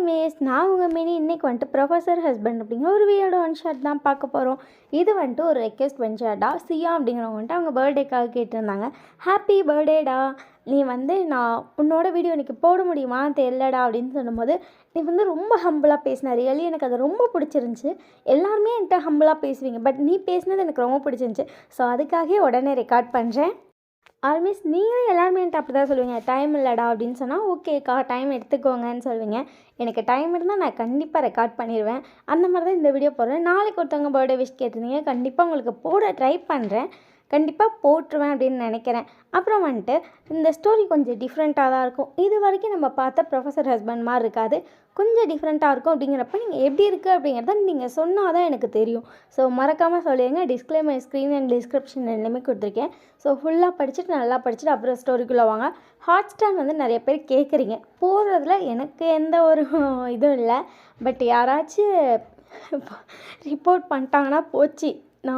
Hi miss, நான் உங்கள் mini. இன்றைக்கி வந்துட்டு ப்ரொஃபஸர் ஹஸ்பண்ட் அப்படிங்கிற ஒரு வீடியோட ஒன் ஷாட் தான் பார்க்க போகிறோம். இது வந்துட்டு ஒரு ரெக்வெஸ்ட் ஒன் ஷாட்டா. சியா அப்படிங்கிறவங்க வந்துட்டு அவங்க பர்த்டேக்காக கேட்டிருந்தாங்க. ஹாப்பி பர்த்டேடா, நீ வந்து நான் உன்னோட வீடியோ இன்றைக்கி போட முடியுமா தெரியலடா அப்படின்னு சொல்லும்போது நீ வந்து ரொம்ப ஹம்பிளாக பேசின. ரியலி எனக்கு அது ரொம்ப பிடிச்சிருந்துச்சி. எல்லாருமே என்கிட்ட ஹம்பிளாக பேசுவீங்க, பட் நீ பேசினது எனக்கு ரொம்ப பிடிச்சிருந்துச்சி. ஸோ அதுக்காகவே உடனே ரெக்கார்ட் பண்ணுறேன். ஆல்மோஸ்ட் நீங்களும் எல்லாருமே என்கிட்ட அப்படி தான் சொல்லுவீங்க, டைம் இல்லைடா அப்படின்னு சொன்னால் ஓகேக்கா டைம் எடுத்துக்கோங்கன்னு சொல்லுவீங்க. எனக்கு டைம் இருந்தால் நான் கண்டிப்பாக ரெக்கார்ட் பண்ணிடுவேன். அந்த மாதிரி தான் இந்த வீடியோ போடுறேன். நாளைக்கு ஒருத்தவங்க பர்த்டே விஷ் கேட்டிருந்தீங்க, கண்டிப்பாக உங்களுக்கு போட ட்ரை பண்ணுறேன். கண்டிப்பாக போட்டுருவேன் அப்படின்னு நினைக்கிறேன். அப்புறம் வந்துட்டு இந்த ஸ்டோரி கொஞ்சம் டிஃப்ரெண்ட்டாக தான் இருக்கும். இது வரைக்கும் நம்ம பார்த்த ப்ரொஃபஸர் ஹஸ்பண்ட் மாதிரி இருக்காது, கொஞ்சம் டிஃப்ரெண்ட்டாக இருக்கும். அப்படிங்கிறப்ப நீங்கள் எப்படி இருக்குது அப்படிங்கிறத நீங்கள் சொன்னால் தான் எனக்கு தெரியும். ஸோ மறக்காமல் சொல்லிடுங்க. டிஸ்க்ளைமர் ஸ்க்ரீன் அண்ட் டிஸ்கிரிப்ஷன் ரெண்டுமே கொடுத்துருக்கேன். ஸோ ஃபுல்லாக படிச்சுட்டு நல்லா படிச்சுட்டு அப்புறம் ஸ்டோரிக்குள்ளே வாங்க. ஹாட்ஸ்டார் வந்து நிறைய பேர் கேட்குறீங்க, போடுறதுல எனக்கு எந்த ஒரு இதுவும் இல்லை. பட் யாராச்சும் ரிப்போர்ட் பண்ணிட்டாங்கன்னா போச்சு.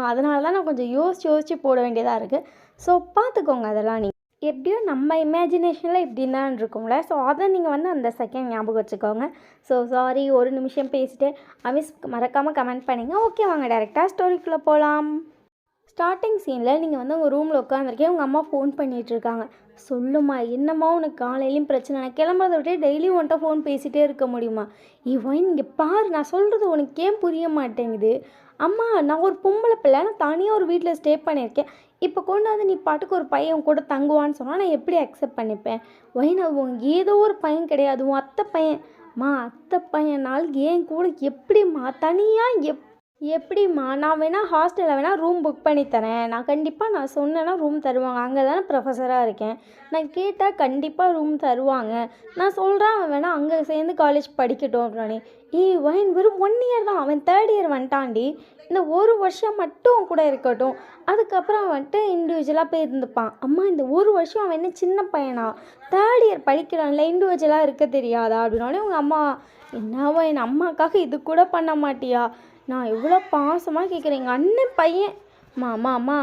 அதனால தான் நான் கொஞ்சம் யோசித்து போட வேண்டியதாக இருக்குது. ஸோ பார்த்துக்கோங்க. அதெல்லாம் நீங்கள் எப்படியோ நம்ம இமேஜினேஷனில் இப்படி தான் இருக்கும்ல. ஸோ அதை நீங்கள் வந்து அந்த செகண்ட் ஞாபகம் வச்சுக்கோங்க. ஸோ சாரி, ஒரு நிமிஷம் பேசிட்டு அமிஸ் மறக்காமல் கமெண்ட் பண்ணிங்க. ஓகே, வாங்க டேரெக்டாக ஸ்டோரிக்குள்ளே போகலாம். ஸ்டார்டிங் சீனில் நீங்கள் வந்து உங்கள் ரூமில் உட்காந்துருக்கேன், உங்கள் அம்மா ஃபோன் பண்ணிகிட்ருக்காங்க. சொல்லுமா, என்னம்மா உனக்கு காலையிலையும் பிரச்சனை? நான் கிளம்புறத விட்டு டெய்லியும் உன்ட்ட ஃபோன் பேசிகிட்டே இருக்க முடியுமா? இவன் இங்கே பாரு, நான் சொல்கிறது உனக்கு ஏன் புரிய மாட்டேங்குது? அம்மா, நான் ஒரு பொம்பளை பிள்ளை, நான் தனியாக ஒரு வீட்டில் ஸ்டே பண்ணியிருக்கேன். இப்போ கொண்டு வந்து நீ பாட்டுக்கு ஒரு பையன் கூட தங்குவான்னு சொன்னால் நான் எப்படி அக்செப்ட் பண்ணிப்பேன்? நான் ஏதோ ஒரு பையன் கிடையாது, உன் அத்தை பையன். அத்தை பையனால் ஏன் கூட எப்படிம்மா தனியாக எப்படிம்மா? நான் வேணால் ஹாஸ்டலில் வேணால் ரூம் புக் பண்ணி தரேன். நான் சொன்னேன்னா ரூம் தருவாங்க. அங்கே தானே ப்ரொஃபஸராக இருக்கேன். நான் கேட்டால் கண்டிப்பாக ரூம் தருவாங்க. நான் சொல்கிறேன், அவன் வேணால் அங்கே சேர்ந்து காலேஜ் படிக்கட்டும் அப்படின்னே. வைன் வெறும் 1 இயர் தான், அவன் 3rd இயர் வந்துட்டாண்டி. இந்த ஒரு வருஷம் மட்டும் கூட இருக்கட்டும், அதுக்கப்புறம் வந்துட்டு இண்டிவிஜுவலாக போய் இருந்துப்பான். அம்மா, இந்த ஒரு வருஷம் அவன் என்ன சின்ன பையனா? 3rd இயர் படிக்கிறான்ல, இண்டிவிஜுவலாக இருக்க தெரியாதா அப்படின்னோடனே உங்கள் அம்மா, என்னவா என் அம்மாக்காக இது கூட பண்ண மாட்டியா? நான் எவ்வளோ பாசமாக கேட்குறேன், எங்கள் அண்ணன் பையன். அம்மா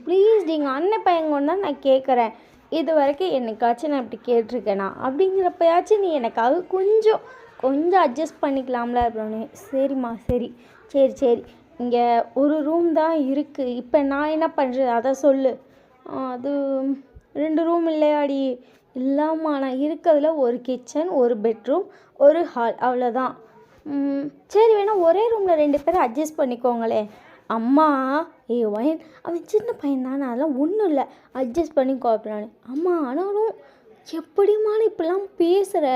ப்ளீஸ், எங்கள் அண்ணன் பையன் கொண்டு தான் நான் கேட்குறேன். இது வரைக்கும் என்னைக்காச்சும் நான் இப்படி கேட்டிருக்கேனா? அப்படிங்கிறப்பயாச்சும் நீ எனக்காக கொஞ்சம் அட்ஜஸ்ட் பண்ணிக்கலாம்ல அப்படின்னு. சரிம்மா, சரி இங்கே ஒரு ரூம் தான் இருக்குது, இப்போ நான் என்ன பண்ணுறது அதை சொல்லு. அது 2 ரூம் இல்லையாடி? இல்லாமல் நான் இருக்கிறதுல ஒரு கிச்சன், ஒரு பெட்ரூம், ஒரு ஹால், அவ்வளோதான். சரி, வேணால் ஒரே ரூமில் 2 பேரும் அட்ஜஸ்ட் பண்ணிக்கோங்களே. அம்மா, ஒயின் அவன் சின்ன பையன் தானே, அதெல்லாம் ஒன்றும் இல்லை, அட்ஜஸ்ட் பண்ணிக்கோ அப்படின்னானு. அம்மா, ஆனாலும் எப்படிம்மான்னு இப்படிலாம் பேசுகிற?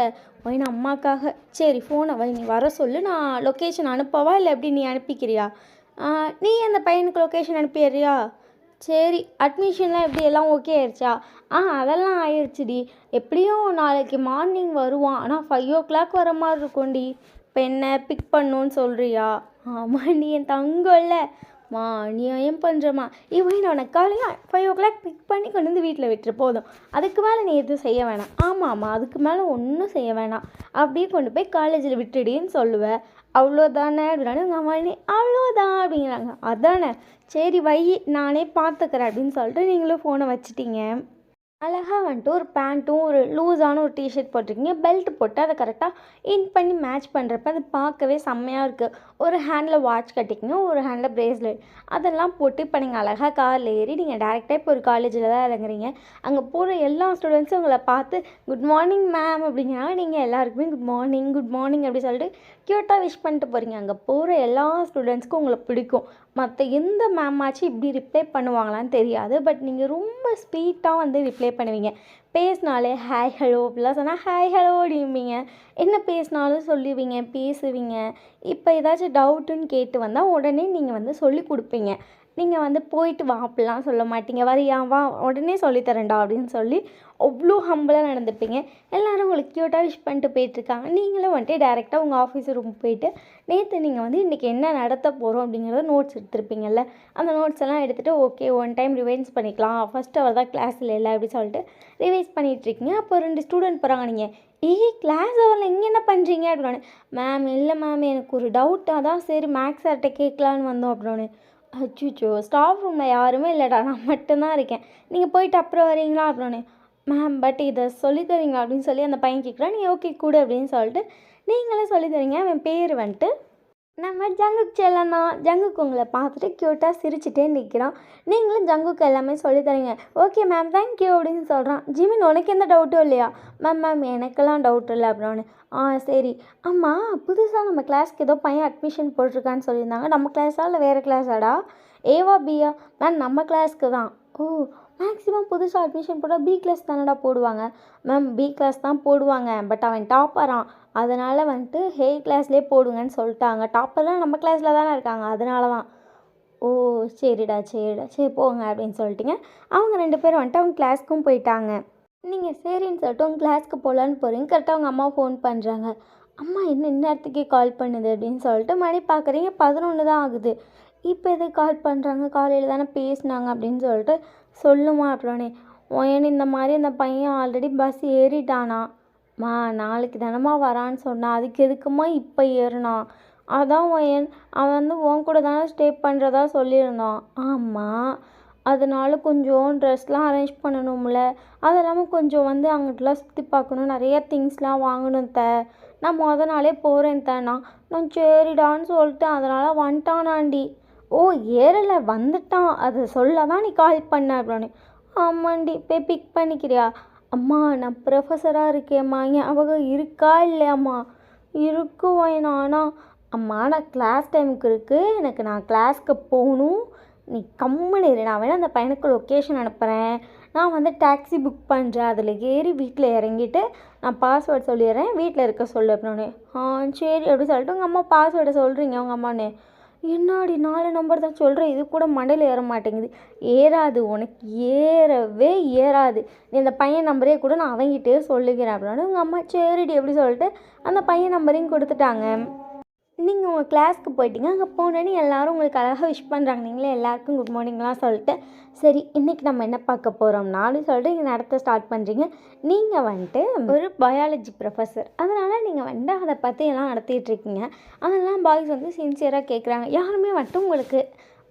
ஒயின் அம்மாக்காக. சரி, ஃபோனை வை, நீ வர சொல்லு, நான் லொக்கேஷன் அனுப்பவா இல்லை எப்படி? நீ அனுப்பிக்கிறியா? நீ அந்த பையனுக்கு லொக்கேஷன் அனுப்பிடுறியா? சரி, அட்மிஷன்லாம் எப்படி எல்லாம் ஓகே ஆயிடுச்சா? அதெல்லாம் ஆயிடுச்சுடி. எப்படியும் நாளைக்கு மார்னிங் வருவான், ஆனால் 5 o'clock வர மாதிரி இருக்கும்டி. இப்போ என்ன பிக் பண்ணணுன்னு சொல்கிறியா? ஆமாம், நீ என் தங்கம்ல. அநியாயம் பண்ணுறம்மா. நான் உனக்கு காலையில் 5 o'clock பிக் பண்ணி கொண்டு வந்து வீட்டில் விட்டுரு போதும். அதுக்கு மேலே நீ எதுவும் செய்ய வேணாம். ஆமாம்மா, அதுக்கு மேலே ஒன்றும் செய்ய வேணாம். அப்படியே கொண்டு போய் காலேஜில் விட்டுடின்னு சொல்லுவேன். அவ்வளோதானே அப்படின்னாலும் உங்கள் அம்மா, நீ அவ்வளோதான் அப்படிங்கிறாங்க. அதானே, சரி வை, நானே பார்த்துக்கிறேன் அப்படின்னு சொல்லிட்டு நீங்களும் ஃபோனை வச்சுட்டீங்க. அழகாக வந்துட்டு ஒரு பேண்ட்டும் ஒரு லூஸான ஒரு டிஷர்ட் போட்டிருக்கீங்க. பெல்ட் போட்டு அதை கரெக்டாக இன் பண்ணி மேட்ச் பண்ணுறப்ப அது பார்க்கவே செம்மையாக இருக்குது. ஒரு ஹேண்டில் வாட்ச் கட்டிக்கிங்க, ஒரு ஹேண்டில் ப்ரேஸ்லெட், அதெல்லாம் போட்டு இப்போ நீங்கள் அழகாக காரில் ஏறி நீங்கள் டேரெக்டாக இப்போ ஒரு காலேஜில் தான் இறங்குறீங்க. அங்கே போகிற எல்லா ஸ்டூடெண்ட்ஸும் உங்களை பார்த்து குட் மார்னிங் மேம் அப்படிங்கிறாங்க. நீங்கள் எல்லாருக்குமே குட் மார்னிங் அப்படி சொல்லிட்டு க்யூட்டாக விஷ் பண்ணிட்டு போகிறீங்க. அங்கே போகிற எல்லா ஸ்டூடெண்ட்ஸ்க்கும் உங்களை பிடிக்கும். மற்ற எந்த மேமாச்சும் இப்படி ரிப்ளை பண்ணுவாங்களான்னு தெரியாது, பட் நீங்கள் ரொம்ப ஸ்வீட்டாக வந்து ரிப்ளை பண்ணுவீங்க. பேசினாலே ஹாய் ஹலோ அப்படிலாம் சொன்னால் ஹாய் ஹலோ அப்படிம்பீங்க. என்ன பேசினாலும் சொல்லுவீங்க, பேசுவீங்க. இப்போ ஏதாச்சும் டவுட்டுன்னு கேட்டு வந்தால் உடனே நீங்கள் வந்து சொல்லி கொடுப்பீங்க. நீங்கள் வந்து போயிட்டு வா அப்படிலாம் சொல்ல மாட்டீங்க. வரியா, வா உடனே சொல்லித்தரேன்டா அப்படின்னு சொல்லி அவ்வளோ ஹம்பிளாக நடந்துப்பீங்க. எல்லோரும் உங்களுக்கு க்யூட்டாக விஷ் பண்ணிட்டு போயிட்டுருக்காங்க. நீங்களும் வந்துட்டு டேரெக்டாக உங்கள் ஆஃபீஸ் ரூம் போயிட்டு நேற்று நீங்கள் வந்து இன்றைக்கி என்ன நடத்த போகிறோம் அப்படிங்கிறத நோட்ஸ் எடுத்துருப்பீங்கள்ல, அந்த நோட்ஸ் எல்லாம் எடுத்துகிட்டு ஓகே ஒன் டைம் ரிவைஸ் பண்ணிக்கலாம், ஃபஸ்ட் அவர் தான் கிளாஸில் இல்லை அப்படின்னு சொல்லிட்டு ரிவைஸ் பண்ணிகிட்ருக்கீங்க. அப்போ 2 ஸ்டூடெண்ட் போகிறாங்க. நீங்கள் கிளாஸ் அவரில் இங்கே என்ன பண்ணுறீங்க அப்படின்னு. மேம் இல்லை மேம், எனக்கு ஒரு டவுட்டாக தான், சரி மேக்ஸ் சார்கிட்ட கேட்கலான்னு வந்தோம் அப்படின்னு. அச்சுச்சோ, ஸ்டாஃப் ரூமில் யாருமே இல்லைடா, நான் மட்டும்தான் இருக்கேன், நீங்கள் போயிட்டு அப்புறம் வரீங்களா அப்படின்னு. மேம் பட் இதை சொல்லித் தரீங்களா அப்படின்னு சொல்லி அந்த பையன் கேட்குறான். நீ ஓகே கூடு அப்படின்னு சொல்லிட்டு நீங்களே சொல்லித் தரீங்க. அவன் பேர் வந்துட்டு நம்ம ஜங்குக் செல்லண்ணா. ஜங்குக் உங்களை பார்த்துட்டு க்யூட்டாக சிரிச்சுட்டே நிற்கிறான். நீங்களும் ஜங்குக்கு எல்லாமே சொல்லித் தரீங்க. ஓகே மேம் தேங்க்யூ அப்படின்னு சொல்கிறான். ஜிமின் உனக்கு எந்த டவுட்டும் இல்லையா? மேம் எனக்கெல்லாம் டவுட் இல்லை அப்படின்னு. சரி. ஆமாம் புதுசாக நம்ம கிளாஸ்க்கு ஏதோ பையன் அட்மிஷன் போட்டிருக்கான்னு சொல்லியிருந்தாங்க. நம்ம கிளாஸா இல்லை வேறு கிளாஸாடா? ஏவா பியா? மேம் நம்ம கிளாஸ்க்கு தான். ஓ மேக்ஸிமம் புதுசாக அட்மிஷன் போட்டால் பி கிளாஸ் தானடா போடுவாங்க. மேம் பி கிளாஸ் தான் போடுவாங்க. பட் அவன் டாப்பரான். அதனால் வந்துட்டு ஹே கிளாஸ்லேயே போடுங்கன்னு சொல்லிட்டாங்க. டாப்பர்லாம் நம்ம கிளாஸில் தானே இருக்காங்க. அதனால தான். ஓ சரிடா சரி போங்க அப்படின்னு சொல்லிட்டிங்க. அவங்க 2 பேரும் வந்துட்டு அவங்க கிளாஸ்க்கும் போயிட்டாங்க. நீங்கள் சரின்னு சொல்லிட்டு உங்கள் கிளாஸ்க்கு போகலான்னு போகிறீங்க. கரெக்டாக அவங்க அம்மா ஃபோன் பண்ணுறாங்க. அம்மா என்ன இந்நேரத்துக்கே கால் பண்ணுது அப்படின்னு சொல்லிட்டு மணி பார்க்குறீங்க 11 தான் ஆகுது. இப்போ எதுக்கு கால் பண்ணுறாங்க? காலையில் தானே பேசினாங்க அப்படின்னு சொல்லிட்டு சொல்லுமா அப்படின்னே. ஏன்னு இந்த மாதிரி அந்த பையன் ஆல்ரெடி பஸ் ஏறிட்டானா? மா நாளைக்கு தானம்மா வரான்னு சொன்னான். அதுக்கு எதுக்குமா இப்போ ஏறினான்? அதான் அவன் வந்து உன் கூட தானே ஸ்டே பண்ணுறதா சொல்லியிருந்தான். ஆமாம் அதனால கொஞ்சம் ட்ரெஸ்லாம் அரேஞ்ச் பண்ணணும்ல. அது இல்லாமல் கொஞ்சம் வந்து அங்கிட்டலாம் சுற்றி பார்க்கணும். நிறைய திங்ஸ்லாம் வாங்கணும் நான் நாளே போகிறேன் நான் சரிடான்னு சொல்லிட்டு அதனால் வந்துட்டானாண்டி. ஓ ஏறலை வந்துட்டான். அதை சொல்ல தான் நீ கால் பண்ண அப்படின்னு. ஆமாண்டி போய் பிக் பண்ணிக்கிறியா? அம்மா நான் ப்ரொஃபஸராக இருக்கேம்மா ஞாபகம் இருக்கா இல்லையாம்மா? இருக்குவேன் ஆனால் அம்மா நான் கிளாஸ் டைமுக்கு இருக்குது. எனக்கு நான் கிளாஸ்க்கு போகணும். நீ கம்முன்னு இரு. நான் வேணால் அந்த பையனுக்கு லொக்கேஷன் அனுப்புகிறேன். நான் வந்து டாக்ஸி புக் பண்ணுறேன். அதில் ஏறி வீட்டில் இறங்கிட்டு நான் பாஸ்வேர்டு சொல்லிடுறேன். வீட்டில் இருக்க சொல்லு அப்படின்னு. சரி அப்படி சொல்லிட்டு உங்கள் அம்மா பாஸ்வேர்டை சொல்கிறீங்க உங்கள் அம்மானு. என்னாடி 4 நம்பர் தான் சொல்கிறேன். இது கூட மண்டையில் ஏற மாட்டேங்குது. ஏறாது உனக்கு ஏறவே ஏறாது. நீ இந்த பையன் நம்பரே கூட நான் அவங்கிட்டே சொல்லிக்கிறேன் அப்படின்னு உங்கள் அம்மா சரிடி எப்படி சொல்லிட்டு அந்த பையன் நம்பரையும் கொடுத்துட்டாங்க. நீங்கள் உங்கள் கிளாஸ்க்கு போயிட்டீங்க. அங்கே போனோன்னே எல்லோரும் உங்களுக்கு அழகாக விஷ் பண்ணுறாங்க. நீங்களே எல்லாருக்கும் குட் மார்னிங்லாம் சொல்லிட்டு சரி இன்றைக்கி நம்ம என்ன பார்க்க போகிறோம்னா அப்படின்னு சொல்லிட்டு இங்கே நடத்த ஸ்டார்ட் பண்ணுறீங்க. நீங்கள் வந்துட்டு ஒரு பயாலஜி ப்ரொஃபஸர். அதனால் நீங்கள் வந்துட்டு அதை பற்றி எல்லாம் நடத்திட்டுருக்கீங்க. அதெல்லாம் பாய்ஸ் வந்து சின்சியராக கேட்குறாங்க. யாருமே வந்துட்டு உங்களுக்கு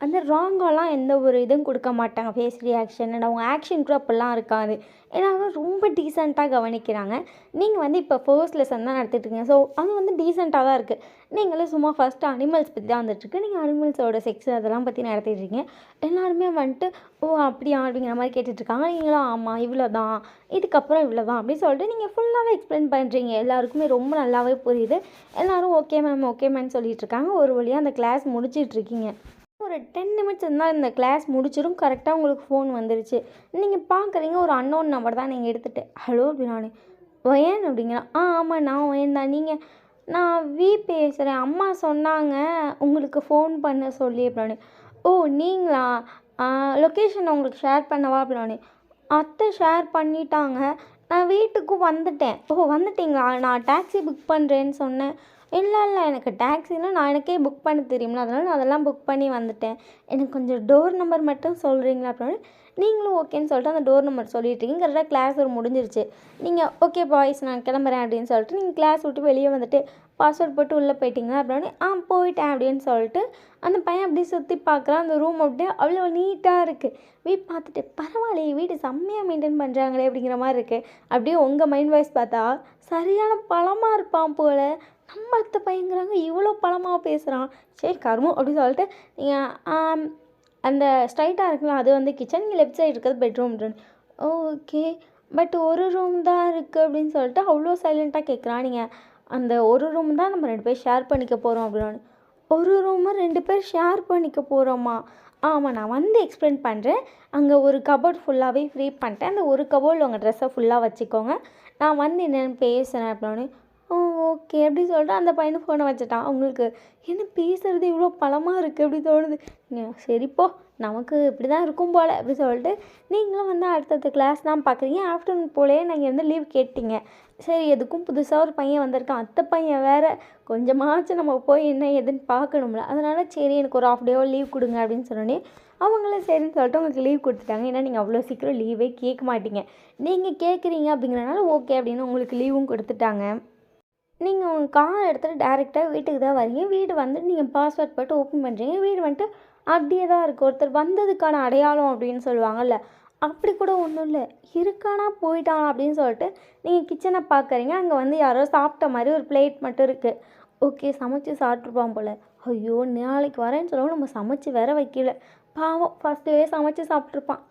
அந்த ராங்காலாம் எந்த ஒரு இதுவும் கொடுக்க மாட்டாங்க. ஃபேஸ் ரியாக்ஷன் அவங்க ஆக்ஷன் கூட அப்படிலாம் இருக்காது. ஏன்னா ரொம்ப டீசெண்டாக கவனிக்கிறாங்க. நீங்கள் வந்து இப்போ ஃபர்ஸ்ட் லெசன் தான் நடத்திட்டுருக்கீங்க. ஸோ அது வந்து டீசெண்டாக தான் இருக்குது. நீங்களும் சும்மா ஃபஸ்ட்டு அனிமல்ஸ் பற்றி தான் வந்துட்டுருக்கு. நீங்கள் அனிமல்ஸோட செக்ஸ் அதெல்லாம் பற்றி நடத்திட்டுருக்கீங்க. எல்லாருமே வந்துட்டு ஓ அப்படியா அப்படிங்கிற மாதிரி கேட்டுட்ருக்காங்க. நீங்களும் ஆமாம் இவ்வளோ தான் இதுக்கப்புறம் இவ்வளோ தான் அப்படின்னு சொல்லிட்டு நீங்கள் ஃபுல்லாகவே எக்ஸ்பிளைன் பண்ணுறீங்க. எல்லாருக்குமே ரொம்ப நல்லாவே புரியுது. எல்லோரும் ஓகே மேம் சொல்லிகிட்ருக்காங்க. ஒரு வழியாக அந்த கிளாஸ் முடிச்சிட்ருக்கீங்க. ஒரு 10 நிமிட்ஸ் இருந்தால் இந்த கிளாஸ் முடிச்சிடும். கரெக்டாக உங்களுக்கு ஃபோன் வந்துருச்சு. நீங்கள் பார்க்குறீங்க ஒரு அன்னோன் நம்பர் தான். நீங்கள் எடுத்துகிட்டு ஹலோ அப்படின்னு. ஒயன் அப்படிங்களா? ஆமாம் நான் ஒயன் தான். நான் பேசுகிறேன். அம்மா சொன்னாங்க உங்களுக்கு ஃபோன் பண்ண சொல்லி அப்படின்னு. ஓ நீங்களா? லொக்கேஷன் உங்களுக்கு ஷேர் பண்ணவா அப்படின்னு. அத்தை ஷேர் பண்ணிட்டாங்க. நான் வீட்டுக்கும் வந்துட்டேன். ஓ வந்துட்டிங்களா? நான் டாக்ஸி புக் பண்ணுறேன்னு சொன்னேன். இல்லை எனக்கு டாக்ஸிலாம் எனக்கே புக் பண்ண தெரியும்ல. அதனால் நான் அதெல்லாம் புக் பண்ணி வந்துட்டேன். எனக்கு கொஞ்சம் டோர் நம்பர் மட்டும் சொல்கிறீங்களா அப்படின்னு. நீங்களும் ஓகேன்னு சொல்லிட்டு அந்த டோர் நம்பர் சொல்லிட்டுருக்கீங்க. கரெக்டாக கிளாஸ் ஒரு முடிஞ்சிருச்சு. நீங்கள் ஓகே பாய்ஸ் நான் கிளம்புறேன் அப்படின்னு சொல்லிட்டு நீங்கள் கிளாஸ் விட்டு வெளியே வந்துட்டு பாஸ்வேர்ட் போட்டு உள்ளே போயிட்டீங்களா அப்படின்னு. போயிட்டேன் அப்படின்னு சொல்லிட்டு அந்த பையன் அப்படியே சுற்றி பார்க்குறான். அந்த ரூம் அப்படியே அவ்வளோ நீட்டாக இருக்குது. வீடு பார்த்துட்டு பரவாயில்லையே வீடு செம்மையாக மெயின்டைன் பண்ணுறாங்களே அப்படிங்கிற மாதிரி இருக்குது. அப்படியே உங்கள் மைண்ட் வாய்ஸ் பார்த்தா சரியான பழமாக இருப்பான் போல். நம்ம அத்தை பையங்கிறாங்க இவ்வளோ பழமாக பேசுகிறான். சரி கருமம் அப்படின்னு சொல்லிட்டு நீங்கள் அந்த ஸ்ட்ரைட்டாக இருக்குல்ல அது வந்து கிச்சன். நீங்கள் லெஃப்ட் சைடு இருக்கிறது பெட்ரூம். ஓகே பட் ஒரு ரூம் தான் இருக்குது அப்படின்னு சொல்லிட்டு அவ்வளோ சைலண்ட்டாக கேட்குறான். நீங்கள் அந்த ஒரு ரூம் தான் நம்ம 2 பேர் ஷேர் பண்ணிக்க போகிறோம் அப்படின்னு. ஒரு ரூமை 2 பேர் ஷேர் பண்ணிக்க போகிறோமா? ஆமாம் நான் வந்து எக்ஸ்பிளைன் பண்ணுறேன். அங்கே ஒரு கபோர்ட் ஃபுல்லாகவே ஃப்ரீ பண்ணிட்டேன். அந்த ஒரு கபோர்டில் உங்கள் ட்ரெஸ்ஸை ஃபுல்லாக வச்சுக்கோங்க. நான் வந்து என்னென்னு பேசுகிறேன் அப்படின்னு. ஓகே அப்படி சொல்லிட்டு அந்த பையனை ஃபோனை வச்சுட்டான். உங்களுக்கு என்ன பேசுகிறது இவ்வளோ பழமாக இருக்குது அப்படி தோணுது. சரிப்போ நமக்கு இப்படி தான் இருக்கும் போல் அப்படி சொல்லிட்டு நீங்களும் வந்து அடுத்தடுத்த கிளாஸ் தான் பார்க்குறீங்க. ஆஃப்டர்நூன் போலே நீங்கள் வந்து லீவ் கேட்டீங்க. சரி எதுக்கும் புதுசாக ஒரு பையன் வந்திருக்கான். அத்தை பையன் வேறு கொஞ்சமாச்சும் நம்ம போய் என்ன எதுன்னு பார்க்கணும்ல. அதனால் சரி எனக்கு ஒரு ஆஃப் டேவோ லீவ் கொடுங்க அப்படின்னு சொன்னோன்னே அவங்களும் சரின்னு சொல்லிட்டு உங்களுக்கு லீவ் கொடுத்துட்டாங்க. ஏன்னா நீங்கள் அவ்வளோ சீக்கிரம் லீவே கேட்க மாட்டீங்க. நீங்கள் கேட்குறீங்க அப்படிங்கிறனால ஓகே அப்படின்னு உங்களுக்கு லீவும் கொடுத்துட்டாங்க. நீங்கள் உங்கள் கார் எடுத்துகிட்டு டேரெக்டாக வீட்டுக்கு தான் வரீங்க. வீடு வந்து நீங்கள் பாஸ்வேர்ட் போட்டு ஓப்பன் பண்ணுறீங்க. வீடு வந்துட்டு அப்படியே தான் இருக்குது. ஒருத்தர் வந்ததுக்கான அடையாளம் அப்படின்னு சொல்லுவாங்கள்ல அப்படி கூட ஒன்றும் இல்லை, இருக்கானா போயிட்டானா அப்படின்னு சொல்லிட்டு நீங்கள் கிச்சனை பார்க்குறீங்க. அங்கே வந்து யாரோ சாப்பிட்ட மாதிரி ஒரு பிளேட் மட்டும் இருக்குது. ஓகே, சமைச்சு சாப்பிட்ருப்பான் போல். ஐயோ, நாளைக்கு வரேன்னு சொல்லவும் நம்ம சமைச்சு வேற வைக்கல. பாவம், ஃபஸ்ட்டே சமைச்சு சாப்பிட்ருப்பான்.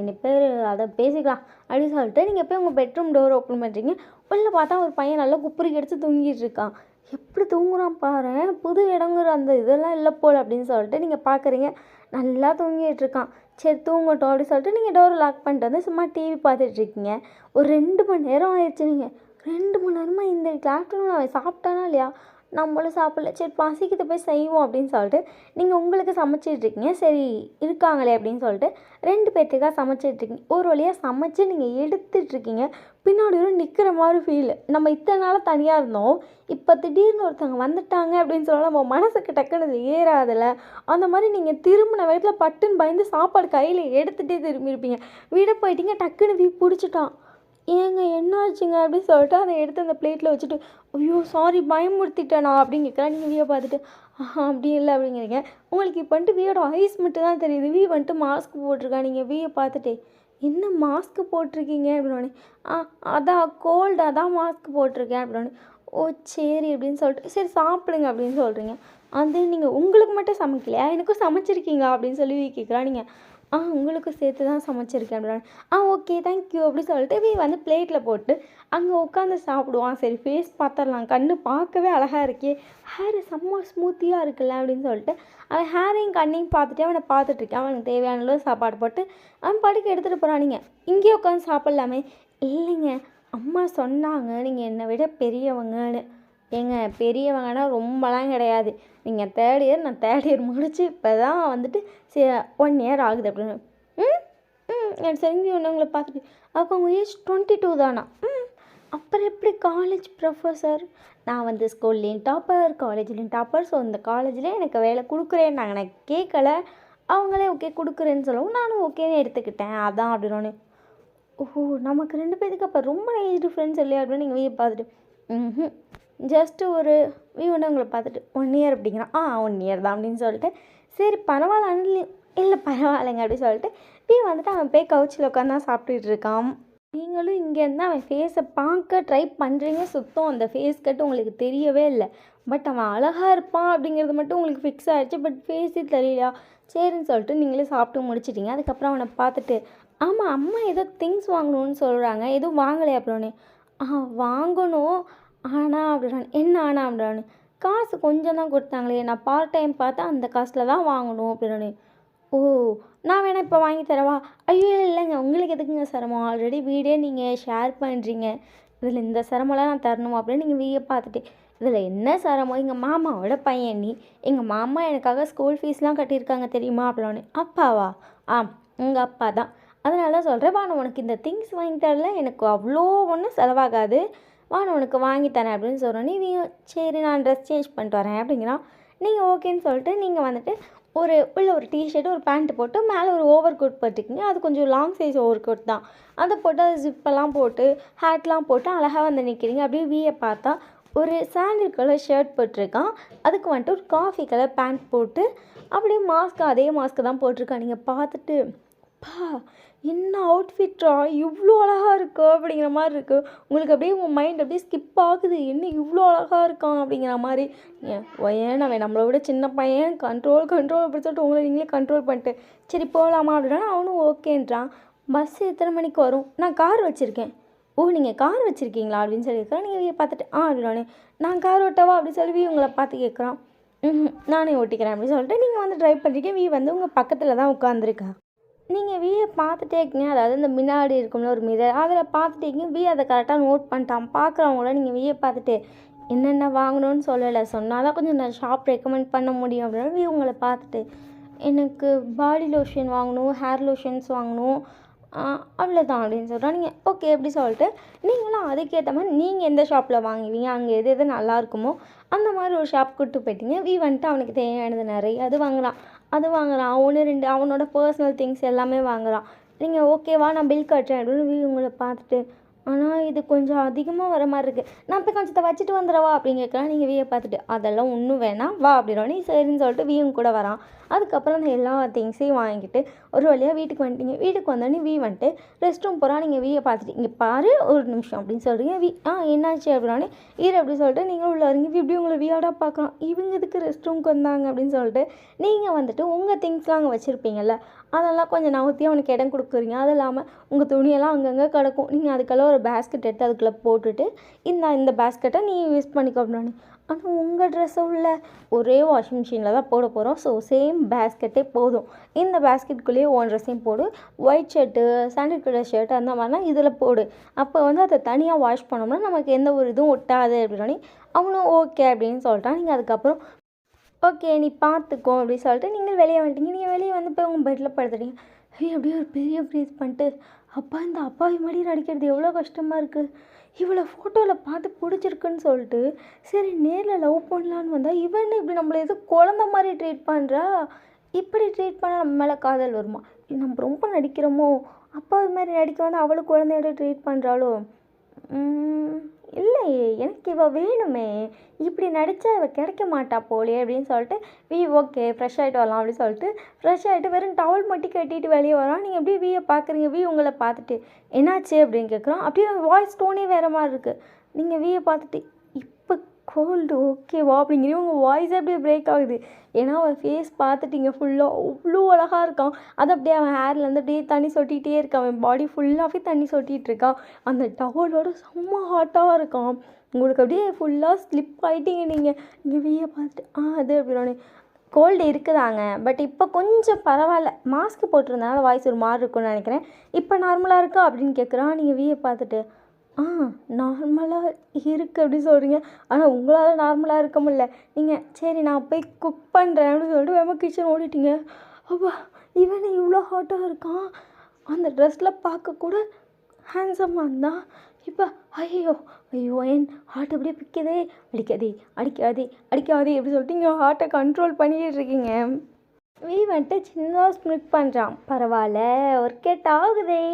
இனி பேர் அதை பேசிக்கலாம் அப்படின்னு சொல்லிட்டு நீங்கள் போய் உங்கள் பெட்ரூம் டோர் ஓப்பன் பண்ணுறீங்க. உள்ளே பார்த்தா ஒரு பையன் நல்லா குப்புரி கடிச்சு தூங்கிட்டு இருக்கான். எப்படி தூங்குறான் பாரு, புது இடங்குற அந்த இதெல்லாம் இல்லை போல் அப்படின்னு சொல்லிட்டு நீங்கள் பார்க்குறீங்க. நல்லா தூங்கிட்டு இருக்கான். சரி தூங்கட்டும் அப்படின்னு சொல்லிட்டு நீங்கள் டோரை லாக் பண்ணிட்டு வந்து சும்மா டிவி பார்த்துட்ருக்கீங்க. ஒரு 2 மணி நேரம் ஆயிடுச்சு. நீங்கள் 2 மணி நேரமாக இந்த ஆஃப்டர்நூன் அவன் சாப்பிட்டானா இல்லையா, நம்மளும் சாப்பிடல. சரி பசிக்கிட்ட போய் செய்வோம் அப்படின்னு சொல்லிட்டு நீங்கள் உங்களுக்கு சமைச்சிட்ருக்கீங்க. சரி இருக்காங்களே அப்படின்னு சொல்லிட்டு 2 பேர்த்துக்காக சமைச்சிட்ருக்கீங்க. ஒரு வழியாக சமைச்சு நீங்கள் எடுத்துட்ருக்கீங்க. பின்னாடி ஒரு நிற்கிற மாதிரி ஃபீல். நம்ம இத்தனை நாளாக தனியாக இருந்தோம், இப்போ திடீர்னு ஒருத்தவங்க வந்துட்டாங்க அப்படின்னு சொல்லலாம், நம்ம மனசுக்கு டக்குன்னு அது ஏறாதில்ல. அந்த மாதிரி நீங்கள் திரும்பின வயதில் பட்டுன்னு பயந்து சாப்பாடு கையில் எடுத்துகிட்டே திரும்பியிருப்பீங்க. விட போயிட்டீங்க, டக்குன்னு பிடிச்சிட்டான். ஏங்க என்னாச்சுங்க அப்படின்னு சொல்லிட்டு அதை எடுத்து அந்த பிளேட்டில் வச்சுட்டு, ஐயோ சாரி பயமுறுத்திட்டேனா அப்படின்னு கேட்குறேன். நீங்கள் வியை பார்த்துட்டு அப்படி இல்லை அப்படிங்கிறீங்க. உங்களுக்கு இப்போ வந்துட்டு வியோட ஐஸ் மட்டும் தான் தெரியுது. வி வந்துட்டு மாஸ்க் போட்டிருக்கா. நீங்கள் வியை பார்த்துட்டே என்ன மாஸ்க் போட்டிருக்கீங்க அப்படின்னு. அதான் கோல்டு, அதான் மாஸ்க் போட்டிருக்கேன் அப்படின்னு. ஓ சரி அப்படின்னு சொல்லிட்டு சரி சாப்பிடுங்க அப்படின்னு சொல்கிறீங்க. அது நீங்கள் உங்களுக்கு மட்டும் சமைக்கலையா, எனக்கும் சமைச்சிருக்கீங்க அப்படின்னு சொல்லி கேட்குறா. நீங்கள் உங்களுக்கும் சேர்த்து தான் சமைச்சிருக்கேன் அப்படின்னா ஓகே தேங்க்யூ அப்படி சொல்லிட்டு வி வந்து பிளேட்டில் போட்டு அங்கே உட்காந்து சாப்பிடுவான். சரி ஃபேஸ் பார்த்துடலாம், கண்ணு பார்க்கவே அழகாக இருக்கே, ஹேர் செம்ம ஸ்மூத்தியாக இருக்குல்ல அப்படின்னு சொல்லிட்டு அவன் ஹேரையும் கண்ணையும் பார்த்துட்டு அவனை பார்த்துட்ருக்கேன். அவனுக்கு தேவையான அளவு சாப்பாடு போட்டு அவன் படுக்க எடுத்துகிட்டு போகிறான். நீங்கள் இங்கேயே உட்காந்து சாப்பிட்லாமே. இல்லைங்க, அம்மா சொன்னாங்க நீங்கள் என்னை விட பெரியவங்கன்னு. ஏங்க பெரியவங்கன்னா ரொம்பலாம் கிடையாது. நீங்கள் தேர்ட் இயர், நான் தேர்ட் இயர் முடிச்சு இப்போ தான் வந்துட்டு 1 இயர் ஆகுது அப்படின்னு. எனக்கு தெரிஞ்சு ஒன்றவங்களை பார்த்துட்டு அப்போ உங்கள் ஏஜ் 22 தானா? அப்புறம் எப்படி காலேஜ் ப்ரொஃபஸர்? நான் வந்து ஸ்கூல்லேயும் டாப்பர், காலேஜ்லேயும் டாப்பர். ஸோ இந்த காலேஜ்லேயே எனக்கு வேலை கொடுக்குறேன்னாங்க. நான் கேட்கல, அவங்களே ஓகே கொடுக்குறேன்னு சொல்லவும் நானும் ஓகேன்னு எடுத்துக்கிட்டேன். அதான் அப்படின்னு. ஓஹோ, நமக்கு 2 பேருக்கு அப்போ ரொம்ப ஏஜ் டிஃப்ரென்ஸ் இல்லையா அப்படின்னு நீங்கள் வீயை பார்த்துட்டு ஜஸ்ட்டு ஒரு ஒன்று உங்களை பார்த்துட்டு 1 இயர் அப்படிங்கிறான். 1 இயர் தான் அப்படின்னு சொல்லிட்டு சரி பரவாயில்ல இல்லை பரவாயில்லைங்க அப்படின்னு சொல்லிட்டு வந்துட்டு அவன் போய் கவுச்சில் உட்காந்து தான் சாப்பிட்டுட்டு இருக்கான். நீங்களும் இங்கேருந்து அவன் ஃபேஸை பார்க்க ட்ரை பண்ணுறீங்க. சுத்தம் அந்த ஃபேஸ் கட்டு உங்களுக்கு தெரியவே இல்லை. பட் அவன் அழகாக இருப்பான் அப்படிங்கிறது மட்டும் உங்களுக்கு ஃபிக்ஸ் ஆகிடுச்சு. பட் ஃபேஸே தெரியலையா. சரின்னு சொல்லிட்டு நீங்களே சாப்பிட்டு முடிச்சிட்டிங்க. அதுக்கப்புறம் அவனை பார்த்துட்டு ஆமாம் அம்மா ஏதோ திங்ஸ் வாங்கணும்னு சொல்கிறாங்க, எதுவும் வாங்கலையா அப்படின்னு. வாங்கணும் ஆனால் அப்படின்னா என்ன ஆனால் அப்படின்னானு காசு கொஞ்சம் தான் கொடுத்தாங்களே, நான் பார்ட் டைம் பார்த்தா அந்த காசில் தான் வாங்கணும் அப்படின்னு. ஓ நான் வேணால் இப்போ வாங்கி தரவா? ஐயோ இல்லைங்க, உங்களுக்கு எதுக்குங்க சிரமம், ஆல்ரெடி வீடே நீங்கள் ஷேர் பண்ணுறீங்க, இதில் இந்த சிரமம்லாம் நான் தரணும் அப்படின்னு நீங்கள் வீயை பார்த்துட்டு இதில் என்ன சிரமம், எங்கள் மாமாவோட பையன் நீ, எங்கள் மாமா எனக்காக ஸ்கூல் ஃபீஸ்லாம் கட்டியிருக்காங்க தெரியுமா அப்படின்னு. அப்பாவா? உங்கள் அப்பா தான், அதனால தான் சொல்கிறேன். நான் உனக்கு இந்த திங்ஸ் வாங்கி தரல, எனக்கு அவ்வளோ ஒன்றும் செலவாகாது, நான் உனக்கு வாங்கி தரேன் அப்படின்னு சொல்கிறேன். நீ சரி நான் ட்ரெஸ் சேஞ்ச் பண்ணிட்டு வரேன் அப்படிங்கிறான். நீங்கள் ஓகேன்னு சொல்லிட்டு நீங்கள் வந்துட்டு உள்ள ஒரு டிஷர்ட்டு ஒரு பேண்ட்டு போட்டு மேலே ஒரு ஓவர் கோட் போட்டிருக்கீங்க. அது கொஞ்சம் லாங் சைஸ் ஓவர் கோட் தான். அதை போட்டு அது ஜிப்பெல்லாம் போட்டு ஹேட்லாம் போட்டு அழகாக வந்து நிற்கிறீங்க. அப்படியே வீயை பார்த்தா ஒரு சாண்டில் கலர் ஷர்ட் போட்டிருக்கான். அதுக்கு வந்துட்டு ஒரு காஃபி கலர் பேண்ட் போட்டு அப்படியே மாஸ்க்கு அதே மாஸ்க்கு தான் போட்டிருக்கான். நீங்கள் பார்த்துட்டு என்ன அவுட்ஃபிட்ரா, இவ்வளோ அழகாக இருக்கோ அப்படிங்கிற மாதிரி இருக்குது. உங்களுக்கு அப்படியே உங்கள் மைண்ட் அப்படியே ஸ்கிப் ஆகுது, என்ன இவ்வளோ அழகாக இருக்கான் அப்படிங்கிற மாதிரி. ஏன் அவன் நம்மளை விட சின்ன பையன், கண்ட்ரோல் அப்படி சொல்லிட்டு உங்களை நீங்களே கண்ட்ரோல் பண்ணிட்டு சரி போகலாமா அப்படின்னா அவனும் ஓகேன்றான். பஸ் எத்தனை மணிக்கு வரும்? நான் கார் வச்சுருக்கேன். ஓ நீங்கள் கார் வச்சுருக்கீங்களா அப்படின்னு சொல்லி கேட்குறான். நீங்கள் பார்த்துட்டு அப்படின்னானே நான் கார் ஓட்டவா அப்படின்னு சொல்லி உங்களை பார்த்து கேட்குறான். நானே ஓட்டிக்கிறேன் அப்படின்னு சொல்லிட்டு நீங்கள் வந்து ட்ரைவ் பண்ணுறீங்க. வந்து உங்கள் பக்கத்தில் தான் உட்காந்துருக்கா. நீங்கள் வீயை பார்த்துட்டே இருக்கீங்க. அதாவது இந்த முன்னாடி இருக்கும்ல ஒரு மிரர், அதில் பார்த்துட்டீங்க. அதை கரெக்டாக நோட் பண்ணிட்டான். பார்க்குறவங்கள நீங்கள் வீயை பார்த்துட்டு என்னென்ன வாங்கணும்னு சொல்லலை, சொன்னால் தான் கொஞ்சம் நான் ஷாப் ரெக்கமெண்ட் பண்ண முடியும் அப்படின்னா உங்களை பார்த்துட்டு எனக்கு பாடி லோஷன் வாங்கணும், ஹேர் லோஷன்ஸ் வாங்கணும், அவ்வளோதான் அப்படின்னு சொல்கிறான். நீங்கள் ஓகே எப்படி சொல்லிட்டு நீங்களும் அதுக்கேற்ற மாதிரி நீங்கள் எந்த ஷாப்பில் வாங்குவீங்க, அங்கே எது எது நல்லா இருக்குமோ அந்த மாதிரி ஒரு ஷாப் கூப்பிட்டு போயிட்டீங்க. வந்துட்டு அவனுக்கு தேவையானது நிறைய அது வாங்கலாம். ஒன்று 2 அவனோட பர்சனல் திங்ஸ் எல்லாமே வாங்குறான். நீங்கள் ஓகேவா நான் பில் கட்டுறேன் அப்படின்னு உங்களை பார்த்துட்டு ஆனால் இது கொஞ்சம் அதிகமாக வர மாதிரி இருக்குது. நான் போய் கொஞ்சத்தை வச்சுட்டு வந்துடவா அப்படின்னு கேட்குறான். நீங்கள் வீயை பார்த்துட்டு அதெல்லாம் ஒன்றும் வேணாம் வா அப்படின்னோடனே சரின்னு சொல்லிட்டு வீயும் கூட வரான். அதுக்கப்புறம் அந்த எல்லா திங்ஸையும் வாங்கிட்டு ஒரு வழியாக வீட்டுக்கு வந்துட்டீங்க. வீட்டுக்கு வந்தோடனே வீ வந்துட்டு ரெஸ்ட் ரூம் போகிறான். நீங்கள் வீயை பார்த்துட்டு இங்கே பாரு ஒரு நிமிஷம் அப்படின்னு சொல்கிறீங்க. என்னாச்சு அப்படின்னோடனே அப்படி சொல்லிட்டு நீங்கள் உள்ள வரீங்க. இப்படி உங்களை வியாடாக பார்க்கலாம். இவங்க இதுக்கு ரெஸ்ட் ரூமுக்கு வந்தாங்க அப்படின்னு சொல்லிட்டு நீங்கள் வந்துட்டு உங்கள் திங்ஸ்லாம் அங்கே வச்சுருப்பீங்கல்ல அதெல்லாம் கொஞ்சம் நவுத்தி அவனுக்கு இடம் கொடுக்குறீங்க. அது இல்லாமல் உங்கள் துணியெல்லாம் அங்கங்கே கிடக்கும். நீங்கள் அதுக்கெல்லாம் ஒரு பேஸ்கெட் எடுத்து அதுக்குள்ளே போட்டுட்டு இந்த பேஸ்கெட்டை நீ யூஸ் பண்ணிக்கோ அப்படின்னு. ஆனால் உங்கள் ட்ரெஸ்ஸை உள்ள ஒரே வாஷிங் மிஷினில் தான் போட போகிறோம். ஸோ சேம் பேஸ்கெட்டே போதும். இந்த பேஸ்கெட்டுக்குள்ளேயே ஓன் ட்ரெஸ்ஸையும் போடு. White shirt sandal colour shirt அந்த மாதிரிலாம் இதில் போடு. அப்போ வந்து அதை தனியாக வாஷ் பண்ணோம்னா நமக்கு எந்த ஒரு இதுவும் ஒட்டாது அப்படின்னு அவனும் ஓகே அப்படின்னு சொல்லிட்டான். நீங்கள் அதுக்கப்புறம் ஓகே நீ பார்த்துக்கோ அப்படின்னு சொல்லிட்டு நீங்கள் வெளியே வந்துட்டீங்க. நீங்கள் வெளியே வந்து போய் உங்கள் பெட்டில் படுத்துட்டீங்க. அப்படியே ஒரு பெரிய ஃப்ரீஸ் பண்ணிட்டு இந்த அப்பாவி மாதிரி நடிக்கிறது எவ்வளோ கஷ்டமாக இருக்குது. இவ்வளோ ஃபோட்டோவில் பார்த்து பிடிச்சிருக்குன்னு சொல்லிட்டு சரி நேரில் லவ் பண்ணலான்னு வந்தால் இவன் இப்படி நம்மளை எதுவும் குழந்த மாதிரி ட்ரீட் பண்ணுறா. இப்படி ட்ரீட் பண்ணால் நம்ம மேலே காதல் வருமா? நம்ம ரொம்ப நடிக்கிறோமோ? அப்பாவி மாதிரி நடிக்க வந்து அவளும் குழந்தையோட ட்ரீட் பண்ணுறாளோ? இல்லையே எனக்கு வேணுமே. இப்படி நடித்தா கிடைக்க மாட்டா போலே அப்படின்னு சொல்லிட்டு ஓகே ஃப்ரெஷ் ஆகிட்டு வரலாம் அப்படின்னு சொல்லிட்டு ஃப்ரெஷ் ஆகிட்டு வெறும் டவல் மட்டும் கட்டிட்டு வெளியே வரான். நீங்கள் அப்படியே வீயை பார்க்குறீங்க. உங்களை பார்த்துட்டு என்னாச்சு அப்படின்னு கேட்குறான். அப்படியே வாய்ஸ் டோனே வேறு மாதிரி இருக்குது. நீங்கள் வீயை பார்த்துட்டு இப்போ கோல்டு ஓகேவா அப்படிங்கிறீங்க. உங்கள் வாய்ஸே அப்படியே பிரேக் ஆகுது. ஏன்னா அவன் ஃபேஸ் பார்த்துட்டிங்க ஃபுல்லாக அவ்வளோ அழகாக இருக்கான். அது அப்படியே அவன் ஹேர்லேருந்து அப்படியே தண்ணி சொட்டிகிட்டே இருக்கான். அவன் பாடி ஃபுல்லாகவே தண்ணி சொட்டிகிட்டு இருக்கான். அந்த டவலோட செம்ம ஹாட்டாக இருக்கான். உங்களுக்கு அப்படியே ஃபுல்லாக ஸ்லிப் ஆகிட்டீங்க. நீங்கள் வீயை பார்த்துட்டு அது அப்படின்னோடனே கோல்டு இருக்குதாங்க. பட் இப்போ கொஞ்சம் பரவாயில்ல. மாஸ்க் போட்டிருந்தனால வாய்ஸ் ஒரு மாதிரி இருக்கும்னு நினைக்கிறேன். இப்போ நார்மலாக இருக்கா அப்படின்னு கேட்குறான். நீங்கள் வீயை பார்த்துட்டு நார்மலாக இருக்குது அப்படி சொல்கிறீங்க. ஆனால் உங்களால் நார்மலாக இருக்க முடியல. நீங்கள் சரி நான் போய் குக் பண்ணுறேன் அப்படின்னு சொல்லிட்டு வேமா கிச்சன் ஓடிட்டீங்க. அப்பா இவன் இவ்வளோ ஹாட்டாக இருக்கான். அந்த ட்ரெஸ்ஸில் பார்க்கக்கூட ஹேண்ட்ஸமாக இருந்தான். இப்போ ஐயோ என் ஹார்ட் அப்படியே பிடிக்கதே. அடிக்காதே அப்படி சொல்லிட்டு இங்கே ஹார்ட்டை கண்ட்ரோல் பண்ணிக்கிட்டு இருக்கீங்க. வந்துட்டு சின்னதாக ஸ்மிட் பண்ணுறான். பரவாயில்ல ஒர்க் அவுட் ஆகுதே.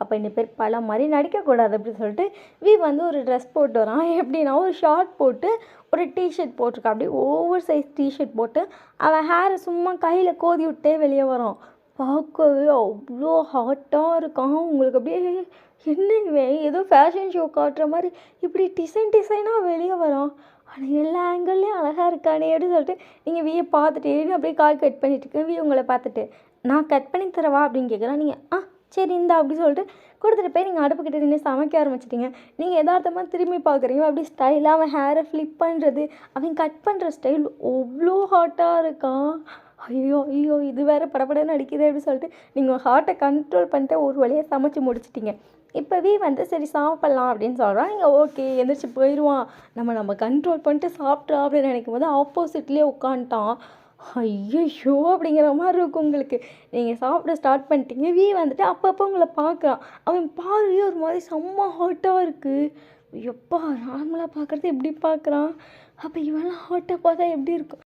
அப்போ இந்த பேர் பல மாதிரி நடிக்கக்கூடாது அப்படின்னு சொல்லிட்டு வந்து ஒரு ட்ரெஸ் போட்டு வரான். எப்படின்னா ஒரு ஷார்ட் போட்டு ஒரு டிஷர்ட் போட்டிருக்கான். அப்படியே ஓவர் சைஸ் டிஷர்ட் போட்டு அவன் ஹேரை சும்மா கையில் கோதி விட்டே வெளியே வரான். பார்க்கவே அவ்வளோ ஹாட்டாக இருக்கான். உங்களுக்கு அப்படியே என்ன ஏதோ ஃபேஷன் ஷோ காட்டுற மாதிரி இப்படி டிசைனாக வெளியே வரான். ஆனால் எல்லா ஆங்கிள்லேயும் அழகாக இருக்கானே அப்படின்னு சொல்லிட்டு நீங்கள் வீயை பார்த்துட்டு அப்படியே கால் கட் பண்ணிட்டு இருக்கேன். உங்களை பார்த்துட்டு நான் கட் பண்ணி தரவா அப்படின்னு கேட்குறான். நீங்கள் சரி இந்தா அப்படி சொல்லிட்டு கொடுத்துட்டு போய் நீங்கள் அடுப்புக்கிட்ட நின்று சமைக்க ஆரம்பிச்சிட்டிங்க. நீங்கள் எதார்த்தமாக திரும்பி பார்க்குறீங்க. அப்படி ஸ்டைலாக அவன் ஹேரை ஃப்ளிப் பண்ணுறது அவன் கட் பண்ணுற ஸ்டைல் அவ்வளோ ஹாட்டாக இருக்கான். ஐயோ இது வேறு படப்படன்னு அடிக்குது அப்படின்னு சொல்லிட்டு நீங்கள் ஹார்ட்டை கண்ட்ரோல் பண்ணிட்டு ஒரு வழியாக சமைச்சு முடிச்சிட்டிங்க. இப்போ வந்து சரி சாப்பிட்லாம் அப்படின்னு சொல்கிறான். நீங்கள் ஓகே எந்திரிச்சு போயிடுவான். நம்ம கண்ட்ரோல் பண்ணிட்டு சாப்பிட்றா அப்படின்னு நினைக்கும் போது ஆப்போசிட்லேயே உட்காந்துட்டான். ஐயோ அப்படிங்கிற மாதிரி இருக்கும் உங்களுக்கு. நீங்கள் சாப்பிட ஸ்டார்ட் பண்ணிட்டீங்க. வந்துட்டு அப்பப்போ உங்களை பார்க்குறான். அவன் பார்வையே ஒரு மாதிரி செம்ம ஹாட்டாக இருக்குது. எப்பா நார்மலாக பார்க்குறது எப்படி பார்க்குறான். அப்போ இவெல்லாம் ஹாட்டாக பார்த்தா எப்படி இருக்கும்?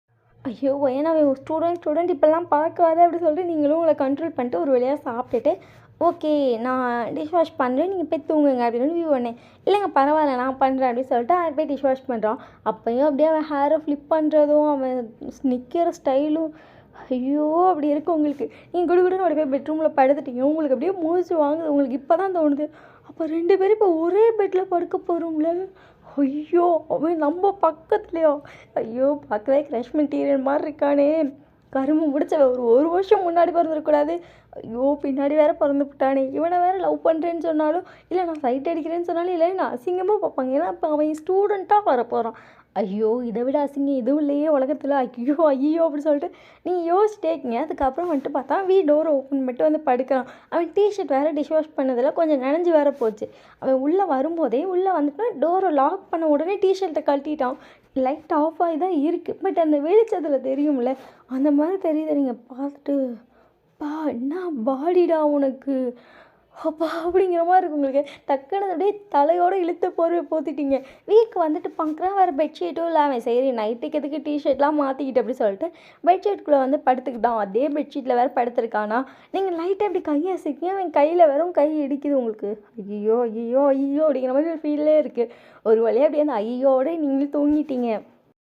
ஏன்னா அவன் ஸ்டூடெண்ட் இப்போல்லாம் பார்க்காத அப்படி சொல்லிட்டு நீங்களும் உங்களை கண்ட்ரோல் பண்ணிட்டு ஒரு வழியாக சாப்பிட்டுட்டு ஓகே நான் டிஷ் வாஷ் பண்ணுறேன் நீங்கள் போய் தூங்குங்க அப்படின்னு பண்ணேன். இல்லைங்க பரவாயில்ல நான் பண்ணுறேன் அப்படின்னு சொல்லிட்டு அவன் போய் டிஷ் வாஷ் பண்ணுறான். அப்போயும் அப்படியே அவன் ஹேரை ஃப்ளிப் பண்ணுறதும் அவன் நிற்கிற ஸ்டைலும் அப்படி இருக்குது உங்களுக்கு. நீங்கள் குடுகுடுன்னு ஓடி போய் பெட்ரூமில் படுத்துட்டீங்க. உங்களுக்கு அப்படியே மூச்சு வாங்குது. உங்களுக்கு இப்போ தான் தோணுது அப்போ 2 பேரும் இப்போ ஒரே பெட்டில் படுக்க போகிறோம்ல. அவன் நம்ம பக்கத்துலையோ பார்க்கவே க்ரஷ் மெட்டீரியல் மாதிரி இருக்கானே. கரும்பு முடிச்சவன் ஒரு வருஷம் முன்னாடி பிறந்திருக்கூடாது. பின்னாடி வேறு பிறந்துவிட்டானே. இவனை வேறு லவ் பண்ணுறேன்னு சொன்னாலும் இல்லை நான் சைட் அடிக்கிறேன்னு சொன்னாலும் இல்லை நான் அசிங்கமாக பார்ப்பாங்க. ஏன்னா இப்போ அவன் ஸ்டூடெண்ட்டாக வர போகிறான். இதை விட அசிங்கம் எதுவும் இல்லையே உலகத்தில். ஐயோ அப்படி சொல்லிட்டு நீங்கள் யோசிச்சிட்டே இருக்கீங்க. அதுக்கப்புறம் வந்துட்டு பார்த்தா டோரை ஓப்பன் பண்ணிட்டு வந்து படுக்கிறான். அவன் டிஷர்ட் வேறு டிஷ் வாஷ் பண்ணதில் கொஞ்சம் நனைஞ்சு வேறு போச்சு. அவன் உள்ளே வரும்போதே உள்ளே வந்துட்டு டோரை லாக் பண்ண உடனே டிஷர்ட்டை கழட்டிட்டான். லைட் ஆஃப் ஆகி தான் இருக்குது. பட் அந்த வெளிச்சத்தில் தெரியும்ல அந்த மாதிரி தெரியுது. நீங்கள் பார்த்துட்டு என்ன பாடிடா உனக்கு. அப்பா அப்படிங்கிற மாதிரி இருக்கு உங்களுக்கு. டக்குன்னு அப்படியே தலையோடு இழுத்து போர்வை போத்திட்டீங்க. வீக்கு வந்துட்டு பார்க்குறேன் வேறு பெட்ஷீட்டும் இல்லாமல், சரி நைட்டுக்கு எதுக்கு டிஷர்ட்லாம் மாற்றிக்கிட்டு அப்படி சொல்லிட்டு பெட்ஷீட்குள்ளே வந்து படுத்துக்கிட்டான். அதே பெட்ஷீட்டில் வேறு படுத்துருக்கானா. நீங்கள் லைட்டாக இப்படி கையை அசைக்கிங்க, அவன் கையில் வெறும் கை இடிக்குது உங்களுக்கு. ஐயோ ஐயோ ஐயோ அப்படிங்கிற மாதிரி ஒரு ஃபீலே இருக்குது. ஒரு வழியாக அப்படியே அந்த ஐயோட நீங்களும் தூங்கிட்டீங்க.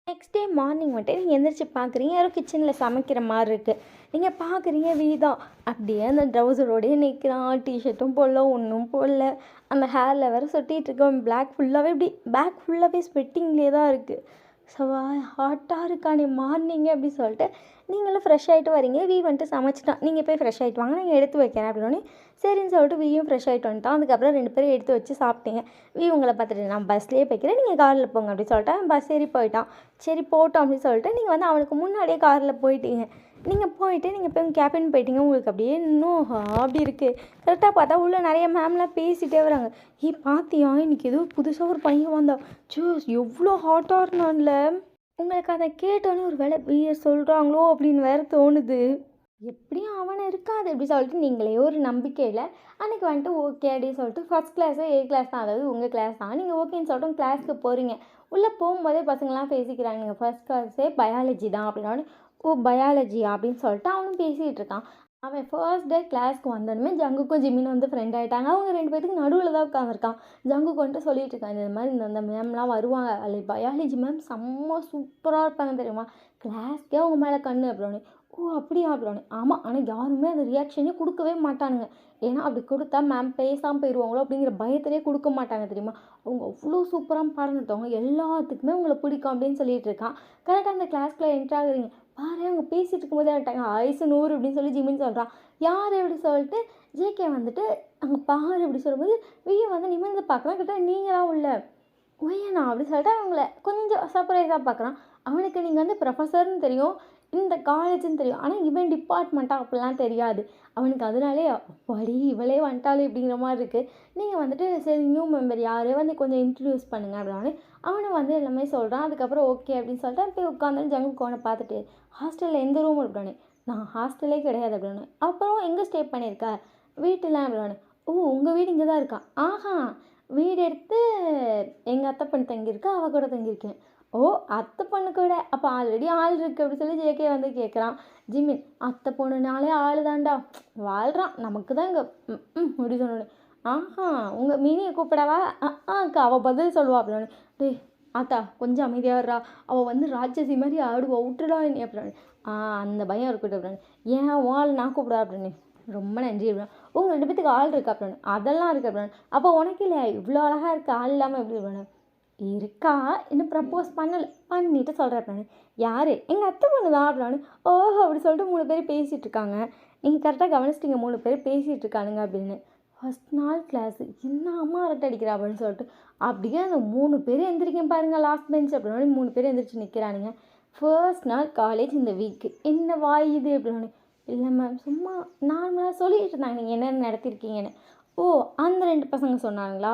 நெக்ஸ்ட் டே மார்னிங் வந்துட்டு நீங்கள் எந்திரிச்சு பார்க்குறீங்க, யாரும் கிச்சனில் சமைக்கிற மாதிரி இருக்குது. நீங்கள் பார்க்குறீங்க வீதான் அப்படியே அந்த ட்ரௌசரோடையே நிற்கிறான். டிஷர்ட்டும் போடல, ஒன்றும் போடல. அந்த ஹேரில் வேறு சொட்டிகிட்டு இருக்கோம். பிளாக் ஃபுல்லாகவே இப்படி பேக் ஃபுல்லாகவே ஸ்வெட்டிங்லேயே தான் இருக்குது. சவா ஹாட்டாக இருக்கானே மார்னிங்கே அப்படி சொல்லிட்டு நீங்களும் ஃப்ரெஷ் ஆகிட்டு வரீங்க. வந்துட்டு சமைச்சிட்டான். நீங்கள் போய் ஃப்ரெஷ் ஆகிட்டு வாங்க, நீங்கள் எடுத்து வைக்கிறேன் அப்படின்னோடனே சரின்னு சொல்லிட்டு வீயும் ஃப்ரெஷ் ஆகிட்டு வந்துட்டான். அதுக்கப்புறம் 2 பேரும் எடுத்து வச்சு சாப்பிட்டீங்க. உங்களை பார்த்துட்டு நான் பஸ்லேயே போய்க்கிறேன், நீங்கள் காரில் போங்க அப்படின்னு சொல்லிட்டு அவன் பஸ் ஏறி போயிட்டான். சரி போட்டோம் அப்படின்னு சொல்லிட்டு நீங்கள் வந்து அவனுக்கு முன்னாடியே காரில் போயிட்டீங்க. நீங்கள் போயிட்டு நீங்கள் போய் கேபின் போயிட்டீங்க. உங்களுக்கு அப்படியே இன்னும் அப்படி இருக்குது. கரெக்டாக பார்த்தா உள்ளே நிறைய மேம்லாம் பேசிகிட்டே வராங்க. பார்த்தியா இன்னைக்கு ஏதோ புதுசாக ஒரு பையன் வந்தான், ஜூஸ் எவ்வளோ ஹாட்டாக இருந்தான்ல. உங்களுக்கு அதை கேட்டோன்னே ஒரு வேளை பிஎஸ் சொல்கிறாங்களோ அப்படின்னு வேறு தோணுது. எப்படியும் அவனை இருக்காது எப்படி சொல்லிட்டு நீங்களே ஒரு நம்பிக்கையில் அன்றைக்கி வந்துட்டு ஓகே அப்படின்னு சொல்லிட்டு ஃபஸ்ட் கிளாஸோ ஏ கிளாஸ் தான், அதாவது உங்கள் கிளாஸ் தான். நீங்கள் ஓகேன்னு சொல்லிட்டு கிளாஸ்க்கு போகிறீங்க. உள்ளே போகும்போதே பசங்களாம் பேசிக்கிறாங்க, நீங்கள் ஃபஸ்ட் கிளாஸே பயாலஜி தான் அப்படின்னா. ஓ பயாலஜியா அப்படின்னு சொல்லிட்டு அவனும் பேசிகிட்டு இருக்கான். அவன் ஃபர்ஸ்ட் டே கிளாஸ்க்கு வந்தோடனே ஜங்குக்கும் ஜிமினும் வந்து ஃப்ரெண்ட் ஆகிட்டாங்க. அவங்க 2 பேத்துக்கு நடுவில் தான் உட்காந்துருக்கான். ஜங்குக்கு வந்துட்டு சொல்லிட்டு இருக்கான், இந்த மாதிரி இந்த மேம்லாம் வருவாங்க, அதில் பயாலஜி மேம் செம்ம சூப்பராக இருப்பாங்க தெரியுமா, கிளாஸ்க்கே அவங்க மேலே கண்ணு அப்படின்னு. ஓ அப்படியா அப்படின்னு. ஆமாம், ஆனால் யாருமே அந்த ரியாக்ஷனே கொடுக்கவே மாட்டானுங்க. ஏன்னா அப்படி கொடுத்தா மேம் பேசாமல் போயிடுவாங்களோ அப்படிங்கிற பயத்திலே கொடுக்க மாட்டாங்க தெரியுமா. அவங்க அவ்வளோ சூப்பராக பாடம் நடத்துவாங்க, எல்லாத்துக்குமே உங்களை பிடிக்கும் அப்படின்னு சொல்லிட்டு இருக்கான். கரெக்டாக அந்த கிளாஸ்க்குள்ளே என்ட்ரு ஆகுறீங்க. பாரு அவங்க பேசிகிட்டு இருக்கும்போதே ஆகிட்டாங்க. ஆயுசு 100 அப்படின்னு சொல்லி ஜிமின்னு சொல்கிறான். யார் எப்படி சொல்லிட்டு ஜேகே வந்துட்டு அங்கே பாரு அப்படி சொல்லும்போது வந்து நிமிர்ந்து பார்க்குறான். கிட்ட நீங்களாம் உள்ள ஒய்யண்ணா அப்படி சொல்லிட்டு அவங்கள கொஞ்சம் சர்ப்ரைஸாக பார்க்குறான். அவனுக்கு நீங்கள் வந்து ப்ரொஃபஸர்னு தெரியும், இந்த காலேஜுன்னு தெரியும், ஆனால் இவன் டிபார்ட்மெண்ட்டாக அப்படிலாம் தெரியாது அவனுக்கு. அதனாலே படி இவளே வந்துட்டாலே இப்படிங்கிற மாதிரி இருக்குது. நீங்கள் வந்துட்டு சரி நியூ மெம்பர் யார் வந்து கொஞ்சம் இன்ட்ரடியூஸ் பண்ணுங்க அப்படின்னு அவனை வந்து எல்லாமே சொல்கிறான். அதுக்கப்புறம் ஓகே அப்படின்னு சொல்லிட்டு போய் உட்காந்து ஜங்கு கோனை பார்த்துட்டு ஹாஸ்டலில் எந்த ரூம் அப்படின்னு. நான் ஹாஸ்டலே கிடையாது அப்படின்னு. அப்புறம் எங்கே ஸ்டே பண்ணியிருக்க, வீட்டுலாம் அப்படின்னு. ஓ உங்கள் வீடு இங்கே தான் இருக்கா. ஆஹா, வீடு எடுத்து எங்கள் அத்தை பொண்ணு தங்கியிருக்கா, அவள் கூட தங்கியிருக்கேன். ஓ அத்தை பொண்ணு கூட, அப்போ ஆல்ரெடி ஆள் இருக்குது அப்படி சொல்லி ஜேகே வந்து கேட்குறான். ஜிமின் அத்தை பொண்ணுனாலே ஆள் தான்டா, வாழ்கிறான் நமக்கு தான் இங்கே அப்படி சொன்னோன்னு. ஆஹா உங்கள் மீனியை கூப்பிடவா, அக்கா அவள் பதில் சொல்லுவா அப்படின்னு. டேய் ஆத்தா கொஞ்சம் அமைதியாகிறா, அவள் வந்து ராட்சசி மாதிரி ஆடுவா, விட்டுடா நீ அப்படின்னு. அந்த பயம் இருக்கட்டும் அப்படின்னு. ஏன் ஆள் நான் கூப்பிடா அப்படின்னு. ரொம்ப நன்றி அப்படின்னா. உங்கள் 2 பேத்துக்கு ஆள் இருக்கா அப்படின்னு. அதெல்லாம் இருக்குது அப்படின்னு. அப்போ உனக்கு இல்லையா, இவ்வளோ அழகாக இருக்குது ஆள் இல்லாமல் எப்படி அப்படின்னு. இருக்கா, இன்னும் ப்ரப்போஸ் பண்ணலை, பண்ணிவிட்டு சொல்கிறேன் அப்படின்னு. யார், எங்கள் அத்தை பொண்ணு தான் அப்படின்னு. ஓஹோ அப்படி சொல்லிட்டு 3 பேர் பேசிகிட்டு இருக்காங்க. நீங்கள் கரெக்டாக கவனிச்சிட்டிங்க 3 பேர் பேசிகிட்டு இருக்கானுங்க அப்படின்னு. ஃபஸ்ட் நாள் கிளாஸு என்ன அம்மா அரட்டை அடிக்கிறா அப்படின்னு சொல்லிட்டு அப்படியே அந்த 3 பேர் எந்திரிக்கேன் பாருங்கள் லாஸ்ட் பெஞ்ச் அப்படின்னு. 3 பேர் எந்திரிச்சு நிற்கிறானுங்க. ஃபர்ஸ்ட் நாள் காலேஜ் இந்த வீக்கு. என்ன வாய் இது அப்படின்னு. இல்லை மேம் சும்மா நார்மலாக சொல்லிட்டு இருந்தாங்க நீங்கள் என்னென்ன நடத்திருக்கீங்கன்னு. ஓ அந்த 2 பசங்க சொன்னாங்களா,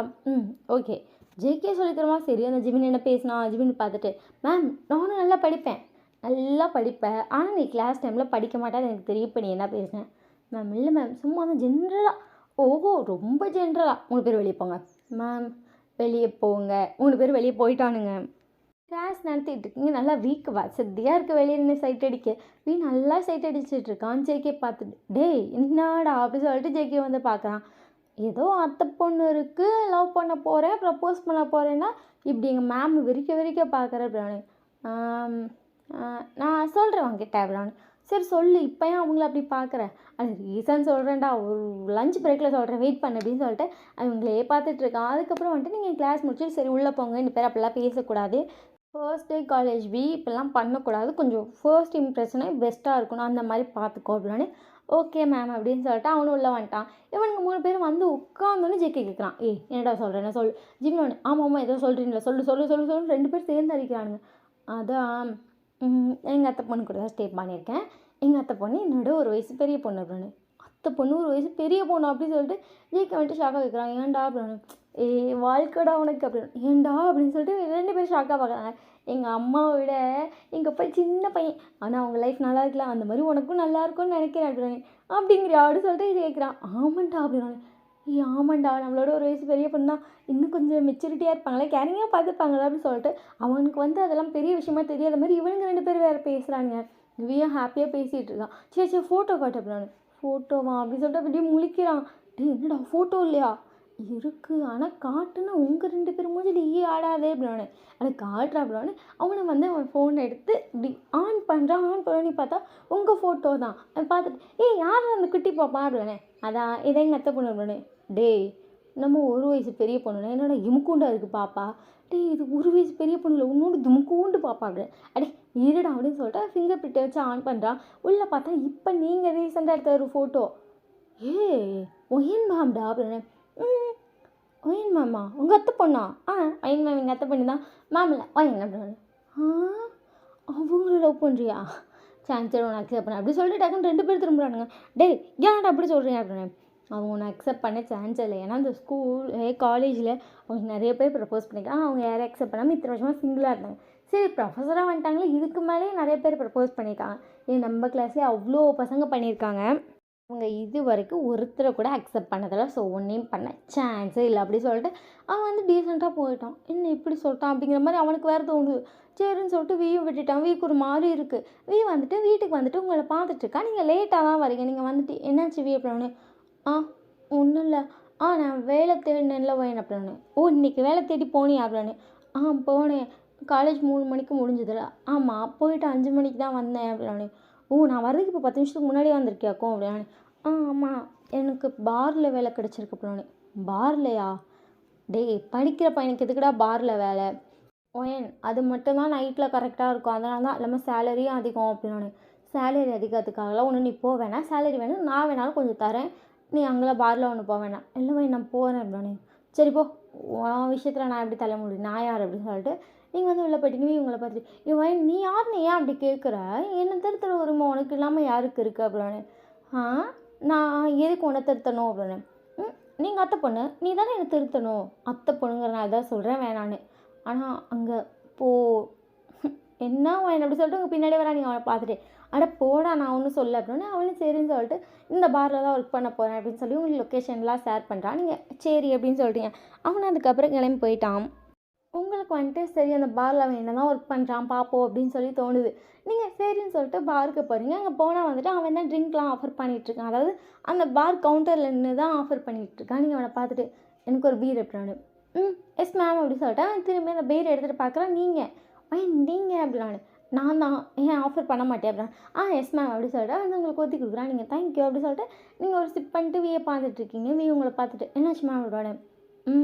ஓகே. ஜேகே சொல்லித்தரமா. சரி அந்த ஜிமின் என்ன பேசினா, ஜிமின் பார்த்துட்டு மேம் நானும் நல்லா படிப்பேன் ஆனால் நீ கிளாஸ் டைமில் படிக்க மாட்டேன்னு எனக்கு தெரியும், இப்போ நீ என்ன பேசுனேன். மேம் இல்லை மேம் சும்மா தான் ஜென்ரலாக. ஓஹோ ரொம்ப ஜென்ரலாக. 3 பேர் வெளியே போங்க மேம். வெளியே போங்க. 3 பேர் வெளியே போயிட்டானுங்க. கிளாஸ் நடத்திட்டு இருக்கீங்க, நல்லா வீக்கு வசதியாக இருக்க வெளியே நின்று சைட் அடிக்க. நல்லா சைட் அடிச்சுட்டு இருக்கான். ஜேகே பார்த்துட்டு டேய் என்னடா அப்படி சொல்லிட்டு ஜேகே வந்து பார்க்குறான். ஏதோ அத்தை பொண்ணு இருக்குது, லவ் பண்ண போகிறேன், ப்ரப்போஸ் பண்ண போகிறேன்னா இப்படி எங்கள் மேம் விரிக்க பார்க்குறேன் அப்படின்னு. நான் சொல்கிறேன் உங்ககிட்ட அப்படின்னு. சரி சொல்லு, இப்போ ஏன் அவங்கள அப்படி பார்க்குறேன். அது ரீசன் சொல்கிறேன்டா, ஒரு லஞ்ச் பிரேக்கில் சொல்கிறேன், வெயிட் பண்ணு அப்படின்னு சொல்லிட்டு அவங்களே பார்த்துட்ருக்கான். அதுக்கப்புறம் வந்துட்டு நீங்கள் கிளாஸ் முடிச்சுட்டு சரி உள்ளே போங்க, இந்த பேர் அப்படிலாம் பேசக்கூடாது, ஃபர்ஸ்ட் டே காலேஜ் இப்படிலாம் பண்ணக்கூடாது, கொஞ்சம் ஃபர்ஸ்ட் இம்ப்ரெஷனே பெஸ்ட்டாக இருக்கணும், அந்த மாதிரி பார்த்துக்கோ அப்படின்னு. ஓகே மேம் அப்படின்னு சொல்லிட்டு அவனும் உள்ளே வந்துட்டான். இவனுங்க 3 பேரும் வந்து உட்காந்தோன்னு ஜேகே கேட்குறான். என்னடா சொல்கிறேன் சொல்லு. ஜிமின் ஆமாம் ஏதோ சொல்கிறீங்களா, சொல்லு 2 பேர் சேர்ந்து அடிக்கிறானுங்க. அதான் எங்கள் அத்தை பொண்ணு கூட தான் ஸ்டே பண்ணியிருக்கேன். எங்கள் அத்தை பொண்ணு என்னோட ஒரு வயசு பெரிய பொண்ணு அப்படின்னு. அத்தை பொண்ணு ஒரு வயசு பெரிய பொண்ணு அப்படின்னு சொல்லிட்டு ஜேகே வந்துட்டு ஷாக்காக கேட்குறான். ஏன்டா அப்படின்னு. வாழ்க்கைடா உனக்கு அப்படின்னு. ஏன்டா அப்படின்னு சொல்லிட்டு 2 பேரும் ஷாக்காக பார்க்குறாங்க. எங்கள் அம்மாவை விட எங்கள் அப்பா சின்ன பையன், ஆனால் அவங்க லைஃப் நல்லா இருக்கலாம், அந்த மாதிரி உனக்கும் நல்லா இருக்கும்னு நினைக்கிறேன் அப்படின்னு. அப்படிங்கிறியா அப்படின்னு சொல்லிட்டு இது கேட்குறான். ஆமாண்டா அப்படின்னு. ஏய் ஆமாண்டா நம்மளோட ஒரு வயசு பெரிய பொண்ணு தான், இன்னும் கொஞ்சம் மெச்சூரிட்டியாக இருப்பாங்களே, கேரிங்காக பார்த்துப்பாங்களா அப்படின்னு சொல்லிட்டு அவனுக்கு வந்து அதெல்லாம் பெரிய விஷயமா தெரியாத மாதிரி இவனுங்க 2 பேரும் வேறு பேசுகிறாங்க. இவன் ஹாப்பியாக பேசிகிட்டு இருக்கான். சரி சரி ஃபோட்டோ காட்டு அப்படின்னு. ஃபோட்டோவா அப்படின்னு சொல்லிட்டு அப்படியே முழிக்கிறான். டேய் என்னடா ஃபோட்டோ இல்லையா? இருக்கு ஆனால் காட்டுன்னா உங்கள் 2 பேரும் மூஞ்சில ஆடாதே அப்படின்னு. அதை காட்டுறா அப்படின்னு அவனை வந்து அவன் ஃபோன் எடுத்து இப்படி ஆன் பண்ணுறான். ஆன் பண்ணி பார்த்தா உங்கள் ஃபோட்டோ தான். அதை பார்த்துட்டு ஏய் யார் அந்த குட்டி பாப்பா அப்படின்னு. அதான் இதை எங்கள் அத்தை பொண்ணு அப்படின்னு. டேய் நம்ம ஒரு வயசு பெரிய பொண்ணுண்ணே, என்னடா இமுக்குண்டா இருக்குது பாப்பா. டேய் இது ஒரு வயசு பெரிய பொண்ணுல உன்னோட துமுக்குண்டு பாப்பா அப்படின்னு. அடே இருடா அப்படின்னு சொல்லிட்டு ஃபிங்கர் பிரிண்ட்டை வச்சு ஆன் பண்ணுறான். உள்ளே பார்த்தா இப்போ நீங்கள் ரீசெண்டாக எடுத்த ஒரு ஃபோட்டோ. ஏய் ஒயின் மேம்டா அப்படின்னு. ஒயின் மேமா உங்கள் அத்தை பொண்ணா? ஒயின் மேம் எங்கள் அத்தை பொண்ணு தான். மேம் இல்லை ஒயின் அப்படின்னு. அவங்கள லவ் பண்ணுறியா? சரி உன்னை அக்செப்ட் பண்ண அப்படி சொல்லிட்டு டக்குன்னு 2 பேர் திரும்புறானுங்க. டேய் ஏன்டா அப்படி சொல்கிறீங்க அப்படின்னு. அவங்க ஒன்று அக்செப்ட் பண்ண சான்ஸ் இல்லை. ஏன்னா அந்த ஸ்கூல் காலேஜில் அவங்க நிறைய பேர் ப்ரப்போஸ் பண்ணியிருக்காங்க. அவங்க யாரும் அக்செப்ட் பண்ணாமல் இத்தனை வருஷமாக சிங்கிளாக இருந்தாங்க. சரி ப்ரொஃபஸராக வந்துட்டாங்களே, இதுக்கு மேலேயே நிறைய பேர் ப்ரப்போஸ் பண்ணியிருக்காங்க. ஏன் நம்ம கிளாஸ்லேயே அவ்வளோ பசங்க பண்ணியிருக்காங்க. அவங்க இது வரைக்கும் ஒருத்தரை கூட அக்செப்ட் பண்ணதில்லை. ஸோ ஒன்றையும் பண்ண சான்ஸே இல்லை அப்படி சொல்லிட்டு அவன் வந்து டீசெண்டாக போயிட்டான். என்ன இப்படி சொல்லிட்டான் அப்படிங்கிற மாதிரி அவனுக்கு வேறு தோணுது. சரின்னு சொல்லிட்டு வியும் விட்டுட்டான். வீக்கு ஒரு மாதிரி இருக்குது. வந்துட்டு வீட்டுக்கு வந்துட்டு உங்களை பார்த்துட்ருக்கா. நீங்கள் லேட்டாக தான் வரீங்க. நீங்கள் வந்துட்டு என்னாச்சு வி அப்படின்னு. ஒன்றும் இல்லை. நான் வேலை தேடினேன்ல போயேன் அப்படின்னு. இன்றைக்கி வேலை தேடி போனியா அப்படின்னு. போனேன். காலேஜ் 3 மணிக்கு முடிஞ்சதில்ல. ஆமாம் போயிட்டு 5 மணிக்கு தான் வந்தேன் அப்படின்னு. நான் வர்றதுக்கு இப்போ 10 நிமிஷத்துக்கு முன்னாடியே வந்திருக்கியாக்கும் அப்படின்னு. ஆமாம் எனக்கு பாரில் வேலை கிடச்சிருக்கு அப்படின்னு. பார்லையா? டேய் படிக்கிற பையனுக்கு எதுக்குடா பாரில் வேலை? அது மட்டும்தான் நைட்டில் கரெக்டாக இருக்கும். அதனால தான் இல்லாமல் சேலரியும் அதிகம் அப்படின்னு. சேலரி அதிகத்துக்காகலாம் ஒன்று நீ போக வேணாம். சேலரி வேணும் நான் வேணாலும் கொஞ்சம் தரேன். நீ அங்கெல்லாம் பாரில் ஒன்று போக வேணாம். இல்லை நான் போகிறேன் அப்படின்னு. சரி போ, உன் விஷயத்தில் நான் எப்படி தள்ள முடியும்? நான் யார் அப்படின்னு சொல்லிட்டு நீங்கள் வந்து உள்ளே போயிட்டீங்க. இவங்களை பார்த்துட்டு நீ யாருன்னு ஏன் அப்படி கேட்குற? என்ன திருத்துற உரிமை உனக்கு இல்லாமல் யாருக்கு இருக்குது அப்படின்னு. நான் எதுக்கு உன்னை திருத்தணும் அப்படின்னு. நீங்கள் அத்தை பொண்ணு நீ தானே என்னை திருத்தணும். அத்தை பொண்ணுங்கிற நான் இதான் சொல்கிறேன் வேணான்னு. ஆனால் அங்கே போ என்ன அவன் அப்படி சொல்லிட்டு உங்கள் பின்னாடி வரா. நீங்கள் அவனை பார்த்துட்டு அட போடா நான் ஒன்றும் சொல்ல அப்படின்னு. அவனும் சரின்னு சொல்லிட்டு இந்த பாரில் தான் ஒர்க் பண்ண போகிறேன் அப்படின்னு சொல்லி உங்களுக்கு லொக்கேஷன்லாம் ஷேர் பண்ணுறான். நீங்கள் சரி அப்படின்னு சொல்லிட்டீங்க. அவன் அதுக்கப்புறம் கிளம்பி போயிட்டான். உங்களுக்கு வந்துட்டு சரி அந்த பாரில் அவன் என்ன தான் ஒர்க் பண்ணுறான் பார்ப்போம் அப்படின்னு சொல்லி தோணுது. நீங்கள் சரின்னு சொல்லிட்டு பாருக்கு போகிறீங்க. அங்கே போனால் வந்துட்டு அவன் தான் ட்ரிங்க்லாம் ஆஃபர் பண்ணிகிட்ருக்கான். அதாவது அந்த பார் கவுண்டரில் நின்று தான் ஆஃபர் பண்ணிகிட்ருக்கான். நீங்கள் அவனை பார்த்துட்டு எனக்கு ஒரு பீர் எப்படின்னு. எஸ் மேம் அப்படி சொல்லிட்டு அவன் திரும்பி அந்த பீர் எடுத்துகிட்டு பார்க்குறான். நீங்கள் அப்படின்னானு. நான் தான் ஏன் ஆஃபர் பண்ண மாட்டேன் அப்படின்னா. எஸ் மேம் அப்படி சொல்லிட்டு வந்து உங்களுக்கு ஊற்றி கொடுக்குறான். நீங்கள் தேங்க்யூ அப்படி சொல்லிட்டு நீங்கள் ஒரு சிப் பண்ணிட்டு வியை பார்த்துட்ருக்கீங்க. உங்களை பார்த்துட்டு என்னாச்சு மேம் அப்படின்னா.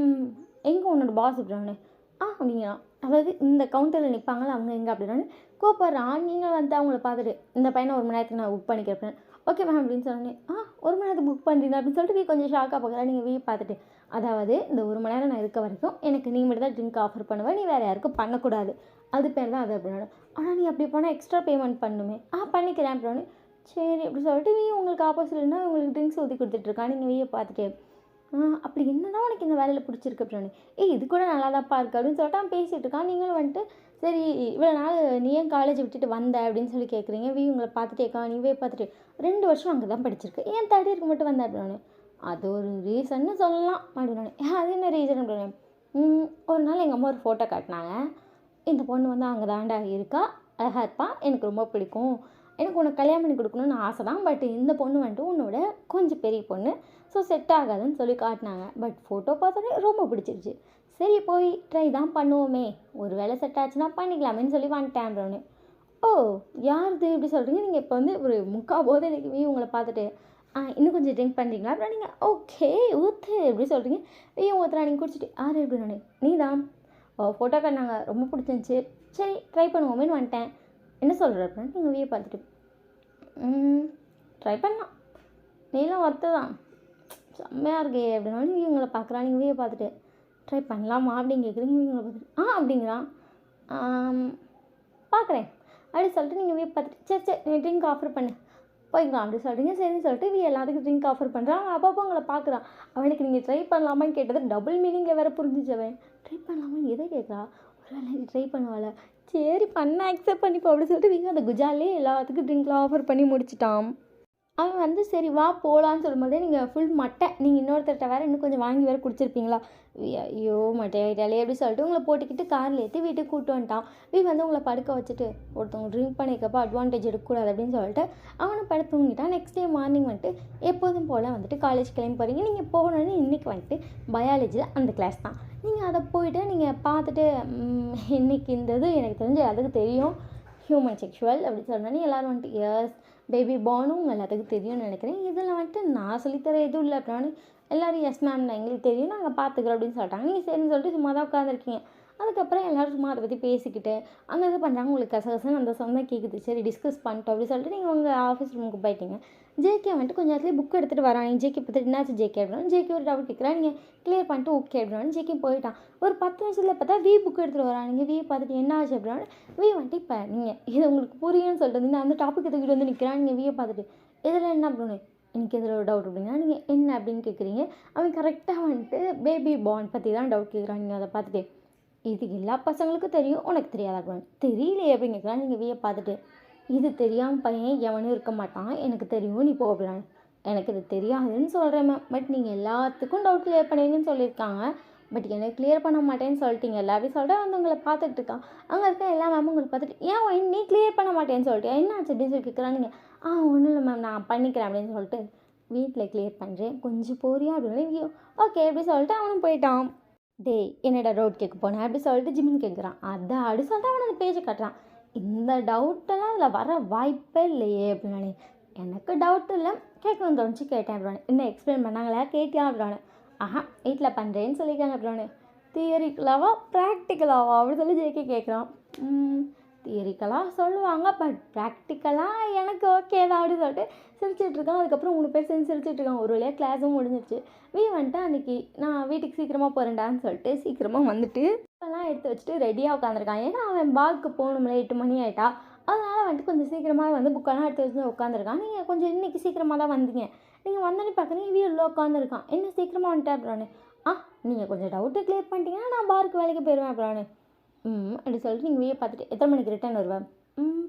எங்கே உன்னோட பாஸ் அப்படின்னானு. அப்படிங்கிறான். அதாவது இந்த கவுண்டரில் நிற்பாங்களா அவங்க எங்கே அப்படின்னானு கூப்பிட்றான். நீங்கள் வந்து அவங்கள பார்த்துட்டு இந்த பையனை 1 மணி நேரத்துக்கு நான் புக் பண்ணிக்கிறேன். ஓகே மேம் அப்படின்னு சொன்னேன். 1 மணி நேரத்துக்கு புக் பண்ணுறீங்க அப்படின்னு சொல்லிட்டு கொஞ்சம் ஷாக்காக பார்க்குறேன். நீங்கள் பார்த்துட்டு அதாவது இந்த 1 மணி நேரம் நான் இருக்க வரைக்கும் எனக்கு நீ மட்டும் தான் ட்ரிங்க் ஆஃபர் பண்ணுவேன். நீ வேறு யாருக்கும் பண்ணக்கூடாது. அது பேர் தான் அது அப்படின்னா. ஆனால் நீ அப்படி போனால் எக்ஸ்ட்ரா பேமெண்ட் பண்ணுமே. பண்ணிக்கிறேன் அப்படின்னு. சரி அப்படி சொல்லிட்டு உங்களுக்கு ஆப்போசிட்னா உங்களுக்கு ட்ரிங்க்ஸ் ஊற்றி கொடுத்துட்ருக்கான். நீங்கள் பார்த்துட்டு அப்படி என்ன தான் உனக்கு இந்த வேலையில் பிடிச்சிருக்கு அப்படின்னு. இது கூட நல்லா தான்ப்பா இருக்குது அப்படின்னு சொல்லிட்டு அவன் பேசிகிட்டு இருக்கான். நீங்களும் வந்துட்டு சரி இவ்வளோ நாள் நீ ஏன் காலேஜ் விட்டுட்டு வந்த அப்படின்னு சொல்லி கேட்குறீங்க. உங்களை பார்த்துட்டேக்கா நீவே பார்த்துட்டு 2 வருஷம் அங்கே தான் படிச்சிருக்கு. ஏன் தேர்ட் இயருக்கு மட்டும் வந்தேன் அப்படின்னு. அது ஒரு ரீசன்னு சொல்லலாம் அப்படின்னு. அது என்ன ரீசன் அப்படின்னு. ஒரு நாள் எங்கள் அம்மா ஒரு ஃபோட்டோ காட்டினாங்க. இந்த பொண்ணு வந்து அங்கே தாண்டா இருக்கா, அழகாக இருப்பா, எனக்கு ரொம்ப பிடிக்கும், எனக்கு உனக்கு கல்யாணம் பண்ணி கொடுக்கணுன்னு ஆசை தான். பட் இந்த பொண்ணு வந்துட்டு உன்னோட கொஞ்சம் பெரிய பொண்ணு, ஸோ செட் ஆகாதுன்னு சொல்லி காட்டினாங்க. பட் ஃபோட்டோ பார்த்தோன்னே ரொம்ப பிடிச்சிருச்சு. சரி போய் ட்ரை தான் பண்ணுவோமே, ஒரு வேளை செட் ஆச்சுன்னா பண்ணிக்கலாமேன்னு சொல்லி வந்துட்டேன் அப்படின்னு. யாருது இப்படி சொல்கிறீங்க? நீங்கள் இப்போ வந்து ஒரு போது எனக்கு உங்களை பார்த்துட்டு இன்னும் கொஞ்சம் ட்ரிங்க் பண்ணுறீங்களா அப்படின்னா. நீங்கள் ஓகே ஊற்று எப்படி சொல்கிறீங்க. ஊற்றுறா நீங்கள் குடிச்சிட்டு யார் எப்படின்னு. நீ தான் ஃபோட்டோ காட்டினாங்க ரொம்ப பிடிச்சிருந்துச்சி, சரி ட்ரை பண்ணுவோமேன்னு வந்துட்டேன். என்ன சொல்கிற அப்படின்னு. நீங்கள் பார்த்துட்டு ட்ரை பண்ணலாம், நீலாம் ஒர்த்து தான், செம்மையாக இருக்கே அப்படின்னாலும் இவங்களை பார்க்குறான். நீங்கள் பார்த்துட்டு ட்ரை பண்ணலாமா அப்படின்னு கேட்குறீங்க. இவங்களை பார்த்துட்டு அப்படிங்கிறான். பார்க்குறேன் அப்படி சொல்லிட்டு நீங்கள் பார்த்துட்டு சரி நீ ட்ரிங்க் ஆஃபர் பண்ணு போய்க்கலாம் அப்படி சொல்கிறீங்க. சரின்னு சொல்லிட்டு எல்லாத்துக்கும் ட்ரிங்க் ஆஃபர் பண்ணுறான். அப்பப்போ உங்களை பார்க்குறான். அவனுக்கு நீங்கள் ட்ரை பண்ணலாமான்னு கேட்டது டபுள் மீனிங்கில் வேறு புரிஞ்சிச்சவன். ட்ரை பண்ணலாமான்னு எதை கேட்குறா. ஒரு வேலை ட்ரை பண்ணுவாள். சரி பண்ண அக்செப்ட் பண்ணிப்போம் அப்படி சொல்லிட்டு அந்த குஜாலே எல்லாத்துக்கும் ட்ரிங்க்லாம் ஆஃபர் பண்ணி முடிச்சிட்டான். அவன் வந்து சரி வா போகலான்னு சொல்லும்போதே நீங்கள் ஃபுல் மட்டை நீங்கள் இன்னொருத்தர்கிட்ட வேறு இன்னும் கொஞ்சம் வாங்கி வேறு குடிச்சிருப்பீங்களா. ஐயோ மட்டையாயிட்டாலே அப்படி சொல்லிட்டு உங்களை போட்டுக்கிட்டு காரில் ஏற்றி வீட்டுக்கு கூப்பிட்டு வந்துட்டான். வந்து உங்களை படுக்க வச்சுட்டு ஒருத்தவங்க ட்ரிங்க் பண்ணிக்கப்போ அட்வான்டேஜ் எடுக்கக்கூடாது அப்படின்னு சொல்லிட்டு அவனும் படுத்து தூங்கிட்டான். நெக்ஸ்ட் டே மார்னிங் வந்துட்டு எப்போதும் போல் வந்துட்டு காலேஜ் கிளம்பி போகிறீங்க. நீங்கள் போகணுன்னு இன்றைக்கி வந்துட்டு பயாலஜியில் அந்த கிளாஸ் தான். நீங்கள் அதை போயிட்டு நீங்கள் பார்த்துட்டு இன்றைக்கி இந்த இது எனக்கு தெரிஞ்சு அதுக்கு தெரியும் ஹியூமன் செக்ஷுவல் அப்படி சொன்னோன்னே எல்லோரும் வந்துட்டு எஸ் பேபி பார்னும் உங்கள் எல்லாத்துக்கும் தெரியும்னு நினைக்கிறேன். இதில் வந்துட்டு நான் சொல்லித்தர எதுவும் இல்லை அப்படின்னு எல்லோரும் எஸ் மேம் நான் எங்களுக்கு தெரியும் நாங்கள் பார்த்துக்குறோம் அப்படின்னு சொல்லிட்டாங்க. நீங்கள் சரின்னு சொல்லிட்டு சும்மா தான் உட்காந்துருக்கீங்க. அதுக்கப்புறம் எல்லோரும் சும்மா அதை பற்றி பேசிக்கிட்டு அந்த இது பண்ணுறாங்க. உங்களுக்கு கசகசன்னு அந்த சொந்தம் கேட்குது. சரி டிஸ்கஸ் பண்ணிட்டோம் அப்படின்னு சொல்லிட்டு நீங்கள் உங்கள் ஆஃபீஸ் ரூமுக்கு போயிட்டீங்க. ஜேகே வந்துட்டு கொஞ்சம் நேரத்துலேயே புக் எடுத்துகிட்டு வரான். ஜேகே பார்த்துட்டு என்னாச்சு ஜேகே அப்படின்னா ஜேகே ஒரு டவுட் கேட்குறா. நீங்கள் கிளியர் பண்ணிட்டு ஓகே அப்படின்னா ஜேகே போயிட்டான். ஒரு 10 நிமிஷத்தில் பார்த்தா புக் எடுத்துகிட்டு வரான். நீங்கள் பார்த்துட்டு என்ன ஆச்சு அப்படின்னா வந்துட்டு இப்போ நீங்கள் இது உங்களுக்கு புரியும்னு சொல்லிட்டு வந்து அந்த டாபிக் தூக்கிட்டு வந்து நிற்கிறான். நீங்கள் பார்த்துட்டு இதில் என்ன அப்படின்னு எனக்கு இதில் ஒரு டவுட் அப்படின்னா நீங்கள் என்ன அப்படின்னு கேட்குறீங்க. அவன் கரெக்டாக வந்துட்டு பேபி பார்ன் பற்றி தான் டவுட் கேட்குறான். நீங்கள் அதை பார்த்துட்டு இது எல்லா பசங்களுக்கும் தெரியும் உனக்கு தெரியாதா அப்படின்னு தெரியலையே அப்படின்னு கேட்குறான். நீங்கள் பார்த்துட்டு இது தெரியாமல் பையன் எவனும் இருக்க மாட்டான் எனக்கு தெரியும் நீ போ அப்படின்னா எனக்கு இது தெரியாதுன்னு சொல்கிறேன் மேம். பட் நீங்கள் எல்லாத்துக்கும் டவுட் கிளியர் பண்ணுவீங்கன்னு சொல்லியிருக்காங்க. பட் எனக்கு கிளியர் பண்ண மாட்டேன்னு சொல்லிட்டீங்க எல்லாத்தையும் சொல்லிட்டு வந்து உங்களை பார்த்துட்டு இருக்கான். அங்கே இருக்க எல்லா மேமும் உங்களை பார்த்துட்டு ஏன் நீ கிளியர் பண்ண மாட்டேன்னு சொல்லிட்டு என்ன ஆச்சு அப்படின்னு சொல்லி கேட்குறான். நீங்கள் ஒன்றும் இல்லை மேம் நான் பண்ணிக்கிறேன் அப்படின்னு சொல்லிட்டு வீட்டில் கிளியர் பண்ணுறேன் கொஞ்சம் போறியா அப்படின்னு ஓகே அப்படி சொல்லிட்டு அவனும் போயிட்டான். என்னடா டவுட் கேட்க போனேன் அப்படி சொல்லிட்டு ஜிமின் கேட்குறான். அதான் அப்படி சொல்லிட்டு அவன் அந்த பேஜை கட்டுறான். இந்த டவுட்டெல்லாம் அதில் வர வாய்ப்பே இல்லையே அப்படின்னானே. எனக்கு டவுட் இல்லை கேட்கணும்னு தோணுச்சு கேட்டேன் அப்படின்னானே. இன்னும் எக்ஸ்பிளைன் பண்ணாங்களா கேட்டியா அப்படின்னானே. வீட்டில் பண்ணுறேன்னு சொல்லியிருக்காங்க அப்படின்னானே. தியரிக்கலாவா ப்ராக்டிக்கலாவா அப்படின்னு சொல்லி ஜேகே கேட்குறான். தியரிக்கலாக சொல்லுவாங்க பட் ப்ராக்டிக்கலாக எனக்கு ஓகே தான் அப்படின்னு சொல்லிட்டு சிரிச்சிட்ருக்கான். அதுக்கப்புறம் 3 பேர் சேர்ந்து சிரிச்சிட்ருக்காங்க. ஒரு வழியாக கிளாஸும் முடிஞ்சிருச்சு. வந்துட்டு அன்றைக்கி நான் வீட்டுக்கு சீக்கிரமாக போகிறேன்டான்னு சொல்லிட்டு சீக்கிரமாக வந்துட்டு எல்லாம் எடுத்து வச்சுட்டு ரெடியாக உட்காந்துருக்கான். ஏன்னா அவன் பாக்கு போகணும்ல 8 மணி ஆகிட்டா. அதனால் வந்துட்டு கொஞ்சம் சீக்கிரமாக வந்து புக்கெல்லாம் எடுத்து வச்சு உட்காந்துருக்கான். நீங்கள் கொஞ்சம் இன்றைக்கி சீக்கிரமாக தான் வந்தீங்க. நீங்கள் வந்தோன்னே பார்க்குறீங்க உள்ள உட்காந்துருக்கான். என்ன சீக்கிரமாக வந்துட்டேன் அப்படின்னு. நீங்கள் கொஞ்சம் டவுட்டு கிளியர் பண்ணிட்டீங்கன்னா நான் பாருக்கு வேலைக்கு போயிடுவேன் அப்படின்னு. அப்படி சொல்லிட்டு நீங்கள் பார்த்துட்டு எத்தனை மணிக்கு ரிட்டர்ன் வருவேன்.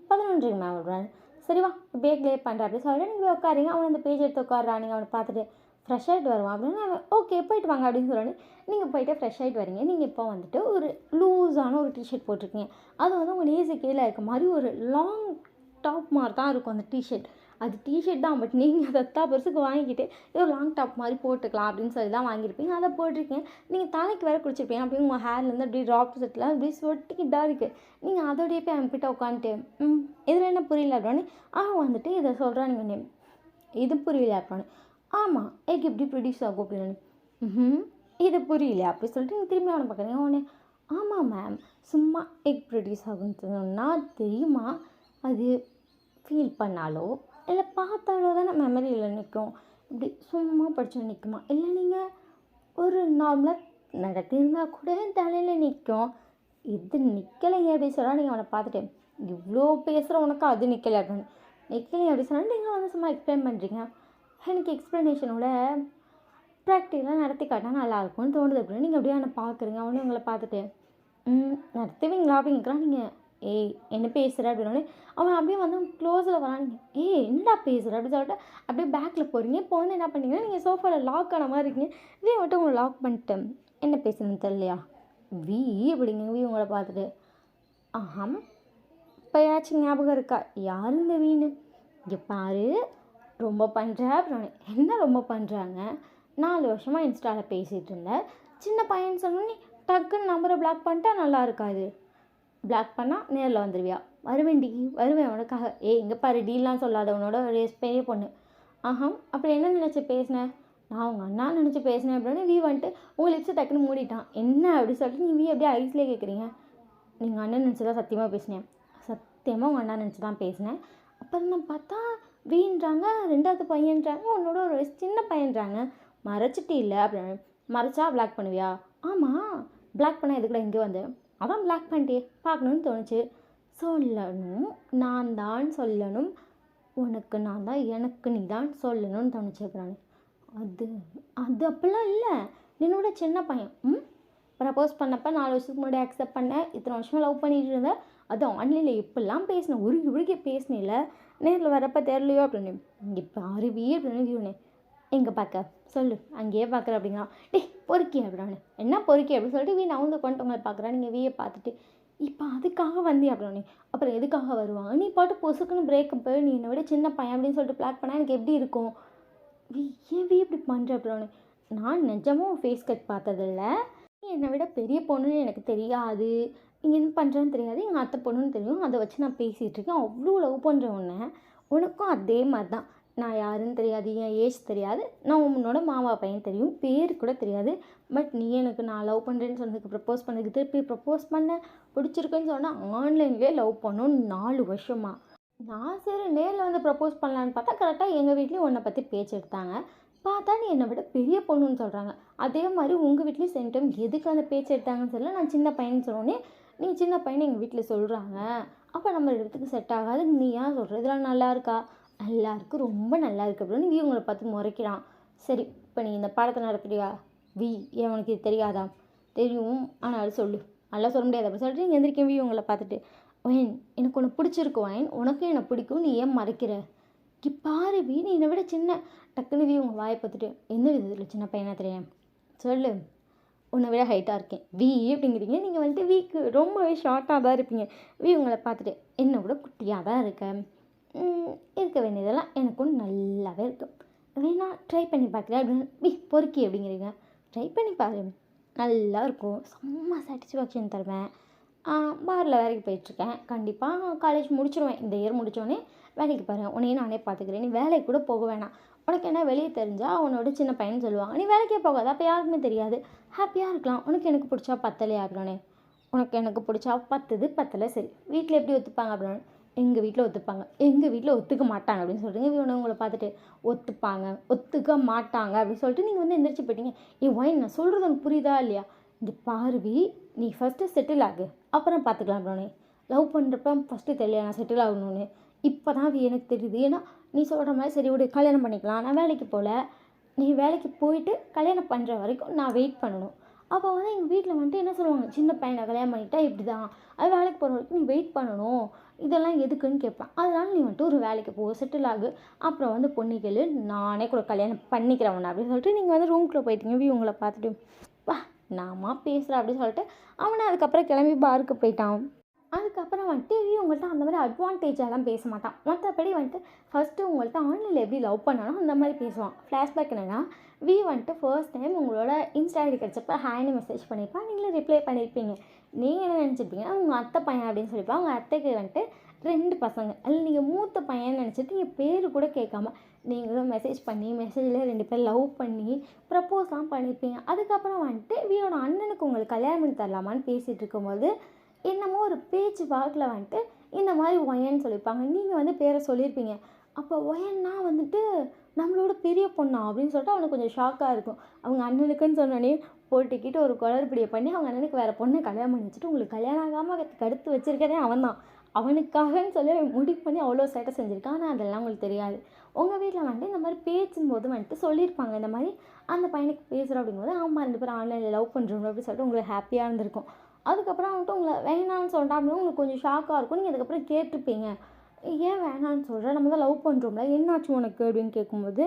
11:30 மேம் அப்படின்னு. சரிவா இப்படியே கிளியர் பண்ணுறேன் அப்படின்னு சொல்லிட்டு நீங்கள் உட்காருங்க. அவன் அந்த பேஜ் எடுத்து உட்காடுறான். நீங்கள் அவனை பார்த்துட்டு ஃப்ரெஷ் ஆகிட்டு வருவான் அப்படின்னு அவன் ஓகே போயிட்டு வாங்க அப்படின்னு சொல்லி நீங்கள் போய்ட்டு ஃப்ரெஷ் ஆகிட்டு வரீங்க. நீங்கள் இப்போ வந்துட்டு ஒரு லூஸான ஒரு டிஷர்ட் போட்டிருக்கீங்க. அது வந்து உங்கள் நேஸு கீழே இருக்க மாதிரி ஒரு லாங் டாப் மாதிரி தான் இருக்கும் அந்த டிஷர்ட். அது டிஷர்ட் தான் பட் நீங்கள் அதை 10 பெருசுக்கு வாங்கிக்கிட்டு ஒரு லாங் டாப் மாதிரி போட்டுக்கலாம் அப்படின்னு சொல்லி தான் வாங்கியிருப்பீங்க. அதை போட்டிருக்கீங்க. நீங்கள் தலைக்கு வேறு குடிச்சிருப்பீங்க. அப்படியே உங்கள் ஹேர்லேருந்து அப்படியே ட்ராப் செட்டில் அப்படியே சொட்டிக்கிட்டு இருக்குது. நீங்கள் அதோடையே போய் அவன்கிட்ட உட்காந்துட்டு இதில் என்ன புரியல அப்படின்னு அவன் வந்துட்டு இதை சொல்கிறான். நீங்கள் இது புரியல அப்படின்னு. ஆமாம் எக் எப்படி ப்ரொடியூஸ் ஆகும் அப்படின்னு. இது புரியல அப்படி சொல்லிட்டு நீங்கள் திரும்பி அவனை பார்க்குறீங்க. அவனே ஆமாம் மேம் சும்மா எக் ப்ரொடியூஸ் ஆகும்னு சொன்னால் தெரியுமா அது ஃபீல் பண்ணாலோ இல்லை பார்த்தாலோ தானே மெமரியில் நிற்கும். இப்படி சும்மா படித்தா நிற்குமா இல்லை நீங்கள் ஒரு நார்மலாக நடத்தியிருந்தால் கூட தலையில் நிற்கும். இது நிற்கலைங்க அப்படி சொன்னால் நீங்கள் அவனை பார்த்துட்டு இவ்வளோ பேசுகிற உனக்கு அது நிற்கலை அப்படின்னு நிற்கலை அப்படி சொன்னால் நீங்கள் வந்து சும்மா எக்ஸ்பிளைன் பண்ணுறீங்க. எனக்கு எக்ஸ்ப்ளனேஷனோட ப்ராக்டிக்கலாக நடத்தி காட்டினா நல்லாயிருக்கும்னு தோணுது அப்படின்னு நீங்கள் அப்படியே அவனை பார்க்குறீங்க. அவனே உங்களை பார்த்துட்டு நடத்துவீங்களா அப்படின்னு கேட்குறான். நீங்கள் என்ன பேசுகிற அப்படின்னோடனே அவன் அப்படியே வந்து க்ளோஸில் வரான். நீங்கள் என்னடா பேசுகிற அப்படின்னு சொல்லிட்டு அப்படியே பேக்கில் போகிறீங்க. இப்போ வந்து என்ன பண்ணீங்கன்னா நீங்கள் சோஃபாவில் லாக் ஆன மாதிரி இருக்கீங்க. மட்டும் உங்களை லாக் பண்ணிட்டேன். என்ன பேசுன்னு தெரியலையா அப்படிங்க உங்களை பார்த்துட்டு இப்போயாச்சும் ஞாபகம் இருக்கா யார் இந்த வீணு இங்கே பாரு ரொம்ப பண்ணுற அப்படின்னு. என்ன ரொம்ப பண்ணுறாங்க 4 வருஷமாக இன்ஸ்டாவில் பேசிகிட்டு இருந்தேன். சின்ன பையன் சொன்னோன்னே டக்குன்னு நம்பரை பிளாக் பண்ணிட்டா நல்லா இருக்காது. பிளாக் பண்ணால் நேரில் வந்துடுவியா? வருவேன் வருவேன் உனக்காக. இங்கே பாரு டீல்லாம் சொல்லாத உன்னோட பெரிய பொண்ணு. அப்படி என்ன நினச்சி பேசினேன்? நான் உங்கள் அண்ணா நினச்சி பேசினேன் அப்படின்னு வந்துட்டு உங்கள் லிப்ஸை டக்குன்னு மூடிட்டான். என்ன அப்படி சொல்லிட்டு நீ அப்படியே ஐஸ்லேயே கேட்குறீங்க. நீங்கள் அண்ணன் நினச்சி தான் சத்தியமாக பேசினேன். சத்தியமாக உங்கள் அண்ணா நினச்சி தான் பேசினேன். அப்புறம் தான் பார்த்தா வீன்றாங்க 2வது பையன்றாங்க உன்னோட ஒரு சின்ன பையன்றாங்க. மறைச்சிட்டு இல்லை அப்படின்னு. மறைச்சா பிளாக் பண்ணுவியா? ஆமாம் பிளாக் பண்ண எதுக்குடா இங்கே வந்து? அதான் பிளாக் பண்ணிட்டே பார்க்கணுன்னு தோணுச்சு. சொல்லணும் நான் தான் சொல்லணும். உனக்கு நான் தான் எனக்கு நீ தான் சொல்லணும்னு தோணுச்சு அப்படின்னு. அது அது அப்படிலாம் இல்லை. என்னோட சின்ன பையன் ப்ரப்போஸ் பண்ணப்போ 4 வருஷத்துக்கு முன்னாடி அக்செப்ட் பண்ணேன், இத்தனை வருஷமாக லவ் பண்ணிட்டு இருந்தேன், அதுவும் ஆன்லைனில் எப்படிலாம் பேசினேன், உருகி உருகி பேசினில்ல, நேரில் வரப்போ தெரிலையோ அப்படின்னு. இங்கே பாருவி அப்படின்னு இவனே எங்கே பார்க்க சொல்லு, அங்கேயே பார்க்குற அப்படிங்கிறான். டேய் பொறுக்கி அப்படின்னானு. என்ன பொறுக்கி அப்படின்னு சொல்லிட்டு வீ நான் கொண்டு உங்களை பார்க்குறேன். நீங்கள் வீயை பார்த்துட்டு இப்போ அதுக்காக வந்தி அப்படின்னே. அப்புறம் எதுக்காக வருவாங்க, நீ பாட்டு பொசுக்குன்னு பிரேக்கப்பு, நீ என்னை விட சின்ன பையன் அப்படின்னு சொல்லிட்டு பிளாக் பண்ணால் எனக்கு எப்படி இருக்கும், வீ ஏன் வீ இப்படி பண்ணுற அப்படின்னு. நான் நிஜமும் ஃபேஸ் கட் பார்த்ததில்ல, நீ என்னை விட பெரிய பொண்ணுன்னு எனக்கு தெரியாது, நீங்கள் என்ன பண்ணுறேன்னு தெரியாது, எங்கள் அத்தை பொண்ணுன்னு தெரியும், அதை வச்சு நான் பேசிகிட்டு இருக்கேன், அவ்வளோ லவ் பண்ணுற உன்னை, உனக்கும் அதே மாதிரி தான். நான் யாருன்னு தெரியாது, என் ஏஜ் தெரியாது, நான் உன்னோட மாமா பையன் தெரியும், பேர் கூட தெரியாது. பட் நீ எனக்கு நான் லவ் பண்ணுறேன்னு சொன்னதுக்கு ப்ரப்போஸ் பண்ணதுக்கு திருப்பி ப்ரப்போஸ் பண்ண பிடிச்சிருக்குன்னு சொன்னால் ஆன்லைன்லேயே லவ் பண்ணோம் 4 வருஷமாக. நான் சரி நேரில் வந்து ப்ரப்போஸ் பண்ணலான்னு பார்த்தா கரெக்டாக எங்கள் வீட்லேயும் உன்னை பற்றி பேச்சு எடுத்தாங்க. பார்த்தா நீ என்னை விட பெரிய பொண்ணுன்னு சொல்கிறாங்க. அதே மாதிரி உங்கள் வீட்லேயும் சேம் டைம் எதுக்கு அந்த பேச்சு எடுத்தாங்கன்னு தெரியல, நான் சின்ன பையன்னு சொன்னோன்னே நீ சின்ன பையனை எங்கள் வீட்டில் சொல்கிறாங்க. அப்போ நம்ம இடத்துக்கு செட் ஆகாது, நீ ஏன் சொல்கிற, இதெல்லாம் நல்லா இருக்கா, நல்லா இருக்குது, ரொம்ப நல்லா இருக்குது அப்படின்னு இவங்களை பார்த்து முறைக்கிறான். சரி இப்போ நீ இந்த படத்தை நடத்துறியா, ஏன் உனக்கு இது தெரியாதா, தெரியும் ஆனால் அது சொல்லு, நல்லா சொல்ல முடியாது அப்படின்னு சொல்லிட்டு நீங்கள் எந்திரிக்க உங்களை பார்த்துட்டு, ஒயன் எனக்கு ஒன்று பிடிச்சிருக்கு, ஒயன் உனக்கும் என்னை பிடிக்கும், நீ ஏன் மறைக்கிற, பாரு நீ என்னை விட சின்ன, டக்குன்னு உங்கள் வாயை பார்த்துட்டு எந்த விதத்தில் சின்ன பையனா தெரியும் சொல்லு, உன்னை விட ஹைட்டாக இருக்கேன் அப்படிங்கிறீங்க. நீங்கள் வந்துட்டு வீக்கு ரொம்பவே ஷார்ட்டாக தான் இருப்பீங்க. உங்களை பார்த்துட்டு என்னை விட குட்டியாக தான் இருக்கேன், இருக்க வேண்டியதெல்லாம் எனக்கும் நல்லாவே இருக்கும், வேணா ட்ரை பண்ணி பார்க்குறேன் அப்படின்னு பொறுக்கி அப்படிங்கிறீங்க. ட்ரை பண்ணி பாரு, நல்லா இருக்கும், செம்ம சாட்டிஸ்ஃபேக்ஷன் தருவேன். பாரில் வேலைக்கு போயிட்டுருக்கேன், கண்டிப்பாக காலேஜ் முடிச்சிடுவேன், இந்த இயர் முடித்தோடனே வேலைக்கு பாருங்கள், உன்னையும் நானே பார்த்துக்கிறேன், நீ வேலைக்கு கூட போக வேணாம், உனக்கு என்ன வெளியே தெரிஞ்சால் அவனோட சின்ன பையன் சொல்லுவாங்க, நீ வேலைக்கே போகாது, அப்போ யாருக்குமே தெரியாது, ஹாப்பியாக இருக்கலாம், உனக்கு எனக்கு பிடிச்சா பத்தலையா அப்படின்னே. உனக்கு எனக்கு பிடிச்சா பத்தலை, சரி வீட்டில் எப்படி ஒத்துப்பாங்க அப்படின்னு. எங்கள் வீட்டில் ஒத்துப்பாங்க, எங்கள் வீட்டில் ஒத்துக்க மாட்டாங்க அப்படின்னு சொல்கிறீங்க. உங்களை பார்த்துட்டு ஒத்துக்க மாட்டாங்க அப்படின்னு சொல்லிட்டு நீங்கள் வந்து எந்திரிச்சு போயிட்டீங்க. ஒயின் நான் சொல்கிறது உனக்கு புரியுதா இல்லையா, இங்கே பாருவி நீ ஃபஸ்ட்டு செட்டில் ஆகு, அப்புறம் பார்த்துக்கலாம் அப்படின்னே. லவ் பண்ணுறப்ப ஃபஸ்ட்டு தெரியல நான் செட்டில் ஆகணும்னு, இப்போ தான் எனக்கு தெரியுது, ஏன்னா நீ சொல்கிற மாதிரி சரி விடு கல்யாணம் பண்ணிக்கலாம், நான் வேலைக்கு போகல, நீ வேலைக்கு போயிட்டு கல்யாணம் பண்ணுற வரைக்கும் நான் வெயிட் பண்ணணும். அப்போ வந்து எங்கள் வீட்டில் வந்துட்டு என்ன சொல்லுவாங்க, சின்ன பையனை கல்யாணம் பண்ணிட்டா இப்படி தான், அது வேலைக்கு போகிற வரைக்கும் நீ வெயிட் பண்ணணும், இதெல்லாம் எதுக்குன்னு கேட்பேன். அதனால் நீ வந்துட்டு ஒரு வேலைக்கு போ, செட்டில் ஆகு, அப்புறம் வந்து பொண்ணுகள் நானே கூட கல்யாணம் பண்ணிக்கிறவன் அப்படின்னு சொல்லிட்டு நீங்கள் வந்து ரூம்குள்ளே போயிட்டீங்க. உங்களை பார்த்துட்டு வா நாமா பேசுகிறேன் அப்படின்னு சொல்லிட்டு அவனை அதுக்கப்புறம் கிளம்பி பாருக்கு போயிட்டான். அதுக்கப்புறம் வந்துட்டு உங்கள்கிட்ட அந்த மாதிரி அட்வான்டேஜெல்லாம் பேச மாட்டான். மற்றபடி வந்துட்டு ஃபஸ்ட்டு உங்கள்கிட்ட ஆன்லைனில் எப்படி லவ் பண்ணாலும் அந்த மாதிரி பேசுவான். ஃப்ளாஷ்பேக் என்னென்னா வந்துட்டு ஃபர்ஸ்ட் டைம் உங்களோட இன்ஸ்டா ஐடி கிடச்சப்போ ஹேன்னு மெசேஜ் பண்ணியிருப்பான், நீங்களும் ரிப்ளை பண்ணியிருப்பீங்க. நீங்கள் என்ன நினச்சிருப்பீங்கன்னா உங்கள் அத்தை பையன் அப்படின்னு சொல்லியிருப்பான். உங்கள் அத்தைக்கு வந்துட்டு 2 பசங்க, அதில் நீங்கள் மூத்த பையன் நினச்சிட்டு நீங்கள் பேர் கூட கேட்காம நீங்களும் மெசேஜ் பண்ணி மெசேஜில் 2 பேர் லவ் பண்ணி ப்ரப்போஸ்லாம் பண்ணியிருப்பீங்க. அதுக்கப்புறம் வந்துட்டு வீயோட அண்ணனுக்கு உங்களுக்கு கல்யாணம் பண்ணி தரலாமான்னு பேசிகிட்டு இருக்கும்போது என்னமோ ஒரு பேச்சு வாக்கில் வந்துட்டு இந்த மாதிரி ஒயன்னு சொல்லியிருப்பாங்க. நீங்கள் வந்து பேரை சொல்லியிருப்பீங்க. அப்போ ஒயன்னா வந்துட்டு நம்மளோட பெரிய பொண்ணா அப்படின்னு சொல்லிட்டு அவனுக்கு கொஞ்சம் ஷாக்காக இருக்கும். அவங்க அண்ணனுக்குன்னு சொன்னோடனே போட்டிக்கிட்டு ஒரு குளறுபடியை பண்ணி அவங்க அண்ணனுக்கு வேறு பொண்ணை கல்யாணம் பண்ணி வச்சுட்டு உங்களுக்கு கல்யாணம் ஆகாமல் கடுத்து வச்சுருக்கதே அவன் தான். அவனுக்காகன்னு சொல்லி முடிவு பண்ணி அவ்வளோ சேட்டை செஞ்சுருக்கான். ஆனால் அதெல்லாம் உங்களுக்கு தெரியாது. உங்கள் வீட்டில் வந்துட்டு இந்த மாதிரி பேசும்போது வந்துட்டு சொல்லியிருப்பாங்க, இந்த மாதிரி அந்த பையனுக்கு பேசுகிறோம் அப்படிங்கும்போது ஆமாம் 2 பேரும் ஆன்லைனில் லவ் பண்ணுறோம் அப்படின்னு சொல்லிட்டு உங்களுக்கு ஹாப்பியாக இருந்திருக்கும். அதுக்கப்புறம் வந்துட்டு உங்களை வேணான்னு சொல்லிட்டா அப்படின்னு உங்களுக்கு கொஞ்சம் ஷாக்காக இருக்கும். நீங்கள் அதுக்கப்புறம் கேட்டிருப்பீங்க, ஏன் வேணான்னு சொல்கிறேன், நம்ம தான் லவ் பண்ணுறோம்ல, என்னாச்சு உனக்கு அப்படின்னு கேட்கும்போது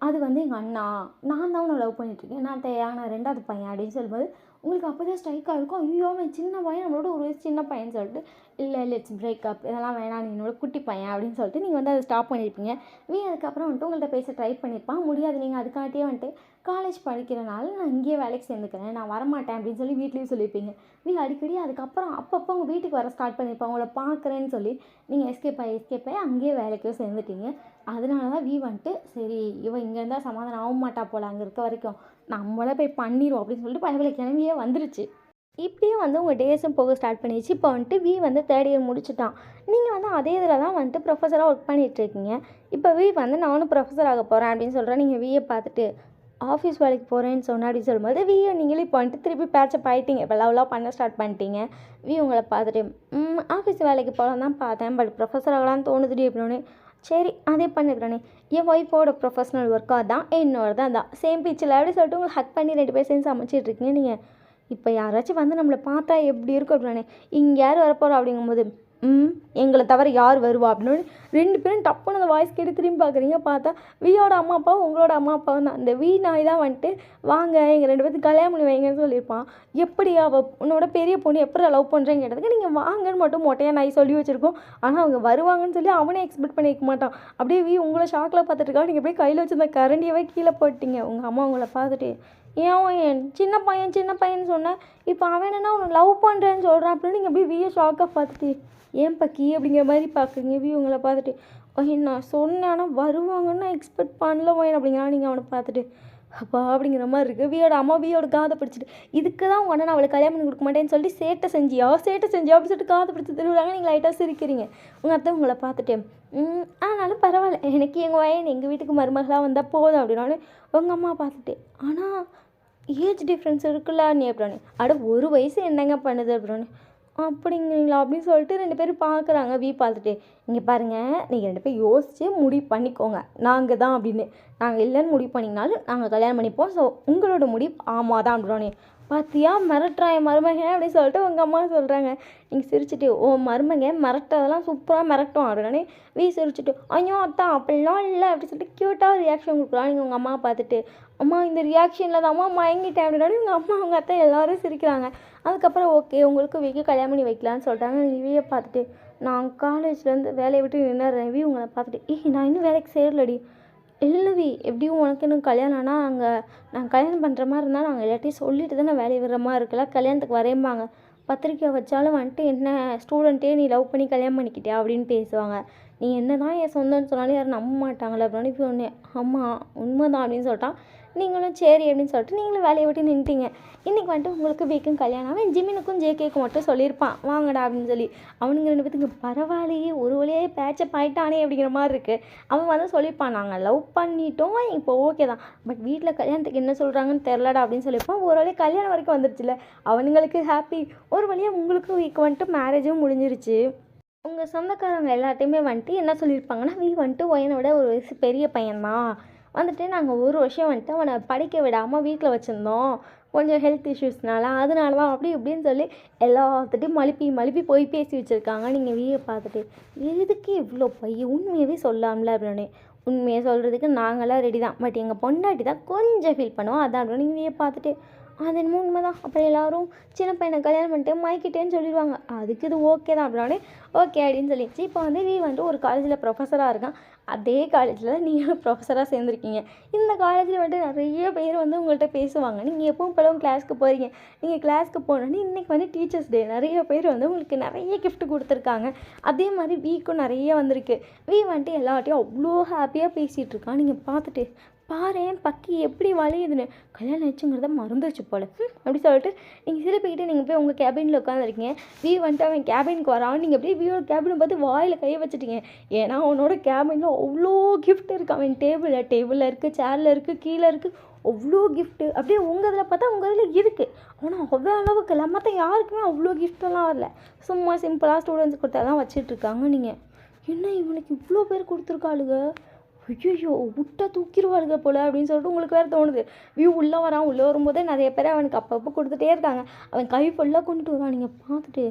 அது வந்து எங்கள் அண்ணா, நான் தான் உன்னை லவ் பண்ணிட்டுருக்கேன், நான் 2வது பையன் அப்படின்னு சொல்லும்போது உங்களுக்கு அப்போ தான் ஸ்ட்ரைக்காக இருக்கும். ஐயோ அவன் சின்ன பையன், நம்மளோட ஒரு சின்ன பையன் சொல்லிட்டு இல்லை லெட்ஸ் பிரேக்கப், இதெல்லாம் வேணாம், நீ என்னோட குட்டி பையன் அப்படின்னு சொல்லிட்டு நீங்கள் வந்து அதை ஸ்டாப் பண்ணியிருப்பீங்க. அதுக்கப்புறம் வந்துட்டு உங்கள்கிட்ட பேச ட்ரை பண்ணியிருப்பான், முடியாது. நீங்கள் அதுக்காட்டியே வந்துட்டு காலேஜ் படிக்கிறனால நான் இங்கேயே வேலைக்கு சேர்ந்துக்கிறேன், நான் வரமாட்டேன் அப்படின்னு சொல்லி வீட்லேயும் சொல்லியிருப்பீங்க. அடிக்கடி அதுக்கப்புறம் அப்பப்போ உங்கள் வீட்டுக்கு வர ஸ்டார்ட் பண்ணியிருப்பாங்க, உங்களை பார்க்குறேன்னு சொல்லி நீங்கள் எஸ்கேப் ஆகி அங்கேயே வேலைக்கும் சேர்ந்துட்டீங்க. அதனால தான் வந்துட்டு சரி இவன் இங்கே இருந்தால் சமாதானம் ஆக மாட்டா போல், அங்கே இருக்க வரைக்கும் நம்மளே போய் பண்ணிடுவோம் அப்படின்னு சொல்லிட்டு பயவில் கிளம்பியே வந்துருச்சு. இப்படியே வந்து உங்கள் டேஸும் போக ஸ்டார்ட் பண்ணிடுச்சு. இப்போ வந்துட்டு வந்து 3rd இயர் முடிச்சுட்டான். நீங்கள் வந்து அதே இதில் தான் வந்துட்டு ப்ரொஃபஸராக ஒர்க் பண்ணிகிட்ருக்கீங்க. இப்போ வந்து நானும் ப்ரொஃபஸர் ஆக போகிறேன் அப்படின்னு சொல்கிறேன். நீங்கள் பார்த்துட்டு ஆஃபீஸ் வேலைக்கு போகிறேன்னு சொன்னேன் அப்படின்னு சொல்லும்போது நீங்களே இப்போ வந்துட்டு திருப்பி பேட்சப் ஆகிட்டீங்க, இப்போ லவ்லாம் பண்ண ஸ்டார்ட் பண்ணிட்டீங்க. உங்களை பார்த்துட்டு ஆஃபீஸ் வேலைக்கு போகலாம் தான் பார்த்தேன், பட் ப்ரொஃபஸர் ஆகலான்னு தோணுதுடி அப்படின்னு. சரி அதே பண்ணிடுறேனே, என் ஒய்ஃபோட ப்ரொஃபஷனல் ஒர்க்காக தான் என்னோட தான் சேம் பிச்சில் அப்படி சொல்லிட்டு உங்களுக்கு ஹக் பண்ணி 2 பேர் சேர்ந்து சமைச்சிட்ருக்கீங்க. நீங்கள் இப்போ யாராச்சும் வந்து நம்மளை பார்த்தா எப்படி இருக்கும் அப்படின்னே, இங்கே யார் வரப்போகிறோம் அப்படிங்கும்போது, எங்களை தவிர யார் வருவா அப்படின்னு 2 பேரும் டப்புன்னு அந்த வாய்ஸ் கேட்டு திரும்பி பார்க்குறீங்க. பார்த்தா வியோட அம்மா அப்பாவும் உங்களோட அம்மா அப்பாவும் தான். இந்த வி நாய் தான் வந்துட்டு வாங்க எங்கள் 2 பேத்துக்கு கல்யாணம் பண்ணி வைங்கன்னு சொல்லியிருப்பான். எப்படி உன்னோட பெரிய பொண்ணு எப்படி லவ் பண்ணுறேன்னு கேட்டதுக்கு நீங்கள் வாங்கன்னு மட்டும் மொட்டையாக நாய் சொல்லி வச்சுருக்கோம். ஆனால் அவங்க வருவாங்கன்னு சொல்லி அவனே எக்ஸ்பெக்ட் பண்ணிக்க மாட்டான். அப்படியே வி உங்களை ஷாக்கில் பார்த்துட்டு இருக்கா. நீங்கள் அப்படியே கையில் வச்சுருந்த கரண்டியவே கீழே போட்டிங்க. உங்கள் அம்மா உங்களை பார்த்துட்டு, ஏன் சின்ன பையன் சின்ன பையன் சொன்னேன், இப்போ அவன் என்னன்னா உன்னை லவ் பண்ணுறேன்னு சொல்கிறான் அப்படின்னு நீங்கள் அப்படியே வியை ஷாக்காக பார்த்துட்டு, ஏன் பக்கி அப்படிங்கிற மாதிரி பார்க்குறீங்க. வி உங்களை பார்த்துட்டு, நான் சொன்னேன் ஆனால் வருவாங்கன்னு நான் எக்ஸ்பெக்ட் பண்ணல ஒயின் அப்படிங்கிறான். நீங்கள் அவனை பார்த்துட்டு அப்பா அப்படிங்கிற மாதிரி இருக்குது. வியோட அம்மா வியோட காதை பிடிச்சிட்டு, இதுக்கு தான் உங்க அண்ணன் அவளுக்கு கல்யாணம் பண்ணி கொடுக்க மாட்டேன்னு சொல்லிட்டு சேட்டை செஞ்சியா அப்படின்னு சொல்லிட்டு காதை பிடிச்சி திருவிழாங்க. நீங்கள் லைட்டாக சிரிக்கிறீங்க. உங்கள் அத்தை உங்களை பார்த்துட்டு, ஆனாலும் பரவாயில்ல, எனக்கு எங்கள் வயன் எங்கள் வீட்டுக்கு மருமகளாக வந்தால் போதும் அப்படின்னாலும். உங்கள் அம்மா பார்த்துட்டு, ஆனால் ஏஜ் டிஃப்ரென்ஸ் இருக்குல்ல நீ அப்படின்னு. அட 1 வயசு என்னங்க பண்ணுது அப்படின்னு. அப்படிங்கிறீங்களா அப்படின்னு சொல்லிட்டு 2 பேரும் பார்க்குறாங்க. வி பார்த்துட்டு, இங்கே பாருங்கள், நீங்கள் 2 பேரும் யோசித்து முடிவு பண்ணிக்கோங்க, நாங்கள் தான் அப்படின்னு. நாங்கள் இல்லைன்னு முடிவு பண்ணிங்கனாலும் நாங்கள் கல்யாணம் பண்ணிப்போம். ஸோ உங்களோட முடிவு ஆமாம் தான் அப்படின்னே. பார்த்தியா மிரட்டுறான் என் மருமகன் அப்படின்னு சொல்லிட்டு உங்கள் அம்மா சொல்கிறாங்க. நீங்கள் சிரிச்சுட்டு, ஓ மருமகன் மிரட்டதெல்லாம் சூப்பராக மிரட்டும் அப்படின்னே. வி சிரிச்சுட்டு, ஐயோ அத்தா அப்படிலாம் இல்லை அப்படின்னு சொல்லிட்டு க்யூட்டாக ரியாக்ஷன் கொடுக்குறான். நீங்கள் உங்கள் அம்மா பார்த்துட்டு, அம்மா இந்த ரியாக்ஷனில் தான் அம்மா மயங்கிட்டேன் அப்படின்னாலும் உங்கள் அம்மா அவங்க அத்தை எல்லோரும் சிரிக்கிறாங்க. அதுக்கப்புறம் ஓகே உங்களுக்கு வீக்கு கல்யாணம் பண்ணி வைக்கலான்னு சொல்லிட்டாங்க. நீங்கள் வியை பார்த்துட்டு, நான் காலேஜ்லேருந்து வேலையை விட்டு நின்றுறேன். வி உங்களை பார்த்துட்டு, நான் இன்னும் வேலைக்கு சேரலடி. இல்லவி எப்படியும் உனக்கு இன்னும் கல்யாணம் ஆனால் அங்கே நான் கல்யாணம் பண்ணுற மாதிரி இருந்தால் நாங்கள் எல்லாத்தையும் சொல்லிட்டு தான் நான் வேலையை விடுற மாதிரி இருக்குல்ல, கல்யாணத்துக்கு வரேம்பாங்க. பத்திரிக்கை வச்சாலும் வந்துட்டு என்ன ஸ்டூடெண்ட்டே நீ லவ் பண்ணி கல்யாணம் பண்ணிக்கிட்டியா அப்படின்னு பேசுவாங்க. நீ என்ன தான் என் சொந்தம்னு சொன்னாலும் யாரும் நம்ப மாட்டாங்களே அப்படின்னு. இப்போ ஒன்று ஆமாம் உண்மைதான் அப்படின்னு சொல்லிட்டான். நீங்களும் சரி அப்படின்னு சொல்லிட்டு நீங்களும் வேலையை விட்டு நின்றுட்டீங்க. இன்றைக்கி வந்துட்டு உங்களுக்கு வீக்கும் கல்யாணம். அவன் ஜிமினுக்கும் ஜேகேக்கும் மட்டும் சொல்லியிருப்பான் வாங்கடா அப்படின்னு சொல்லி. அவனுங்க 2 பேத்துக்கு பரவாயில்லையே ஒரு வழியே பேச்சப் ஆகிட்டானே அப்படிங்கிற மாதிரி இருக்குது. அவன் வந்து சொல்லியிருப்பான், நாங்கள் லவ் பண்ணிட்டோம் இப்போ ஓகே தான், பட் வீட்டில் கல்யாணத்துக்கு என்ன சொல்கிறாங்கன்னு தெரிலடா அப்படின்னு சொல்லியிருப்பான். ஒரு வழியாக கல்யாணம் வரைக்கும் வந்துருச்சுல, அவனுங்களுக்கு ஹாப்பி. ஒரு வழியாக உங்களுக்கும் வீக்கு வந்துட்டு மேரேஜும் முடிஞ்சிருச்சு. உங்கள் சொந்தக்காரங்க எல்லாத்தையுமே வந்துட்டு என்ன சொல்லியிருப்பாங்கன்னா, வீ வந்துட்டு ஒயனை விட ஒரு வயசு பெரிய பையன்தான் வந்துட்டு நாங்கள் 1 வருஷம் வந்துட்டு அவனை படிக்க விடாமல் வீட்டில் வச்சுருந்தோம், கொஞ்சம் ஹெல்த் இஷ்யூஸ்னால, அதனால தான் அப்படி இப்படின்னு சொல்லி எல்லாத்துட்டையும் மழுப்பி போய் பேசி வச்சுருக்காங்க. நீங்கள் வீயை பார்த்துட்டு, எதுக்கு இவ்வளோ உண்மையாகவே சொல்லாமல அப்படின்னு. உண்மையை சொல்கிறதுக்கு நாங்களாம் ரெடி தான், பட் எங்கள் பொண்டாட்டி தான் கொஞ்சம் ஃபீல் பண்ணுவோம் அதான் அப்படின்னு. நீங்கள் வீயை பார்த்துட்டு, அது என்னமோ உண்மை தான், அப்புறம் எல்லோரும் சின்ன பையனை கல்யாணம் பண்ணிட்டு மயக்கிட்டேன்னு சொல்லிடுவாங்க, அதுக்கு இது ஓகே தான் அப்படின்னே. ஓகே அப்படின்னு சொல்லிடுச்சு. இப்போ வந்து வீ வந்துட்டு ஒரு காலேஜில் ப்ரொஃபஸராக இருக்கான். அதே காலேஜில் தான் நீங்களும் ப்ரொஃபஸராக சேர்ந்துருக்கீங்க. இந்த காலேஜில் வந்துட்டு நிறைய பேர் வந்து உங்கள்கிட்ட பேசுவாங்க. நீங்கள் எப்பவும் போலவும் கிளாஸ்க்கு போகிறீங்க. நீங்கள் கிளாஸ்க்கு போனோன்னே இன்றைக்கி வந்து டீச்சர்ஸ் டே, நிறைய பேர் வந்து உங்களுக்கு நிறைய கிஃப்ட் கொடுத்துருக்காங்க. அதே மாதிரி வீக்கும் நிறைய வந்திருக்கு. வீ வந்துட்டு எல்லாட்டையும் அவ்வளோ ஹாப்பியாக பேசிகிட்டு இருக்கான். நீங்கள் பார்த்துட்டு, பாரேன் பக்கி எப்படி வளையுதுன்னு, கல்யாணம் ஆச்சுங்கிறத மறந்துச்சு போல் அப்படி சொல்லிட்டு நீங்கள் சிரிப்பிக்கிட்டு நீங்கள் போய் உங்கள் கேபினில் உட்காந்துருக்கீங்க. வீ வந்துட்டு அவன் கேபினுக்கு வரான். நீங்கள் அப்படியே வீயோட கேபினை பார்த்து வாயில் கையை வச்சுட்டீங்க. ஏன்னா அவனோட கேபினில் அவ்வளோ கிஃப்ட் இருக்குது. அவன் டேபிளில் இருக்குது, சேரில் இருக்குது, கீழே இருக்குது, அவ்வளோ கிஃப்ட்டு. அப்படியே உங்கள் இதில் பார்த்தா உங்கள் இதில் இருக்குது. ஆனால் அவ்வளோ அளவுக்கு இல்லை. மற்ற யாருக்குமே அவ்வளோ கிஃப்டெல்லாம் வரல. சும்மா சிம்பிளாக ஸ்டூடெண்ட்ஸ் கொடுத்தாலாம் வச்சிட்ருக்காங்க. நீங்கள் என்ன இவனுக்கு இவ்வளோ பேர் கொடுத்துருக்காளுங்க, ஐயோ விட்டா தூக்கிடுவாளுங்க போல் அப்படின்னு சொல்லிட்டு உங்களுக்கு வேறு தோணுது. வியூ உள்ளே உள்ளே வரும்போதே நிறைய பேர் அவனுக்கு அப்பப்போ கொடுத்துட்டே இருக்காங்க. அவன் கை ஃபுல்லாக கொண்டுட்டு வரான். நீங்கள் பார்த்துட்டு,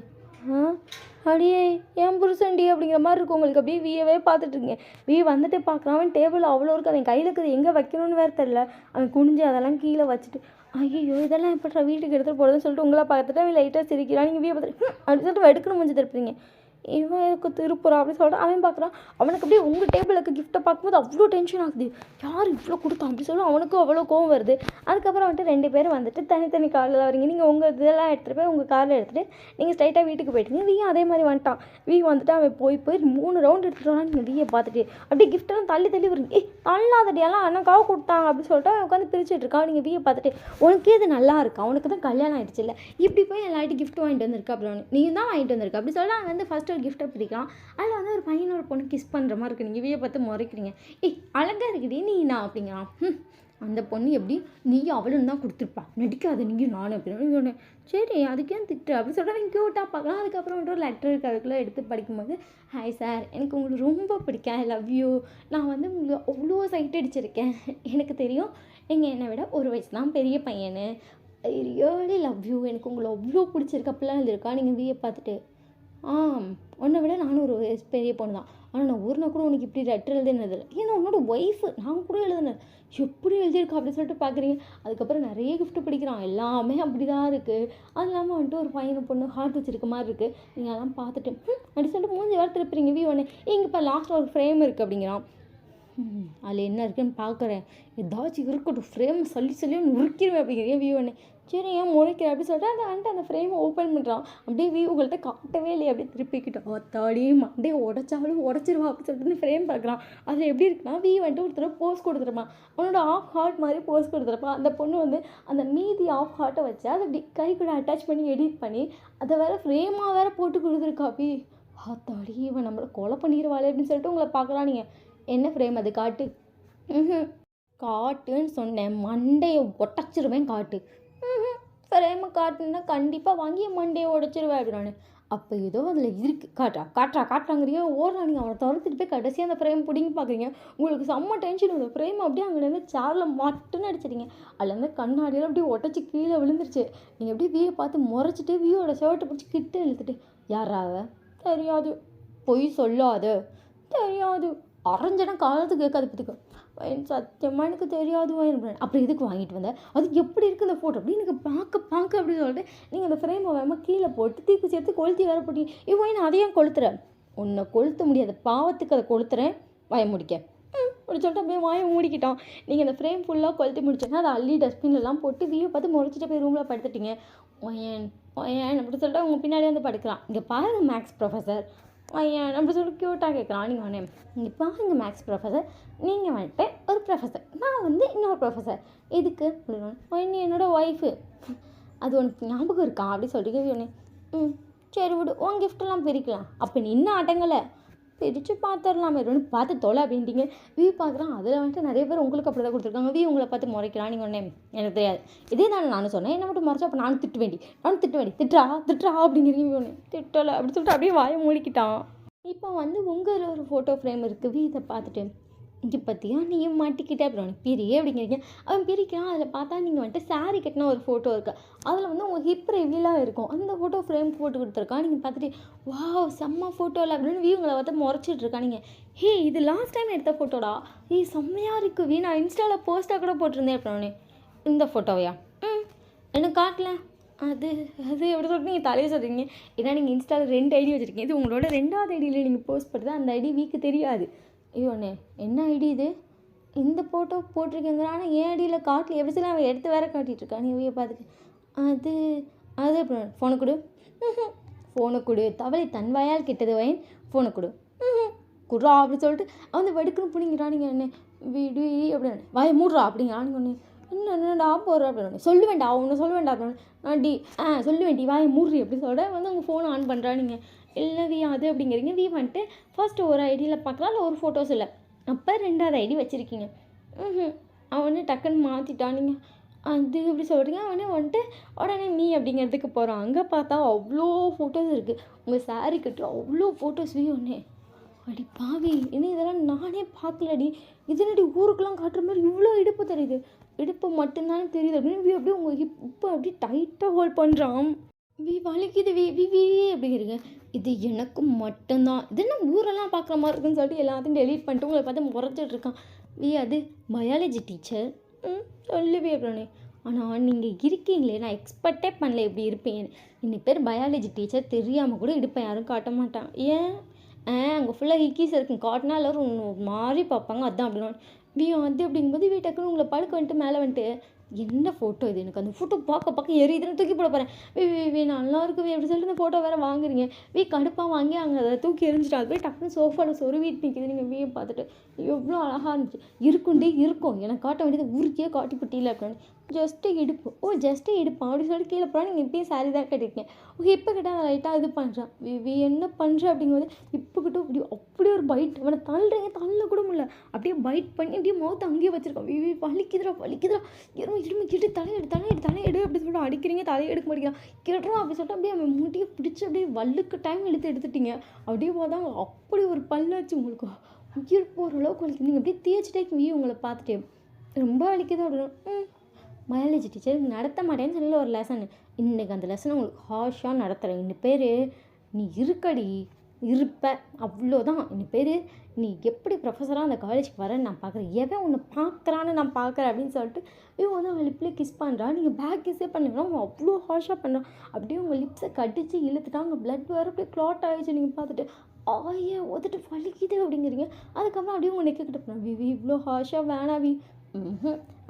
அடியே என் புருஷன்டி அப்படிங்கிற மாதிரி இருக்கும் உங்களுக்கு. அப்படியே வீயவே பார்த்துட்ருக்கீங்க. வீ வந்துட்டு பார்க்குறான். அவன் டேபிள் அவ்வளோ இருக்குது. அவன் கையில் இருக்குது எங்கே வைக்கணும்னு வேறு தெரில. அவன் குனிஞ்சு அதெல்லாம் கீழே வச்சுட்டு, ஐயோ இதெல்லாம் எப்படா வீட்டுக்கு எடுத்துகிட்டு போகிறதுன்னு சொல்லிட்டு உங்களை பார்த்துட்டு அவன் லைட்டாக சிரிக்கிறான். நீங்கள் வீ பார்த்துட்டு அப்படின்னு சொல்லிட்டு வெடுக்கணும் முடிஞ்சு திருப்பீங்க. இவன் எனக்கு திருப்புறா அப்படின்னு சொல்லிட்டு அவன் பார்க்குறான். அவனுக்கு அப்படியே உங்கள் டேபிளுக்கு கிஃப்ட்டை பார்க்கும்போது அவ்வளோ டென்ஷன் ஆகுது. யார் இவ்வளோ கொடுத்தான் அப்படி சொல்லி அவனுக்கும் அவ்வளோ கோவம் வருது. அதுக்கப்புறம் வந்துட்டு 2 பேரும் வந்துட்டு தனித்தனி காரில் தான் வரீங்க. நீங்கள் உங்கள் இதெல்லாம் எடுத்துகிட்டு போய் உங்கள் காரில் எடுத்துகிட்டு நீங்கள் ஸ்ட்ரைட்டாக வீட்டுக்கு போயிட்டீங்க. வீயும் அதே மாதிரி வந்துட்டான். வீ வந்துட்டு அவன் போய் 3 ரவுண்ட் எடுத்துகிட்டு வரான். நீங்கள் வீயை பார்த்துட்டு அப்படியே கிஃப்ட்டெல்லாம் தள்ளி வருங்க. நல்லாதடியெல்லாம் அண்ணக்காக கொடுத்தாங்க அப்படின்னு சொல்லிட்டு அவன் உட்காந்து பிரிச்சுட்டு இருக்கான். நீங்கள் வீயை பார்த்துட்டு, உனக்கே இது நல்லா இருக்கா, உனக்கு தான் கல்யாணம் ஆகிடுச்சு இல்லை, இப்படி போய் எல்லார்ட்டும் கிஃப்ட் வாங்கிட்டு வந்திருக்கா அப்படின்னு. நீ தான் வாங்கிட்டு வந்திருக்கா அப்படி சொல்லிட்டு அவன் வந்து ஃபஸ்ட்டு ஒரு கிஃப்ட்டை பிடிக்கலாம். அதில் வந்து ஒரு பையன் ஒரு பொண்ணு கிஸ் பண்ணுற மாதிரி இருக்குது. நீங்கள் வீயை பார்த்து முறைக்கிறீங்க. அழகாக இருக்குடி நீ நான் அப்படிங்கிறான். அந்த பொண்ணு எப்படி நீ அவளும் தான் கொடுத்துருப்பா, நடிக்காது நீங்கள் நானும் அப்படின்னு சொன்னேன். சரி அதுக்கே திட்டு அப்படின்னு சொல்லிட்டு அவங்க க்யூட்டாக பார்க்கலாம். அதுக்கப்புறம் வந்துட்டு ஒரு லெட்டர் இருக்குது, அதுக்குள்ளே எடுத்து படிக்கும்போது, ஹாய் சார் எனக்கு உங்களுக்கு ரொம்ப பிடிக்கும், ஐ லவ் யூ, நான் வந்து உங்களுக்கு அவ்வளோ சைட் அடிச்சிருக்கேன், எனக்கு தெரியும் நீங்கள் என்னை விட 1 வயசு தான் பெரிய பையனு, ஐ ரியலி லவ் யூ, எனக்கு உங்களை அவ்வளோ பிடிச்சிருக்கு அப்படிலாம் எழுதியிருக்கா. நீங்கள் வியை பார்த்துட்டு உன்னை விட நானும் ஒரு பெரிய பொண்ணு தான், ஆனால் நான் ஒரு நாள் கூட உனக்கு இப்படி லெட்டர் எழுதுனதில்லை, ஏன்னா உன்னோட ஒய்ஃபு நான் கூட எழுதுனேன், எப்படி எழுதியிருக்கா அப்படின்னு சொல்லிட்டு பார்க்குறீங்க. அதுக்கப்புறம் நிறைய கிஃப்ட் படிக்கிறான், எல்லாமே அப்படி தான் இருக்குது. அது இல்லாமல் வந்துட்டு ஒரு பையனை பொண்ணு ஹார்ட் வச்சிருக்க மாதிரி இருக்குது. நீங்கள் அதெல்லாம் பார்த்துட்டு அப்படி சொல்லிட்டு மூஞ்சி வேறு திருப்பிறீங்க. வியூ ஒன்று இங்கே இப்போ லாஸ்ட்டில் ஒரு ஃப்ரேம் இருக்குது அப்படிங்கிறான். அதில் என்ன இருக்குன்னு பார்க்குறேன், ஏதாச்சும் இருக்கட்டும் ஃப்ரேம் சொல்லி நுறுக்கிடுவேன் அப்படிங்கிறீங்க. வியூ ஒன்று சரி ஏன் முறைக்கிறேன் அப்படின்னு சொல்லிட்டு அதை வந்துட்டு அந்த ஃப்ரேமை ஓப்பன் பண்ணுறான். அப்படியே வியூ உங்கள்கிட்ட காட்டவே இல்லையே, அப்படியே திருப்பிக்கிட்டோம். அத்தாடியே மண்டே உடச்சாலும் உடச்சிருவா அப்படின்னு சொல்லிட்டு இந்த ஃப்ரேம் பார்க்குறான். அதில் எப்படி இருக்குன்னா வியூ வந்துட்டு ஒருத்தர் போஸ் கொடுத்துருப்பான், அவனோட ஆஃப் ஹார்ட் மாதிரி போஸ் கொடுத்துருப்பான். அந்த பொண்ணு வந்து அந்த மீதி ஆஃப் ஹார்ட்டை வச்சு அதை அப்படி கை கூட அட்டாச் பண்ணி எடிட் பண்ணி அதை வேறு ஃப்ரேமாக வேறு போட்டு கொடுத்துருக்கா. அத்தாடி இவன் நம்மளை கொலை பண்ணிடுவாளே அப்படின்னு சொல்லிட்டு உங்களை பார்க்குறான். நீங்கள் என்ன ஃப்ரேம் அது காட்டு. காட்டுன்னு சொன்னேன், மண்டையை உடச்சிருவேன் காட்டு. ஃப்ரேமை காட்டுன்னா கண்டிப்பாக வாங்கி மண்டையை உடச்சிருவேன் அப்படின்னு. அப்போ ஏதோ அதில் இருக்குது, காட்டுறாங்கிறீங்க, ஓடுறான். நீங்கள் அவனை துரத்துட்டு போய் கடைசியாக அந்த ஃப்ரேம் பிடிங்கி பார்க்குறீங்க. உங்களுக்கு செம்ம டென்ஷன். அந்த ஃப்ரேம் அப்படியே அங்கேருந்து சேரில் மட்டுன்னு அடிச்சிட்டிங்க. அதில் வந்து கண்ணாடியில் அப்படியே உடச்சி கீழே விழுந்துருச்சு. நீங்கள் அப்படியே வியூவை பார்த்து முறைச்சிட்டு வியூவோட ஷர்ட்டை பிடிச்சி கிட்ட இழுத்துட்டு யாராவ தெரியாது, பொய் சொல்லாது தெரியாது, அரைஞ்சனா காலத்துக்கு கேட்காது பத்துக்கு வயன் சத்தியமாக எனக்கு தெரியாது வயன். அப்புறம் எதுக்கு வாங்கிட்டு வந்தேன், அது எப்படி இருக்குது அந்த ஃபோட்டோ அப்படின்னு எனக்கு பார்க்க அப்படின்னு சொல்லிட்டு நீங்கள் அந்த ஃப்ரேமை வேகமாக கீழே போட்டு தீக்கு சேர்த்து கொளுத்தி வேற போட்டீங்க. இப்போ நான் அதையும் கொளுத்துறேன், உன்னை கொளுத்த முடியாது பாவத்துக்கு அதை கொளுத்துறேன் வாய முடிக்க அப்படி சொல்லிட்டு அப்படியே வாயை மூடிக்கிட்டான். நீங்கள் அந்த ஃப்ரேம் ஃபுல்லாக கொளுத்தி முடிச்சோன்னா அதை அள்ளி டஸ்ட்பின்லாம் போட்டு வியூ பார்த்து முறைச்சிட்டு போய் ரூமில் படுத்துட்டீங்க. ஒயன் அப்படி சொல்லிட்டு அவங்க பின்னாடி வந்து படுக்கலாம். இங்கே பாருங்கள் மேக்ஸ் ப்ரொஃபஸர் ஒயன் அப்படி சொல்லிட்டு க்யூட்டாக கேட்குறான். நீங்கள் ஒன்று இங்கே பாருங்கள் மேக்ஸ் ப்ரொஃபஸர், நீங்கள் வந்துட்டு ஒரு ப்ரொஃபஸர், நான் வந்து இன்னொரு ப்ரொஃபஸர், எதுக்கு அப்படின்னு ஒன்று என்னோடய ஒய்ஃபு, அது உனக்கு ஞாபகம் இருக்கா அப்படி சொல்லிட்டு ஒன்று சரி விடு உன் கிஃப்டெல்லாம் பிரிக்கலாம். அப்போ நீ இன்னும் ஆட்டங்களை பிரித்து பார்த்துடலாமே ஒன்று பார்த்து தொலை அப்படின்ட்டிங்க. வியூ பார்க்குறான். அதில் வந்துட்டு நிறைய பேர் உங்களுக்கு அப்படி தான் கொடுத்துருக்காங்க. வியூ உங்களை பார்த்து முறைக்கிறான். நீங்கள் ஒன்று எனக்கு தெரியாது, இதே நானும் சொன்னேன், என்ன மட்டும் முறைச்சா அப்போ நானும் திட்ட வேண்டி திட்டுறா அப்படிங்கிறீங்க. ஒன்று திட்டலை அப்படி சொல்லிட்டு அப்படியே வாயை மூடிக்கிட்டான். இப்போ வந்து உங்கள் ஒரு ஃபோட்டோ ஃப்ரேம் இருக்குது. இதை பார்த்துட்டு இங்கே பற்றியா நீயும் மாட்டிக்கிட்டே அப்புறம் பிரிய அப்படிங்கிறீங்க. அவன் பிரிக்கிறான். அதில் பார்த்தா நீங்கள் வந்துட்டு சாரீ கட்டின ஒரு ஃபோட்டோ இருக்குது. அதில் வந்து உங்கள் ஹிப் ரிவீலாக இருக்கும். அந்த ஃபோட்டோ ஃப்ரேம் போட்டு கொடுத்துருக்கான். நீங்கள் பார்த்துட்டு வாவ் செம்ம ஃபோட்டோவில் அப்படின்னு வியூங்களை பார்த்து முறைச்சிட்ருக்கா. நீங்கள் ஹே இது லாஸ்ட் டைம் எடுத்த ஃபோட்டோடா, செம்மையாக இருக்குது நான் இன்ஸ்டாவில் போஸ்ட்டாக கூட போட்டிருந்தேன் அப்புறம் இந்த ஃபோட்டோவையா எனக்கு காட்டல அது எப்படி சொல்லிட்டு நீங்கள் தலையை சொல்கிறீங்க. ஏன்னா நீங்கள் இன்ஸ்டாவில் 2 ஐடி வச்சுருக்கீங்க. இது உங்களோட 2வது ஐடியில் நீங்கள் போஸ்ட் பண்ணுறது, அந்த ஐடி வீக்கு தெரியாது. ஒன்று என்ன ஐடி இது, இந்த ஃபோட்டோ போட்டிருக்கேங்க, ஆனால் என் ஐடியில் காட்டல, எப்படி சொல்லி அவன் எடுத்து வேற காட்டிகிட்ருக்கான். நீ வீயை பார்த்துட்டு அது அப்புறம் ஃபோனை கொடு தவளை தன் வாயால் கெட்டது வயன், ஃபோனை குடுறா அப்படி சொல்லிட்டு அவன் வெடுக்குன்னு பிடிங்கிறான். நீங்கள் என்ன விடு அப்படின்னு வாயை மூடுறா அப்படிங்கிறான். நீங்கள் ஒன்று என்னடா போடுற அப்படின்னு சொல்ல வேண்டாம், ஒன்று சொல்ல வேண்டாம் அப்படின்னு நான் சொல்ல வேண்டி வாயை மூடுறி அப்படி சொல்கிறேன். வந்து உங்கள் ஃபோனை ஆன் பண்ணுறா. நீங்கள் இல்லை அது அப்படிங்கிறீங்க. வந்துட்டு ஃபர்ஸ்ட் ஒரு ஐடியில் பார்க்கலாம், இல்லை ஒரு ஃபோட்டோஸ் இல்லை, அப்போ 2வது ஐடி வச்சுருக்கீங்க. அவனே டக்குன்னு மாற்றிட்டான். நீங்கள் அது எப்படி சொல்கிறீங்க. அவனே வந்துட்டு உடனே நீ அப்படிங்கிறதுக்கு போகிறான். அங்கே பார்த்தா அவ்வளோ ஃபோட்டோஸ் இருக்குது. உங்கள் சாரீ கட்டுற அவ்வளோ ஃபோட்டோஸ் ஒன்றே அடி பாவி, இன்னும் இதெல்லாம் நானே பார்க்கலடி, இதனடி ஊருக்கெல்லாம் காட்டுற மாதிரி இவ்வளோ இடுப்பு தெரியுது, இடுப்பு மட்டும்தானே தெரியுது அப்படின்னு அப்படியே உங்கள் இப்போ அப்படியே டைட்டாக ஹோல்ட் பண்ணுறான். வலிக்குது வி அப்படிங்கிறீங்க. இது எனக்கு மட்டும்தான், இது என்ன ஊரெல்லாம் பார்க்குற மாதிரி இருக்குன்னு சொல்லிட்டு எல்லாத்தையும் டெலீட் பண்ணிட்டு உங்களை பார்த்து முறைச்சிட்ருக்கான். அது பயாலஜி டீச்சர் சொல்லுவே அப்படின்னு. ஆனால் நீங்கள் இருக்கீங்களே, நான் எக்ஸ்பெக்டே பண்ணல இப்படி இருப்பீங்கன்னு. இன்னைக்கு பேர் பயாலஜி டீச்சர் தெரியாமல் கூட இடுப்பேன் யாரும் காட்ட மாட்டான். ஏன் அங்கே ஃபுல்லாக ஹிக்கீஸ் இருக்கும், காட்டினா எல்லோரும் மாறி பார்ப்பாங்க, அதுதான் அப்படின்னா அது அப்படிங்கும்போது வீட்டுக்குன்னு உங்களை படுக்க வந்துட்டு மேலே வந்துட்டு என்ன ஃபோட்டோ இது, எனக்கு அந்த ஃபோட்டோ பார்க்க எரியுதுன்னு தூக்கி போட போகிறேன். நல்லா இருக்குவே எப்படி சொல்லிட்டு இந்த ஃபோட்டோ வேறு வாங்குறீங்க. கடுப்பாக வாங்கி அங்கே அதை தூக்கி எரிஞ்சிட்டு அது போய் டக்குன்னு சோஃபாவில் சொருவிட்டு நிற்கிது. நீங்கள் வீயை பார்த்துட்டு எவ்வளோ அழகாக இருந்துச்சு, இருக்கும் எனக்கு காட்ட வேண்டியது ஊருக்கே காட்டிப்பட்டியில் அப்படின்னு. ஜஸ்ட்டு இடுப்பு அப்படி சொல்லிட்டு கீழே போனால் நீங்கள் இப்பயும் சாரி தான் கட்டிருக்கேன். இப்போ கிட்ட அதை லைட்டாக இது பண்ணுறான். என்ன பண்ணுற அப்படிங்கும்போது இப்போ கிட்ட அப்படி ஒரு பைட் அவனை தள்ளுறீங்க, தள்ள கூட முடியல, அப்படியே பைட் பண்ணி அப்படியே மௌத்தை அங்கேயே வச்சுருக்கான். வலிக்குதுரா இருமை கிட்டு தலையெடு அப்படி சொல்லிட்டு அடிக்கிறீங்க, தலையை எடுக்க மாட்டேங்கிறான். கிட்டுறோம் அப்படி சொல்லிட்டு அப்படியே அவன் முட்டியை பிடிச்சி அப்படியே வல்லுக்கு டைம் எடுத்துட்டீங்க. அப்படியே பார்த்தா அப்படி ஒரு பல்லாச்சு உங்களுக்கு, உயிர் போகிற அளவுக்கு வலிக்குது. நீங்கள் அப்படியே தேய்ச்சிட்டே உங்களை பார்த்துட்டே ரொம்ப வலிக்குது அப்படின்னு பயாலஜி டீச்சர் நடத்த மாட்டேன்னு சொல்லி ஒரு லெசன். இன்றைக்கி அந்த லெசனை உங்களுக்கு ஹார்ஷாக நடத்துகிறேன். இன்னி பேர் நீ இருக்கடி இருப்ப, அவ்வளோதான். இன்னி பேர் நீ எப்படி ப்ரொஃபஸராக அந்த காலேஜுக்கு வரேன்னு நான் பார்க்குறேன், எவன் உன்னை பார்க்குறான்னு நான் பார்க்குறேன் அப்படின்னு சொல்லிட்டு வந்து அவன் லிப்லேயே கிஸ் பண்ணுறான். நீங்கள் பேக் கிஸ்ஸே பண்ணுங்கன்னா அவன் அவ்வளோ ஹார்ஷாக பண்ணுறான். அப்படியே உங்கள் லிப்ஸை கடிச்சு இழுத்துட்டாங்க. பிளட் வேறு அப்படியே க்ளாட் ஆகிடுச்சு. நீங்கள் பார்த்துட்டு ஆயே ஒதுட்டு வலிக்குது அப்படிங்கிறீங்க. அதுக்கப்புறம் அப்படியே உங்கள் நெக்க கிட்ட போனோம். விவி இவ்வளோ ஹார்ஷாக வேணாவி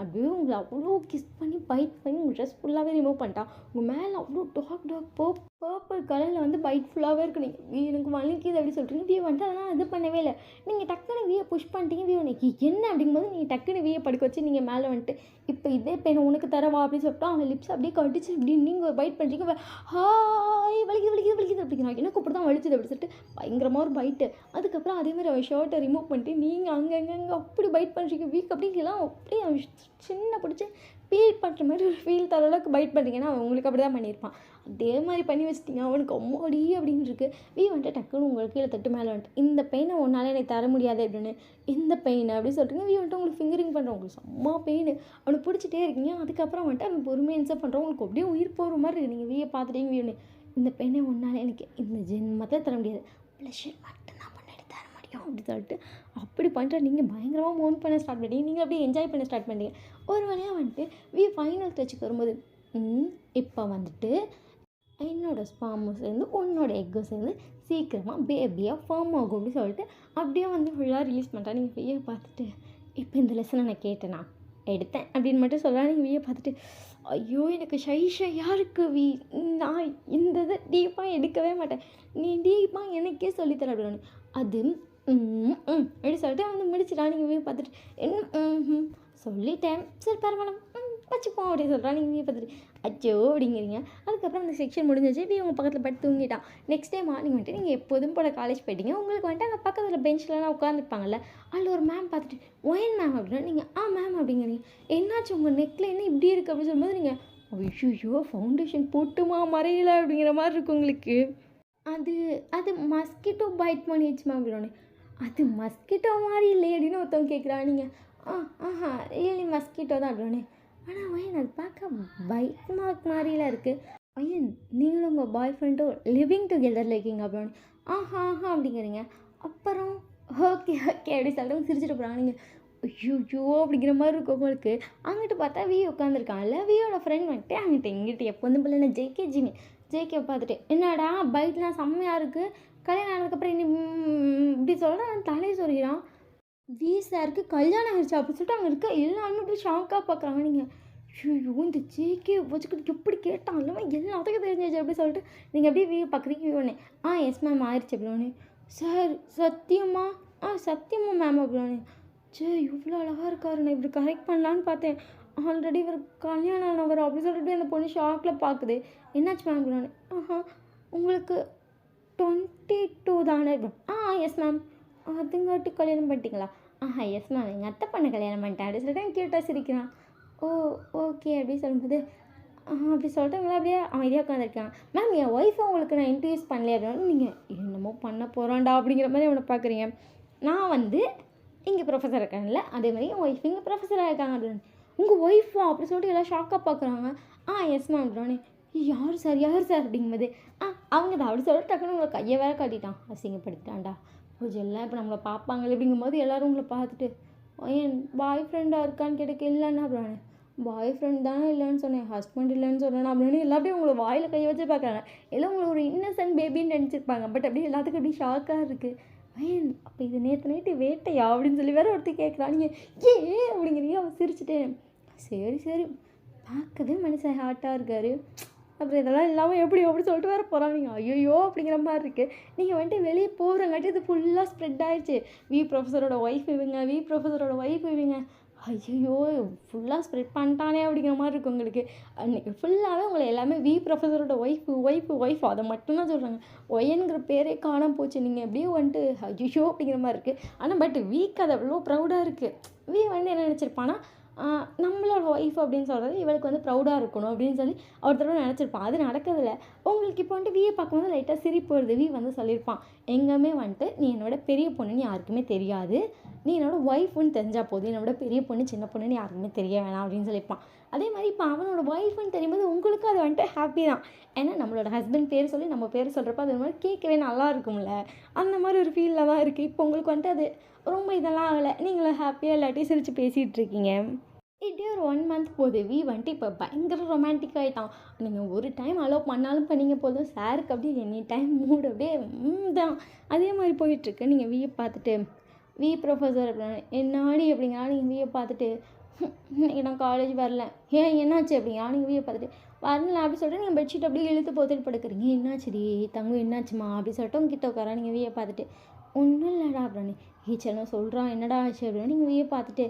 அப்படியே உங்களை அவ்வளோ கிஸ் பண்ணி பைட் பண்ணி உங்கள் ட்ரெஸ் ஃபுல்லாகவே ரிமூவ் பண்ணிட்டான். உங்கள் மேலே அவ்வளோ டாக் பர்பிள் கலரில் வந்து பைட் ஃபுல்லாகவே இருக்கு. நீங்கள் எனக்கு வலிக்குது அப்படின்னு சொல்கிறீங்க. வியை வந்துட்டு அதெல்லாம் இது பண்ணவே இல்லை. நீங்கள் டக்குன்னு வியை புஷ் பண்ணிட்டீங்க. வியை உனக்கு என்ன அப்படிங்கும்போது நீங்கள் டக்குன்னு வியை படுக்க வச்சு நீங்கள் மேலே வந்துட்டு இப்போ இதே பெண் உனக்கு தரவா அப்படின்னு சொல்லிட்டு அவன் லிப்ஸ் அப்படியே கடிச்சு இப்படி நீங்கள் ஒரு பைட் பண்ணுறீங்க. ஹாய் வலிக்குது அப்படிங்கிறாங்க. எனக்கு அப்படி தான் வலிச்சுது அப்படி சொல்லிட்டு பயங்கரமாக ஒரு பைட்டு. அதுக்கப்புறம் அதேமாதிரி அவன் ஷர்ட்டை ரிமூவ் பண்ணிட்டு நீங்கள் அங்கே அப்படி பைட் பண்ணுறீங்க. வீக் அப்படிங்கலாம் அப்படியே அவன் சின்ன பிடிச்சி ஃபீல் பண்ணுற மாதிரி ஒரு ஃபீல் தர அளவுக்கு பைட் பண்ணுறீங்கன்னா அவன் உங்களுக்கு அப்படி தான் பண்ணியிருப்பான். அதே மாதிரி பண்ணி வச்சிட்டிங்க. அவனுக்கு அம்மாடி அப்படின்னு இருக்கு. வந்துட்டு டக்குன்னு உங்களுக்கு கீழே தட்டு மேலே வந்துட்டு இந்த பெயினை உன்னால் எனக்கு தர முடியாது அப்படின்னு இந்த பெயின் அப்படின்னு சொல்கிறீங்க. வந்துட்டு உங்களுக்கு ஃபிங்கரிங் பண்ணுறோம். உங்களுக்கு செம்ம பெயின். அவனை பிடிச்சிட்டே இருக்கீங்க. அதுக்கப்புறம் வந்துட்டு அவன் பொறுமையாக இன்சர்ட் பண்ணுறோம். உங்களுக்கு அப்படியே உயிர் போகிற மாதிரி இருக்குது. நீங்கள் பார்த்துட்டீங்க. இந்த பெயினை உன்னால் எனக்கு இந்த ஜென்மத்தில் தர முடியாது, ப்ளஷர் மட்டும்தான் பண்ணி தர முடியும் அப்படின்னு சொல்லிட்டு அப்படி பண்ணுற நீங்கள் பயங்கரமாக மோன் பண்ண ஸ்டார்ட் பண்ணி நீங்கள் அப்படியே என்ஜாய் பண்ண ஸ்டார்ட் பண்ணீங்க. ஒரு வழியாக வந்துட்டு ஃபைனல் டச்சுக்கு வரும்போது இப்போ வந்துட்டு என்னோடய ஸ்பாமும் சேர்ந்து உன்னோட எக்கும் சேர்ந்து சீக்கிரமாக பேபியாக ஃபார்ம் ஆகும் அப்படின்னு சொல்லிட்டு அப்படியே வந்து ஃபுல்லாக ரிலீஸ் பண்ணுறா. நீங்கள் வியை பார்த்துட்டு இப்போ இந்த லெசனை நான் கேட்டேனா எடுத்தேன் அப்படின்னு மட்டும் சொல்லலாம். நீங்கள் வியை பார்த்துட்டு ஐயோ எனக்கு ஷையாக இருக்குது நான் இந்த இதை டீப்பாக எடுக்கவே மாட்டேன், நீ டீப்பாக எனக்கே சொல்லித்தர அப்படின்னு. அது அப்படி சொல்லிட்டு வந்து முடிச்சிடா. நீங்கள் வியை பார்த்துட்டு என்ன சொல்லிட்டேன் சரி பரவாயில்ல வச்சுப்போம் அப்படின்னு சொல்கிறா. நீங்கள் பார்த்துட்டு அச்சோ அப்படிங்கிறீங்க. அதுக்கப்புறம் அந்த செக்ஷன் முடிஞ்சிச்சு. உங்கள் பக்கத்தில் பட்டு தூங்கிட்டான். நெக்ஸ்ட் டே மார்னிங் வந்துட்டு நீங்கள் எப்போதும் போல காலேஜ் போயிட்டீங்க. உங்களுக்கு வந்துட்டு அங்கே பக்கத்தில் பெஞ்சிலலாம் உட்காந்துருப்பாங்கல்ல, அதில் ஒரு மேம் பார்த்துட்டு ஒயன் மேம் அப்படின்னா நீங்கள் மேம் அப்படிங்கிறீங்க. என்னாச்சு உங்கள் நெக்கில் என்ன இப்படி இருக்குது அப்படின்னு சொல்லும்போது நீங்கள் ஐயோ ஃபவுண்டேஷன் போட்டுமா மறையலை அப்படிங்கிற மாதிரி இருக்கும் உங்களுக்கு. அது மஸ்கிட்டோ பைட் பண்ணிடுச்சு மேம் அப்படின்னு. அது மஸ்கிட்டோ மாதிரி இல்லை அப்படின்னு ஒருத்தவங்க கேட்குறா. நீங்கள் ரியலி மஸ்கிட்டோ தான் அப்படின்னு. ஆனால் ஒயன் அது பார்க்க பைட் மார்க் மாதிரிலாம் இருக்குது. ஒயன் நீங்களும் உங்கள் பாய் ஃப்ரெண்டும் லிவிங் டுகெதரில் இருக்கீங்க அப்படின்னு. அப்படிங்கிறீங்க. அப்புறம் ஓகே அப்படி சொல்லிட்டு சிரிச்சிட்டு போகிறாங்க. நீங்கள் ஐயோ அப்படிங்கிற மாதிரி இருக்கும் உங்களுக்கு. அங்கிட்டு பார்த்தா உட்காந்துருக்காங்கல்ல, வியோட ஃப்ரெண்ட் வந்துட்டு அங்கிட்ட இங்கிட்ட எப்போ வந்து பிள்ளைங்க ஜேகே பார்த்துட்டு என்னடா பைட்லாம் செம்மையாக இருக்குது, கல்யாணம் ஆனதுக்கப்புறம் இப்படி சொல்கிறேன் தலையை சொல்லிக்கிறான். சாருக்கு கல்யாணம் ஆகிடுச்சு அப்படின்னு சொல்லிட்டு அங்கே இருக்க எல்லாருமே அப்படியே ஷாக்காக பார்க்குறாங்க. நீங்கள் ஐயோ இந்த ஜேகே வச்சுக்கிட்டு எப்படி கேட்டான் இல்லாமல் எல்லாத்துக்கும் தெரிஞ்சிச்சு அப்படின்னு சொல்லிட்டு நீங்கள் அப்படியே பார்க்குறீங்க. உடனே எஸ் மேம் ஆயிடுச்சு அப்படின்னு. சார் சத்தியமா சத்தியமா மேம் அப்படின்னு. இவ்வளோ அழகாக இருக்காரு, நான் இப்படி கரெக்ட் பண்ணலான்னு பார்த்தேன், ஆல்ரெடி இவர் கல்யாணம் ஆனவர் அப்படின்னு சொல்லிட்டு அந்த பொண்ணு ஷாக்கில் பார்க்குது. என்னாச்சு மேம் அப்படின்னு. உங்களுக்கு 22 தானே? Yes ma'am. அதுங்காட்டி கல்யாணம் பண்ணிட்டீங்களா? எஸ் மேம் எங்கள் அத்தை பண்ண கல்யாணம் பண்ணிட்டேன் அப்படி சொல்லிட்டு கேட்டால் சிரிக்கிறான். ஓகே அப்படி சொல்லும்போது அப்படி சொல்லிட்டு அவங்கள அப்படியே அமைதியாக உட்காந்துருக்காங்க. மேம் என் ஒய்ஃபை உங்களுக்கு நான் இன்ட்ரடியூஸ் பண்ணல அப்படின்னா நீங்கள் என்னமோ பண்ண போகிறான்டா அப்படிங்கிற மாதிரி அவனை பார்க்குறீங்க. நான் வந்து இங்கே ப்ரொஃபஸர் இருக்காங்கல்ல, அதே மாதிரி என் ஒய்ஃப் இங்கே ப்ரொஃபஸராக இருக்காங்க அப்படின்னு. உங்கள் ஒய்ஃபா அப்படி சொல்லிட்டு எல்லாம் ஷாக்காக பார்க்குறாங்க. எஸ் மேம் அப்படின்னே யார் சார் அப்படிங்கும்போது அவங்க தான் அப்படி சொல்லிட்டு டக்குன்னு உங்களை கையை வேற காட்டிட்டான், அசிங்கப்படுத்திட்டான்டா பூஜெல்லாம் இப்போ நம்மளை பார்ப்பாங்க அப்படிங்கும்போது எல்லோரும் உங்களை பார்த்துட்டு என் பாய் ஃப்ரெண்டாக இருக்கான்னு கேட்டக்கு இல்லைன்னா அப்படின்னு. பாய் ஃப்ரெண்ட் தானே இல்லைன்னு சொன்னேன், ஹஸ்பண்ட் இல்லைன்னு சொன்னேன் அப்படின்னு எல்லாத்தையும் உங்களை வாயில் கையை வச்சு பார்க்குறாங்க. எல்லாம் உங்களை ஒரு இன்னசென்ட் பேபின்னு நினச்சிருப்பாங்க. பட் அப்படியே எல்லாத்துக்கும் அப்படியே ஷாக்காக இருக்குது. அப்போ இது நேற்று நைட்டு வேட்டையா அப்படின்னு சொல்லி வேற ஒருத்தர் கேட்குறா. நீங்கள் அப்படிங்கிறீங்க. அவன் சிரிச்சுட்டு சரி பார்க்கவே மனுஷன் ஹார்ட்டாக இருக்கார், அப்புறம் இதெல்லாம் இல்லாமல் எப்படி சொல்லிட்டு வேறு போகிறாங்க. ஐயோ அப்படிங்கிற மாதிரி இருக்குது. நீங்கள் வந்துட்டு வெளியே போகிறங்காட்டி இது ஃபுல்லாக ஸ்ப்ரெட் ஆகிடுச்சு. ப்ரொஃபஸரோட ஒய்ஃப் இவங்க ஐயோ ஃபுல்லாக ஸ்ப்ரெட் பண்ணிட்டானே அப்படிங்கிற மாதிரி இருக்கும் உங்களுக்கு. அன்றைக்கி ஃபுல்லாகவே உங்களை எல்லாமே ப்ரொஃபஸரோட ஒய்ஃப் அதை மட்டும்தான் சொல்கிறாங்க. ஒயனுங்கிற பேரே காணாமல் போச்சு. நீங்கள் எப்படியோ வந்துட்டு ஐயோ அப்படிங்கிற மாதிரி இருக்குது. ஆனால் பட் வீக் அது அவ்வளோ ப்ரௌடாக இருக்குது. வந்து என்ன நினச்சிருப்பானா நம்மளோட ஒய்ஃப் அப்படின்னு சொல்கிறது இவளுக்கு வந்து ப்ரௌடாக இருக்கணும் அப்படின்னு சொல்லி ஒரு தடவை நினச்சிருப்பான். அது நடக்கிறதில்ல. உங்களுக்கு இப்போ வந்துட்டு பார்க்கும்போது லைட்டாக சிரிப்பு வருது. வந்து சொல்லியிருப்பான், எங்கேயுமே வந்துட்டு நீ என்னோட பெரிய பொண்ணுன்னு யாருக்குமே தெரியாது, நீ என்னோட ஒய்ஃப்னு தெரிஞ்சால் போதும், என்னோட பெரிய பொண்ணு சின்ன பொண்ணுன்னு யாருக்குமே தெரிய வேணாம் அப்படின்னு சொல்லியிருப்பான். அதே மாதிரி இப்போ அவனோட ஒய்ஃப்னு தெரியும்போது உங்களுக்கு அது வந்துட்டு ஹாப்பி தான். ஏன்னா நம்மளோட ஹஸ்பண்ட் பேர் சொல்லி நம்ம பேர் சொல்கிறப்ப அது மாதிரி கேட்கவே நல்லா இருக்கும்ல. அந்த மாதிரி ஒரு ஃபீலில் தான் இருக்குது. இப்போ உங்களுக்கு வந்துட்டு அது ரொம்ப இதெல்லாம் ஆகலை, நீங்களும் ஹாப்பியாக இல்லாட்டி சிரித்து பேசிகிட்டு இருக்கீங்க. இப்படியே ஒரு 1 மந்த் போகுது. வந்துட்டு இப்போ பயங்கர ரொமான்டிக் ஆகிட்டான். நீங்கள் ஒரு டைம் அலோவ் பண்ணாலும் பண்ணீங்க போதும், சாருக்கு அப்படியே எனி டைம் மூடு அப்படியே தான். அதே மாதிரி போயிட்டுருக்கு. நீங்கள் பார்த்துட்டு ப்ரொஃபஸர் அப்படின்னா என்னாடி அப்படிங்கிறா, நீங்கள் பார்த்துட்டு இன்னைக்கு நான் காலேஜ் வரல. ஏன் என்னாச்சு அப்படிங்கிறா, நீங்கள் பார்த்துட்டு வரல அப்படி சொல்லிட்டு நீங்கள் பெட்ஷீட் அப்படியே இழுத்து போத்துட்டு படுக்கிறீங்க. என்னாச்சுடி தங்கம் என்னாச்சுமா அப்படி சொல்லிட்டு உங்க கிட்ட உட்காரா. நீங்கள் பார்த்துட்டு ஒன்றும் இல்லைடா அப்படின்னு ஈச்சனை சொல்கிறான். என்னடா ஆச்சு அப்படின்னா நீங்கள் பார்த்துட்டு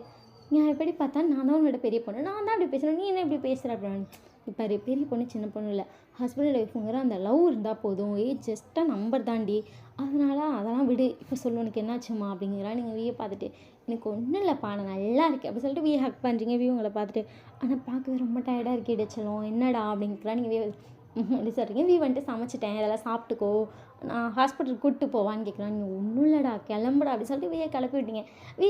நான் எப்படி பார்த்தா நான் தான் உன்னோட பெரிய பொண்ணு, நான் தான் அப்படி பேசுகிறேன், நீ என்ன இப்படி பேசுகிற அப்படின்னு. இப்போ பெரிய பொண்ணு சின்ன பொண்ணு இல்லை, ஹஸ்பண்ட் ஒய்ஃபுங்கிற அந்த லவ் இருந்தால் போதும். ஜஸ்ட்டாக நம்பர் தாண்டி, அதெல்லாம் விடு. இப்போ சொல்லு உனக்கு என்னாச்சுமா அப்படிங்கிறா. நீங்கள் பார்த்துட்டு எனக்கு ஒன்றும் இல்லைப்பா நான் நல்லா இருக்கேன் அப்படி சொல்லிட்டு ஹக் பண்ணுறீங்க. உங்களை பார்த்துட்டு ஆனால் பார்க்கவே ரொம்ப டயர்டாக இருக்கே இடைச்சலும் என்னடா அப்படிங்கிறா. நீங்கள் அப்படி சொல்கிறீங்க. வந்துட்டு சமைச்சிட்டேன், இதெல்லாம் சாப்பிட்டுக்கோ, நான் ஹாஸ்பிட்டலுக்கு கூப்பிட்டு போவான்னு கேட்குறான். நீங்கள் ஒன்றும் இல்லைடா கிளம்புடா அப்படி சொல்லிட்டு கிளப்பி விட்டீங்க.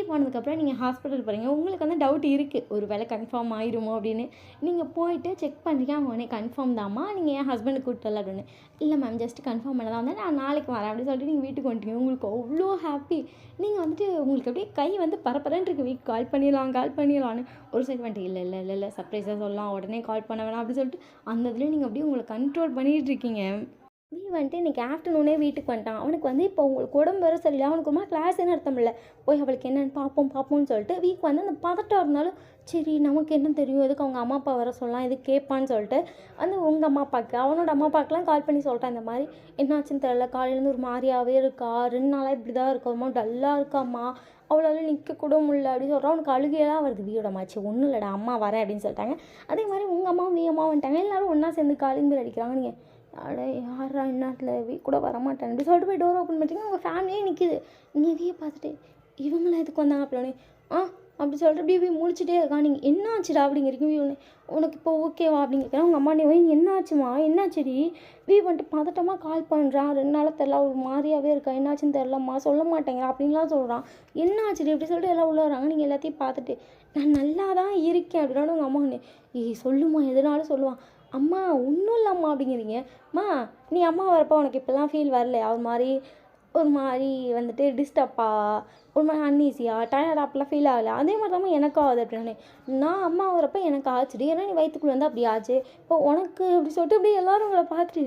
போனதுக்கப்புறம் நீங்கள் ஹாஸ்பிட்டல் போகிறீங்க. உங்களுக்கு வந்து டவுட் இருக்குது, ஒரு வேளை கன்ஃபார்ம் ஆயிருமோ அப்படின்னு. நீங்கள் போயிட்டு செக் பண்ணுறீங்க. அவங்க உடனே கன்ஃபார்ம் தாம்மா, நீங்கள் ஏன் ஹஸ்பண்டுக்கு கூப்பிட்டு வரல அப்படின்னு. இல்லை மேம் ஜஸ்ட் கன்ஃபார்ம் பண்ணதான் வந்தேன், நான் நாளைக்கு வரேன் அப்படின்னு சொல்லிட்டு நீங்கள் வீட்டுக்கு வந்துட்டீங்க. உங்களுக்கு அவ்வளோ ஹாப்பி. நீங்கள் வந்துட்டு உங்களுக்கு அப்படியே கை வந்து பரபரன்னு இருக்கு. கால் பண்ணிடலான்னு ஒரு சைடு வந்துட்டு இல்லை சர்ப்ரைஸாக சொல்லலாம், உடனே கால் பண்ண வேணாம் அப்படி சொல்லிட்டு அந்த இதில் நீங்கள் அப்படியே உங்களை கண்ட்ரோல் பண்ணிகிட்டு இருக்கீங்க. வந்துட்டு இன்றைக்கி ஆஃப்டர்நூனே வீட்டுக்கு வந்துட்டான். அவனுக்கு வந்து இப்போ உங்களுக்கு உடம்பு வர சரியில்லை, அவனுக்கு ஒரு மாதிரி கிளாஸ்ன்னு அர்த்தம் இல்லை. போய் அவளுக்கு என்னென்னு பார்ப்போம்னு சொல்லிட்டு வந்து அந்த பதட்டம் இருந்தாலும் சரி நமக்கு என்ன தெரியும், எதுக்கு அவங்க அம்மா அப்பா வர சொல்லலாம், எதுக்கு கேட்பான்னு சொல்லிட்டு வந்து உங்கள் அம்மா அப்பாவுக்கு அவனோட அம்மா அப்பாவுக்குலாம் கால் பண்ணி சொல்லிட்டான். இந்த மாதிரி என்னாச்சுன்னு தெரியல, காலையிலேருந்து ஒரு மாதிரியாகவே இருக்கா, 2 நாளாக இப்படி தான் இருக்கா, டல்லாக இருக்காம்மா, அவளால் நிற்கக்கூட முடியல அப்படின்னு சொல்கிறான். அவனுக்கு அழுகையெல்லாம் வருது. வீயோட மாச்சு ஒன்றும் இல்லைடா அம்மா வரேன் அப்படின்னு சொல்லிட்டாங்க. அதே மாதிரி உங்கள் அம்மாவும் அம்மா வந்துட்டாங்க. எல்லோரும் ஒன்றா சேர்ந்து காலிங் பேர் அடிக்கிறாங்க. நீங்கள் அட யாரா இந்நேரத்தில் கூட வரமாட்டேன் அப்படி சொல்லிட்டு போய் டோர் ஓப்பன் பண்ணிட்டீங்கன்னா உங்கள் ஃபேமிலியே நிற்கிது. நீங்கள் பார்த்துட்டு இவங்களாம் எதுக்கு வந்தாங்க அப்படின்னு அப்படி சொல்லிட்டு அப்படியே முழிச்சிட்டே இருக்கான். நீங்கள் என்ன ஆச்சுடா அப்படிங்கிறீங்க. உனக்கு இப்போ ஓகேவா அப்படின்னு கேட்குறேன். உங்கள் அம்மா நீ என்ன ஆச்சுமா என்னாச்சுடி வந்துட்டு பதட்டமாக கால் பண்ணுறான், 2 நாளாக தெரில, ஒரு மாதிரியாகவே இருக்கா, என்னாச்சுன்னு தெரிலம்மா, சொல்ல மாட்டேங்கிறா அப்படின்லாம் சொல்கிறான். என்ன ஆச்சுடி அப்படி சொல்லிட்டு எல்லாம் உள்ள வராங்க. நீங்கள் எல்லாத்தையும் பார்த்துட்டு நான் நல்லா தான் இருக்கேன் அப்படின்னா உங்கள் அம்மா ஒன்று சொல்லுமா எதுனாலும் சொல்லுவான். அம்மா ஒன்றும் இல்லைம்மா அப்படிங்கிறீங்க. அம்மா நீ அம்மா வரப்போ உனக்கு இப்போல்லாம் ஃபீல் வரலையா, ஒரு மாதிரி வந்துட்டு டிஸ்டர்பா, ஒரு மாதிரி அன்ஈஸியாக டயர்டாக அப்படிலாம் ஃபீல் ஆகலை. அதே மாதிரி தான் எனக்கும் ஆகுது அப்படின்னு. நான் அம்மா வரப்போ எனக்கு ஆச்சுடி, ஏன்னா நீ வயிற்றுக்குள்ளே வந்து அப்படி ஆச்சு, இப்போ உனக்கு அப்படி சொல்லிட்டு அப்படியே எல்லோரும் உங்களை பார்த்துட்டு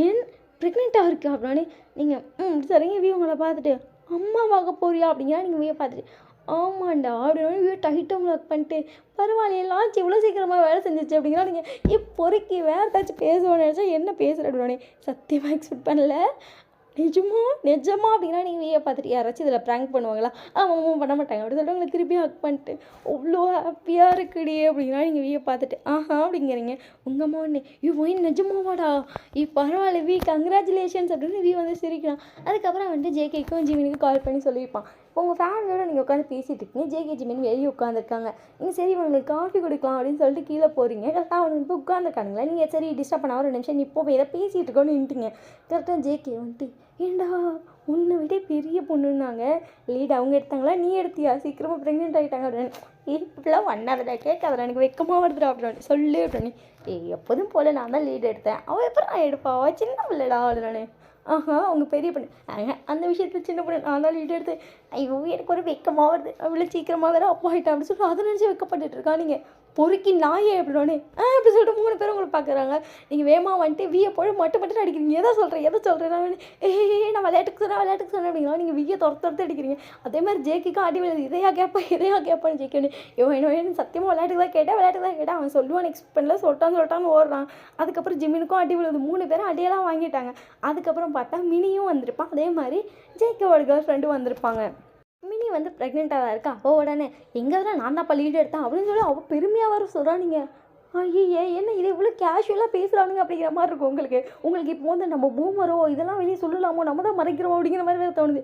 ஏன் ப்ரெக்னெண்ட்டாக இருக்குது அப்படின்னே நீங்கள் சரிங்க உங்களை பார்த்துட்டு அம்மா பார்க்க போறியா அப்படிங்கிற. நீங்கள் பார்த்துட்டு ஆமாண்டா அப்படின்னு டைட்டாக ஒர்க் பண்ணிட்டு பரவாயில்லையெல்லாம் இவ்வளோ சீக்கிரமாக வேலை செஞ்சிச்சு அப்படிங்கிறா. நீங்கள் பொறுக்கி வேறு ஏதாச்சும் பேசுவோன்னு நினச்சா என்ன பேசுகிற அப்படின்னே சத்தியமாக எக்ஸ்பெக்ட் பண்ணல. நிஜமா அப்படின்னா நீங்கள் பார்த்துட்டு யாராச்சும் இதில் ப்ராங்க் பண்ணுவாங்களா? ஆமாம் பண்ண மாட்டாங்க அப்படி சொல்லிட்டு உங்களை திருப்பி ஹக் பண்ணிட்டு அவ்வளோ ஹாப்பியாக இருக்குடி அப்படின்னா நீங்கள் பார்த்துட்டு அப்படிங்கிறீங்க. உங்கள் அம்மா ஒன்று நிஜமாவாடா பரவாயில்ல கங்க்ராச்சுலேஷன்ஸ் அப்படின்னு வந்து சிரிக்கலாம். அதுக்கப்புறம் வந்துட்டு ஜேகேக்கும் ஜிமினுக்கும் கால் பண்ணி சொல்லியிருப்பான். இப்போ உங்கள் ஃபேமிலியோட நீங்கள் உட்காந்து பேசிகிட்டு இருக்கீங்க. ஜேகே ஜிமின் வெளியே உட்காந்துருக்காங்க. நீங்கள் சரி உங்களுக்கு காஃபி குடிக்கலாம் அப்படின்னு சொல்லிட்டு கீழே போகிறீங்க. கரெக்டாக அவனுக்கு இப்போ உட்காந்துருக்கானுங்களா. நீங்கள் சரி டிஸ்டர்ப் பண்ண ஒரு நிமிஷம் நீ இப்போ எதை பேசிகிட்டு இருக்கோன்னு நின்றுங்க. கரெக்டாக ஜேகே வந்துட்டு ஏண்டா உன்னை விட பெரிய பொண்ணுன்னாங்க, லீட் அவங்க எடுத்தாங்களா நீ எடுத்தியா, சீக்கிரமாக ப்ரெக்னென்ட் ஆகிட்டாங்க அப்படின்னு. இப்படிலாம் ஒன்னாவதா கேட்காத, எனக்கு வெக்கமாக வருதுடா அப்படின்னு சொல்லு அப்படின்னு. எப்போதும் போல் நான் தான் லீட் எடுத்தேன், அவள் எப்போ நான் எடுப்பா, சின்ன பிள்ளைடா அப்படின்னு. அவங்க பெரிய பொண்ணு அந்த விஷயத்தில் சின்ன பொண்ணு நான் தான் லீட் எடுத்தேன். ஐயோ எனக்கு ஒரு வெக்கமாக வருது, அவ்வளோ சீக்கிரமாக வேறு அப்பா ஆகிட்டேன் அப்படின்னு சொல்லிட்டு அதை நினச்சி வெக்கப்பட்டுட்டு இருக்கா. நீங்கள் பொறுக்கி நாயே அப்படின்னே அப்படி சொல்லிட்டு 3 பேரும் உங்களை பார்க்குறாங்க. நீங்கள் வேகமாக வந்துட்டு போய் மட்டும் அடிக்கிறீங்க. எதை சொல்கிறேன் நான் விளையாட்டுக்கு சொன்னேன் அப்படிங்களா. நீங்கள் துரத்து அடிக்கிறீங்க. அதே மாதிரி ஜேக்கிக்கும் அடி விழுது. இதையா கேட்பான்னு ஜேக்கி என்ன சத்தியமாக விளையாட்டுக்கு தான் கேட்டேன் அவன் சொல்லுவான் எக்ஸ்பெக்ட் பண்ணல, சொல்லிட்டான்னு ஓடுறான். அதுக்கப்புறம் ஜிமினுக்கும் அடி விழுது. 3 பேரும் அடியெல்லாம் வாங்கிட்டாங்க. அதுக்கப்புறம் பார்த்தா மினியும் வந்திருப்பான். அதே மாதிரி ஜேக்கியோட கேர்ள் ஃப்ரெண்டும் வந்திருப்பாங்க. மினி வந்து ப்ரெக்னெண்ட்டாக தான் இருக்கா. அப்போ உடனே எங்கே தான் நான் தான் லீட் எடுத்தேன் அப்படின்னு சொல்லி அவள் பெருமையாக வர சொல்கிறான். நீங்கள் ஐயே என்ன இது இவ்வளோ கேஷுவலாக பேசுகிறானுங்க அப்படிங்கிற மாதிரி இருக்கும் உங்களுக்கு இப்போ வந்து நம்ம பூமரோ இதெல்லாம் வெளியே சொல்லலாமோ, நம்ம தான் மறைக்கிறோம் அப்படிங்கிற மாதிரி வேறு தோணுது.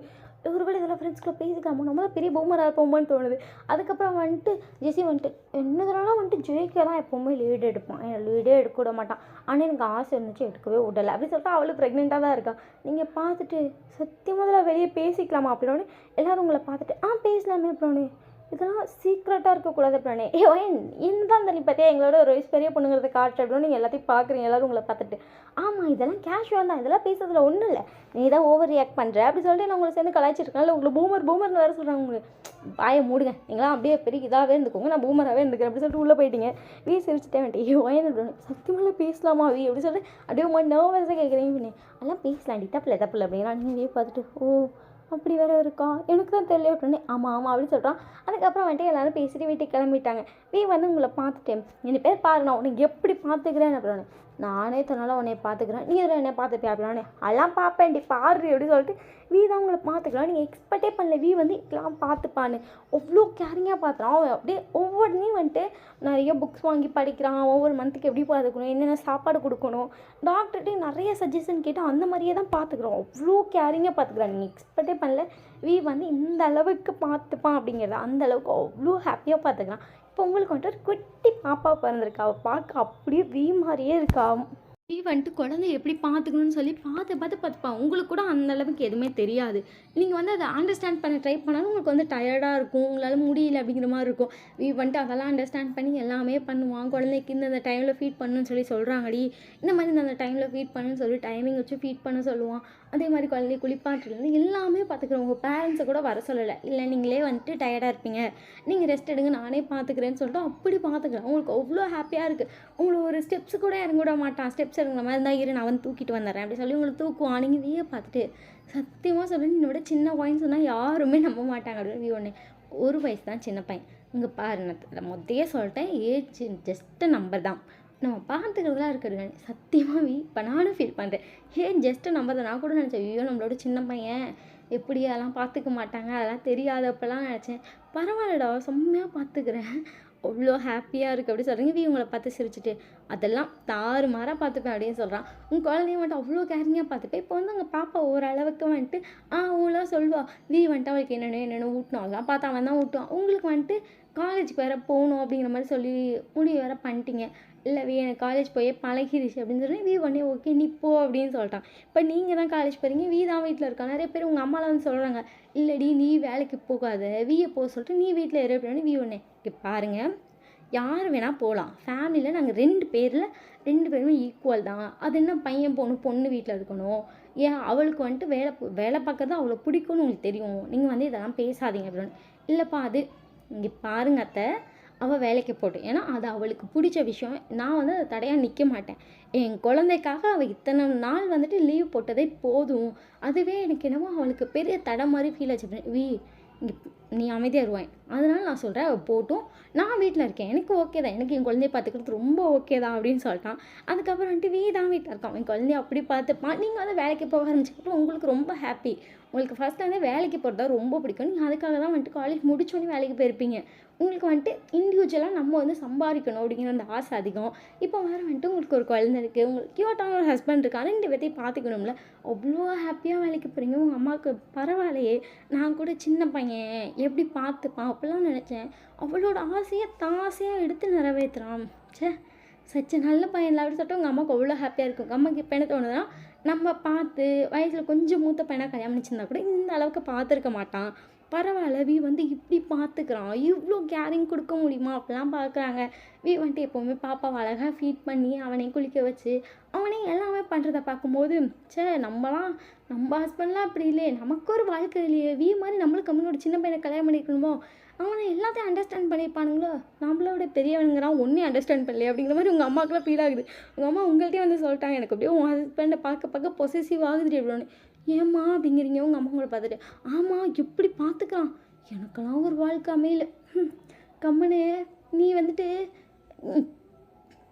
ஒருவேளை இதெல்லாம் ஃப்ரெண்ட்ஸ்குள்ளே பேசிக்காமோ நம்ம தான் பெரிய பூமராக இருப்போமோன்னு தோணுது. அதுக்கப்புறம் வந்துட்டு ஜெஸி வந்துட்டு என்னதுனாலும் வந்துட்டு ஜேகே தான் எப்போவுமே லீடு எடுப்பான், லீடே எடுக்க விட மாட்டான். ஆனால் எனக்கு ஆசை இருந்துச்சு எடுக்கவே விடலை அப்படின்னு சொல்லிட்டு அவளும் ப்ரெக்னெண்ட்டாக தான் இருக்கா. நீங்கள் பார்த்துட்டு சத்தியமாக இதெல்லாம் வெளியே பேசிக்கலாமா அப்படின்னோடனே எல்லோரும் உங்களை பார்த்துட்டு பேசலாமே அப்படின்னே இதெல்லாம் சீக்ரெட்டாக இருக்கக்கூடாது அப்படின்னே என்னதான் தண்ணி பார்த்தியா எங்களோட ஒரு வயசு பெரிய பொண்ணுங்கிறத காட்டு அப்படின்னு நீங்கள் எல்லாத்தையும் பார்க்குறீங்க எல்லோரும் உங்களை பார்த்துட்டு. ஆமாம் இதெல்லாம் கேஷுவல் தான், இதெல்லாம் பேசுறதுல ஒன்றும் இல்லை, நீ தான் ஓவர் ரியாக்ட் பண்ணுற அப்படி சொல்லிட்டு நான் உங்களை சேர்ந்து கலாய்ச்சிருக்கேன். இல்லை உங்களை பூமர்னு வேறு சொல்கிறாங்க. உங்களுக்கு வாயை மூடுங்க, நீங்களாம் அப்படியே பெரிய இதாகவே இருந்துக்கோங்க, நான் பூமராகவே இருந்துக்கிறேன் அப்படி சொல்லிட்டு உள்ளே போயிட்டீங்க. சிரிச்சுட்டே வந்துட்டு சத்தியமாக பேசலாமா அப்படி சொல்லிட்டு அப்படியே உங்கள் நர்வஸாக கேட்குறீங்க. அதெல்லாம் பேசலாண்டி தப்பில்லை அப்படின்னா நீங்கள் பார்த்துட்டு அப்படி வேறு இருக்கா எனக்கு தான் தெரியல அப்படின்னே ஆமாம் அப்படின்னு சொல்கிறான். அதுக்கப்புறம் வந்துட்டு எல்லோரும் பேசிட்டு வீட்டுக்கு கிளம்பிட்டாங்க. வந்து உங்களை பார்த்துட்டேன், என் பேர் பாரு, நான் உனக்கு எப்படி பார்த்துக்கிறேன் அப்படின்னு. நானே தன்னால உன்னை பார்த்துக்கிறேன், நீ எதில் என்னை பார்த்துப்பியா அப்படின்னானே அதெல்லாம் பார்ப்பேன்டி பாரு அப்படின்னு சொல்லிட்டு தான் உங்களை பார்த்துக்கலாம். நீங்கள் எக்ஸ்பெக்டே பண்ணல வந்து இதெல்லாம் பார்த்துப்பான்னு அவ்வளோ கேரிங்காக பார்த்துறான். அவன் அப்படியே ஒவ்வொன்றையும் வந்துட்டு நிறைய புக்ஸ் வாங்கி படிக்கிறான், ஒவ்வொரு மந்த்துக்கு எப்படி பார்த்துக்கணும், என்னென்ன சாப்பாடு கொடுக்கணும், டாக்டர்கிட்டே நிறைய சஜஷன் கேட்டு அந்த மாதிரியே தான் பார்த்துக்குறோம். அவ்வளோ கேரிங்காக பார்த்துக்குறான். நீங்கள் எக்ஸ்பெக்டே பண்ணல வந்து இந்த அளவுக்கு பார்த்துப்பான் அப்படிங்கிறத, அந்த அளவுக்கு அவ்வளோ ஹாப்பியாக பார்த்துக்கிறான். இப்போ உங்களுக்கு வந்துட்டு ஒரு குட்டி பாப்பா பிறந்திருக்கா, அவள் பார்க்க அப்படியே மாதிரியே இருக்கா. வந்துட்டு குழந்தைய எப்படி பார்த்துக்கணும்னு சொல்லி பார்த்துப்பான். உங்களுக்கு கூட அந்த அளவுக்கு எதுவுமே தெரியாது. நீங்கள் வந்து அதை அண்டர்ஸ்டாண்ட் பண்ண ட்ரை பண்ணாலும் உங்களுக்கு வந்து டயர்டாக இருக்கும், உங்களால் முடியல அப்படிங்கிற மாதிரி இருக்கும். வந்துட்டு அதெல்லாம் அண்டர்ஸ்டாண்ட் பண்ணி எல்லாமே பண்ணுவான். குழந்தைக்கு இந்த டைமில் ஃபீட் பண்ணணும்னு சொல்லி சொல்கிறாங்கடி, இந்த மாதிரி இந்த டைமில் ஃபீட் பண்ணுன்னு சொல்லி டைமிங் வச்சு ஃபீட் பண்ண சொல்லுவான். அதே மாதிரி குழந்தைய குளிப்பாட்டுலேருந்து எல்லாமே பார்த்துக்குறோம். உங்கள் பேரண்ட்ஸை கூட வர சொல்லலை, இல்லை நீங்களே வந்துட்டு டயர்டாக இருப்பீங்க, நீங்கள் ரெஸ்ட் எடுங்க நானே பார்த்துக்கிறேன்னு சொல்லிட்டு அப்படி பார்த்துக்கிறேன். உங்களுக்கு அவ்வளோ ஹாப்பியாக இருக்குது. உங்களுக்கு ஒரு ஸ்டெப்ஸ் கூட இறங்க விட மாட்டான். ஸ்டெப்ஸ் இறங்குற மாதிரி இருந்தால் நான் வந்து தூக்கிட்டு வந்துடுறேன் அப்படி சொல்லி உங்களுக்கு தூக்குவான். நீங்கள் பார்த்துட்டு சத்தியமாக சொல்கிறேன், என்னோட சின்ன பையன் சொன்னால் யாருமே நம்ப மாட்டாங்க அப்படின்னு. ஒன்று ஒரு வயசு தான் சின்ன பையன். இங்கே பாரு நான் மொத்தையே சொல்லிட்டேன், ஏஜ் ஜஸ்ட்டு நம்பர் தான், நம்ம பார்த்துக்கிறதுலாம் இருக்கிறது. சத்தியமாக இப்போ நானும் ஃபீல் பண்ணுறேன், ஜஸ்ட்டு நம்பர் தான். நான் கூட நினச்சேன் ஐயோ நம்மளோட சின்ன பையன் எப்படி அதெல்லாம் பார்த்துக்க மாட்டாங்க, அதெல்லாம் தெரியாது அப்போல்லாம் நினச்சேன். பரவாயில்லடா செம்மையாக பார்த்துக்கிறேன், அவ்வளோ ஹாப்பியாக இருக்குது அப்படி சொல்கிறீங்க. உங்களை பார்த்து சிரிச்சுட்டு அதெல்லாம் தாறுமாறாக பார்த்துப்பேன் அப்படின்னு சொல்கிறான். உங்கள் குழந்தைய வந்துட்டு அவ்வளோ கேரிங்காக பார்த்துப்பேன். இப்போ வந்து அங்கே பாப்பா ஓரளவுக்கு வந்துட்டு அவங்களாம் சொல்லுவா வந்துட்டு அவளுக்கு என்னென்ன ஊட்டணும் அதெல்லாம் பார்த்து அவன் தான் ஊட்டுவான். உங்களுக்கு வந்துட்டு காலேஜுக்கு வேறு போகணும் அப்படிங்கிற மாதிரி சொல்லி முடிவு வேறு பண்ணிட்டீங்க. இல்லை எனக்கு காலேஜ் போய் பழகிருச்சு அப்படின்னு சொல்லி உடனே ஓகே நீ போ அப்படின்னு சொல்லிட்டான். இப்போ நீங்கள் தான் காலேஜ் போகிறீங்க, தான் வீட்டில் இருக்கா. நிறைய பேர் உங்கள் அம்மாலாம் வந்து சொல்கிறாங்க இல்லடி நீ வேலைக்கு போகாத, போக சொல்லிட்டு நீ வீட்டில் இரு அப்படின்னு. உடனே இங்கே பாருங்கள், யார் வேணால் போகலாம், ஃபேமிலியில் நாங்கள் 2 பேருமே ஈக்குவல் தான். அது என்ன பையன் பொண்ணு வீட்டில் இருக்கணும், ஏன் அவளுக்கு வந்துட்டு வேலை பார்க்கறது அவ்வளோ பிடிக்கும்னு உங்களுக்கு தெரியும், நீங்கள் வந்து இதெல்லாம் பேசாதீங்க அப்படின்னு. இல்லைப்பா அது இங்கே பாருங்க அத்தை, அவள் வேலைக்கு போட்டோம், ஏன்னா அது அவளுக்கு பிடிச்ச விஷயம், நான் வந்து அதை தடையாக நிற்க மாட்டேன். என் குழந்தைக்காக அவள் இத்தனை நாள் வந்துட்டு லீவ் போட்டதே போதும், அதுவே எனக்கு என்னமோ அவளுக்கு பெரிய தடை மாதிரி ஃபீல் ஆச்சு. நீ அமைதியாக இருவாய், அதனால நான் சொல்கிறேன் அவள் போட்டும், நான் வீட்டில் இருக்கேன், எனக்கு ஓகே தான், எனக்கு என் குழந்தைய பார்த்துக்கிறது ரொம்ப ஓகே தான் அப்படின்னு சொல்லிட்டான். அதுக்கப்புறம் வந்துட்டு தான் வீட்டில் இருக்கான், என் குழந்தைய அப்படி பார்த்துப்பான். நீங்கள் வந்து வேலைக்கு போக ஆரம்பிச்சப்போ உங்களுக்கு ரொம்ப ஹாப்பி, உங்களுக்கு ஃபஸ்ட்டு வந்து வேலைக்கு போகிறதா ரொம்ப பிடிக்கும். நீங்கள் அதுக்காக தான் வந்துட்டு காலேஜ் முடிச்சோடனே வேலைக்கு போயிருப்பீங்க. உங்களுக்கு வந்துட்டு இண்டிவிஜுவலாக நம்ம வந்து சம்பாதிக்கணும் அப்படிங்கிற அந்த ஆசை அதிகம். இப்போ வேறு வந்துட்டு உங்களுக்கு ஒரு குழந்தை இருக்குது, உங்களுக்கு க்யூட்டான ஒரு ஹஸ்பண்ட் இருக்காங்க, 2 பேர்த்தையும் பார்த்துக்கணும்ல, அவ்வளோ ஹாப்பியாக வேலைக்கு போகிறீங்க. உங்கள் அம்மாவுக்கு பரவாயில்லையே, நான் கூட சின்ன பையன் எப்படி பார்த்துப்பான் அப்படிலாம் நினச்சேன். அவளோட ஆசையாக எடுத்து நிறைவேற்றுறான். சச்ச நல்ல பையன் அப்படி சொல்லிட்டு உங்கள் அம்மாவுக்கு அவ்வளோ ஹாப்பியாக இருக்கும். உங்கள் அம்மாவுக்கு இப்போ என்ன தோணுதுன்னா, நம்ம பார்த்து வயசில் கொஞ்சம் மூத்த பையனாக கல்யாணம் பண்ணிச்சிருந்தா கூட இந்த அளவுக்கு பார்த்துருக்க மாட்டான், பரவாயில்ல வந்து இப்படி பார்த்துக்கிறான், இவ்வளோ கேரிங் கொடுக்க முடியுமா அப்படிலாம் பார்க்குறாங்க. வந்துட்டு எப்போவுமே பாப்பாவை அழகாக ஃபீட் பண்ணி அவனையும் குளிக்க வச்சு அவனையும் எல்லாமே பண்ணுறத பார்க்கும்போது நம்ம ஹஸ்பண்ட்லாம் அப்படி இல்லையே, நமக்கு ஒரு வாழ்க்கை இல்லையே, மாதிரி நம்மளுக்கு கம்மியோட சின்ன பையனை கல்யாணம் பண்ணிக்கணுமோ, அவனை எல்லாத்தையும் அண்டர்ஸ்டாண்ட் பண்ணியிருப்பானுங்களோ, நம்மளோட பெரியவனுங்கிறான் ஒன்றே அண்டர்ஸ்டாண்ட் பண்ணலையே அப்படிங்கிற மாதிரி உங்கள் அம்மாவுக்குலாம் ஃபீல் ஆகுது. உங்கள் அம்மா உங்கள்கிட்டயே வந்து சொல்லிட்டாங்க, எனக்கு அப்படியே உன் ஹஸ்பண்டை பார்க்க பொசசிவ் ஆகுது எப்படின்னு. ஏம்மா அப்படிங்கிறீங்க உங்கள் அம்மா கூட பார்த்துட்டு. ஆமாம் எப்படி பார்த்துக்கலாம், எனக்கெல்லாம் ஒரு வாழ்க்கை அமையல, கம்மனு நீ வந்துட்டு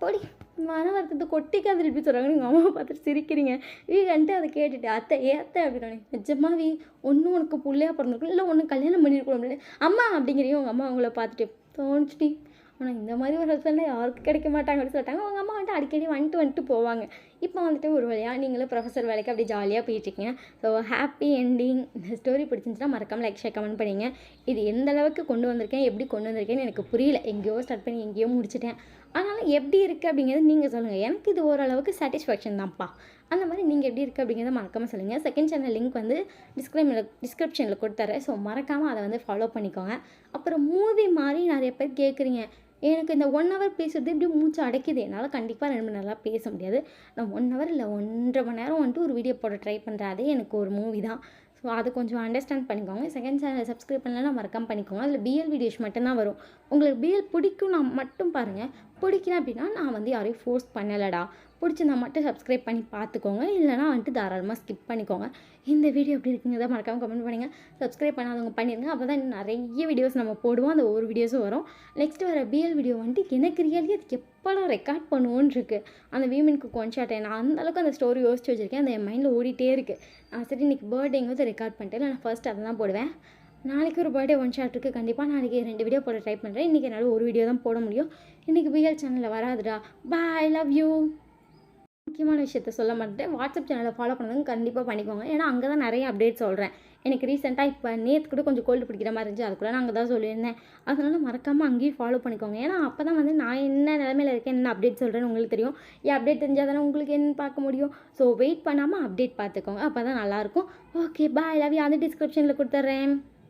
பொடி மன வருத்தத்தை கொட்டிக்காது இப்படி சொல்கிறாங்க. நீங்கள் அம்மாவை பார்த்துட்டு சிரிக்கிறீங்க. வந்துட்டு அதை கேட்டுட்டு அத்தை அப்படின்னு நிஜமாக ஒன்றும் உனக்கு பிள்ளையாக பிறந்திருக்கும், இல்லை ஒன்று கல்யாணம் பண்ணியிருக்கணும் அப்படின்னு அம்மா அப்படிங்கிறீங்க. உங்கள் அம்மா அவங்கள பார்த்துட்டு தோணுச்சுடி ஆனால் இந்த மாதிரி ஒரு ஹஸ்பண்ட்லாம் யாருக்கும் கிடைக்க மாட்டாங்க அப்படின்னு சொல்லிட்டாங்க. அவங்க அம்மா வந்துட்டு அடிக்கடி வந்துட்டு போவாங்க. இப்போ வந்துட்டு ஒரு வழியாக நீங்களும் ப்ரொஃபஸர் வேலைக்கு அப்படி ஜாலியாக போயிட்டுருக்கீங்க. So happy ending. இந்த ஸ்டோரி பிடிச்சிருந்துச்சுன்னா மறக்காமல் லைக் ஷேர் கமெண்ட் பண்ணிங்க. இது எந்த அளவுக்கு கொண்டு வந்திருக்கேன், எப்படி கொண்டு வந்திருக்கேன்னு எனக்கு புரியல. எங்கேயோ ஸ்டார்ட் பண்ணி எங்கேயோ முடிச்சிட்டேன். ஆனாலும் எப்படி இருக்குது அப்படிங்கிறது நீங்கள் சொல்லுங்கள். எனக்கு இது ஓரளவுக்கு சாட்டிஸ்ஃபேக்ஷன் தான்ப்பா. அந்த மாதிரி நீங்கள் எப்படி இருக்குது அப்படிங்கிறத மறக்காமல் சொல்லுங்கள். செகண்ட் சேனல் லிங்க் வந்து டிஸ்கிரிப்ஷனில் கொடுத்துறேன். ஸோ மறக்காமல் அதை வந்து ஃபாலோ பண்ணிக்கோங்க. அப்புறம் மூவி மாதிரி நிறைய பேர் கேட்குறீங்க. எனக்கு இந்த 1 ஹவர் பேசுறது இப்படி மூச்சு அடைக்குது. என்னால் கண்டிப்பாக 2 மணி நேரம்லாம் பேச முடியாது. நான் 1 ஹவர் இல்லை 1.5 மணி நேரம் வந்துட்டு ஒரு வீடியோ போட ட்ரை பண்ணுறேன். அதே எனக்கு ஒரு மூவி தான். ஸோ அது கொஞ்சம் அண்டர்ஸ்டாண்ட் பண்ணிக்கோங்க. செகண்ட் சேனல் சப்ஸ்கிரைப் பண்ணலன்னா மறக்காம பண்ணிக்கோங்க. அதில் பிஎல் வீடியோஸ் மட்டும்தான் வரும். உங்களுக்கு பிஎல் பிடிக்கும்னா மட்டும் பாருங்கள். பிடிக்கல அப்படின்னா நான் வந்து யாரையும் ஃபோர்ஸ் பண்ணலடா. பிடிச்சிருந்தா மட்டும் சப்ஸ்கிரைப் பண்ணி பார்த்துக்கோங்க. இல்லைனா வந்துட்டு தாராளமாக ஸ்கிப் பண்ணிக்கோங்க. இந்த வீடியோ எப்படி இருக்குங்கிறத மறக்காமல் கமெண்ட் பண்ணுங்கள். சப்ஸ்கிரைப் பண்ணாதவங்க பண்ணிடுங்க. அப்போ தான் நிறைய வீடியோஸ் நம்ம போடுவோம். அந்த ஒவ்வொரு வீடியோஸும் வரும். நெக்ஸ்ட் வர பிஎல் வீடியோ வந்துட்டு எனக்கு ரியலி அதுக்கு எப்போலாம் ரெக்கார்ட் பண்ணுவோன்னு இருக்குது. அந்த வீமென்க்கு கொன்ஷாட்டை நான் அந்தளவுக்கு அந்த ஸ்டோரி யோசிச்சு வச்சுருக்கேன். அந்த என் மைண்டில் ஓடிட்டே இருக்குது. சரி இன்றைக்கி பர்த்டேங்கிறது ரெக்கார்ட் பண்ணிட்டு நான் ஃபர்ஸ்ட் அதை தான் போடுவேன். நாளைக்கு ஒரு பர்த்டே ஒன் ஷாட் இருக்குது. கண்டிப்பாக நாளைக்கு 2 வீடியோ போட ட்ரை பண்ணுறேன். இன்றைக்கி என்னால் ஒரு வீடியோ தான் போட முடியும். இன்றைக்கி பிஎல் சேனலில் வராதுடா. பாய், லவ் யூ. முக்கியமான விஷயத்த சொல்ல மாட்டேன். வாட்ஸ்அப் சேனலை ஃபாலோ பண்ணதும் கண்டிப்பாக பண்ணிக்கோங்க. ஏன்னா அங்கே தான் நிறைய அப்டேட் சொல்கிறேன். எனக்கு ரீசெண்டாக இப்போ நேற்று கூட கொஞ்சம் கோல்டு பிடிக்கிற மாதிரி இருந்துச்சு. அது கூட நான் அங்கே தான் சொல்லியிருந்தேன். அதனால் மறக்காமல் அங்கேயும் ஃபாலோ பண்ணிக்கோங்க. ஏன்னா அப்போ தான் வந்து நான் என்ன நிலமையில இருக்கேன், என்ன அப்டேட் சொல்கிறேன்னு உங்களுக்கு தெரியும். என் அப்டேட் தெரிஞ்சால் தானே உங்களுக்கு என்னன்னு பார்க்க முடியும். ஸோ வெயிட் பண்ணாமல் அப்டேட் பார்த்துக்கோங்க. அப்போ தான் நல்லாயிருக்கும். Okay bye, love you. அந்த டிஸ்கிரிப்ஷனில் கொடுத்துட்றேன்.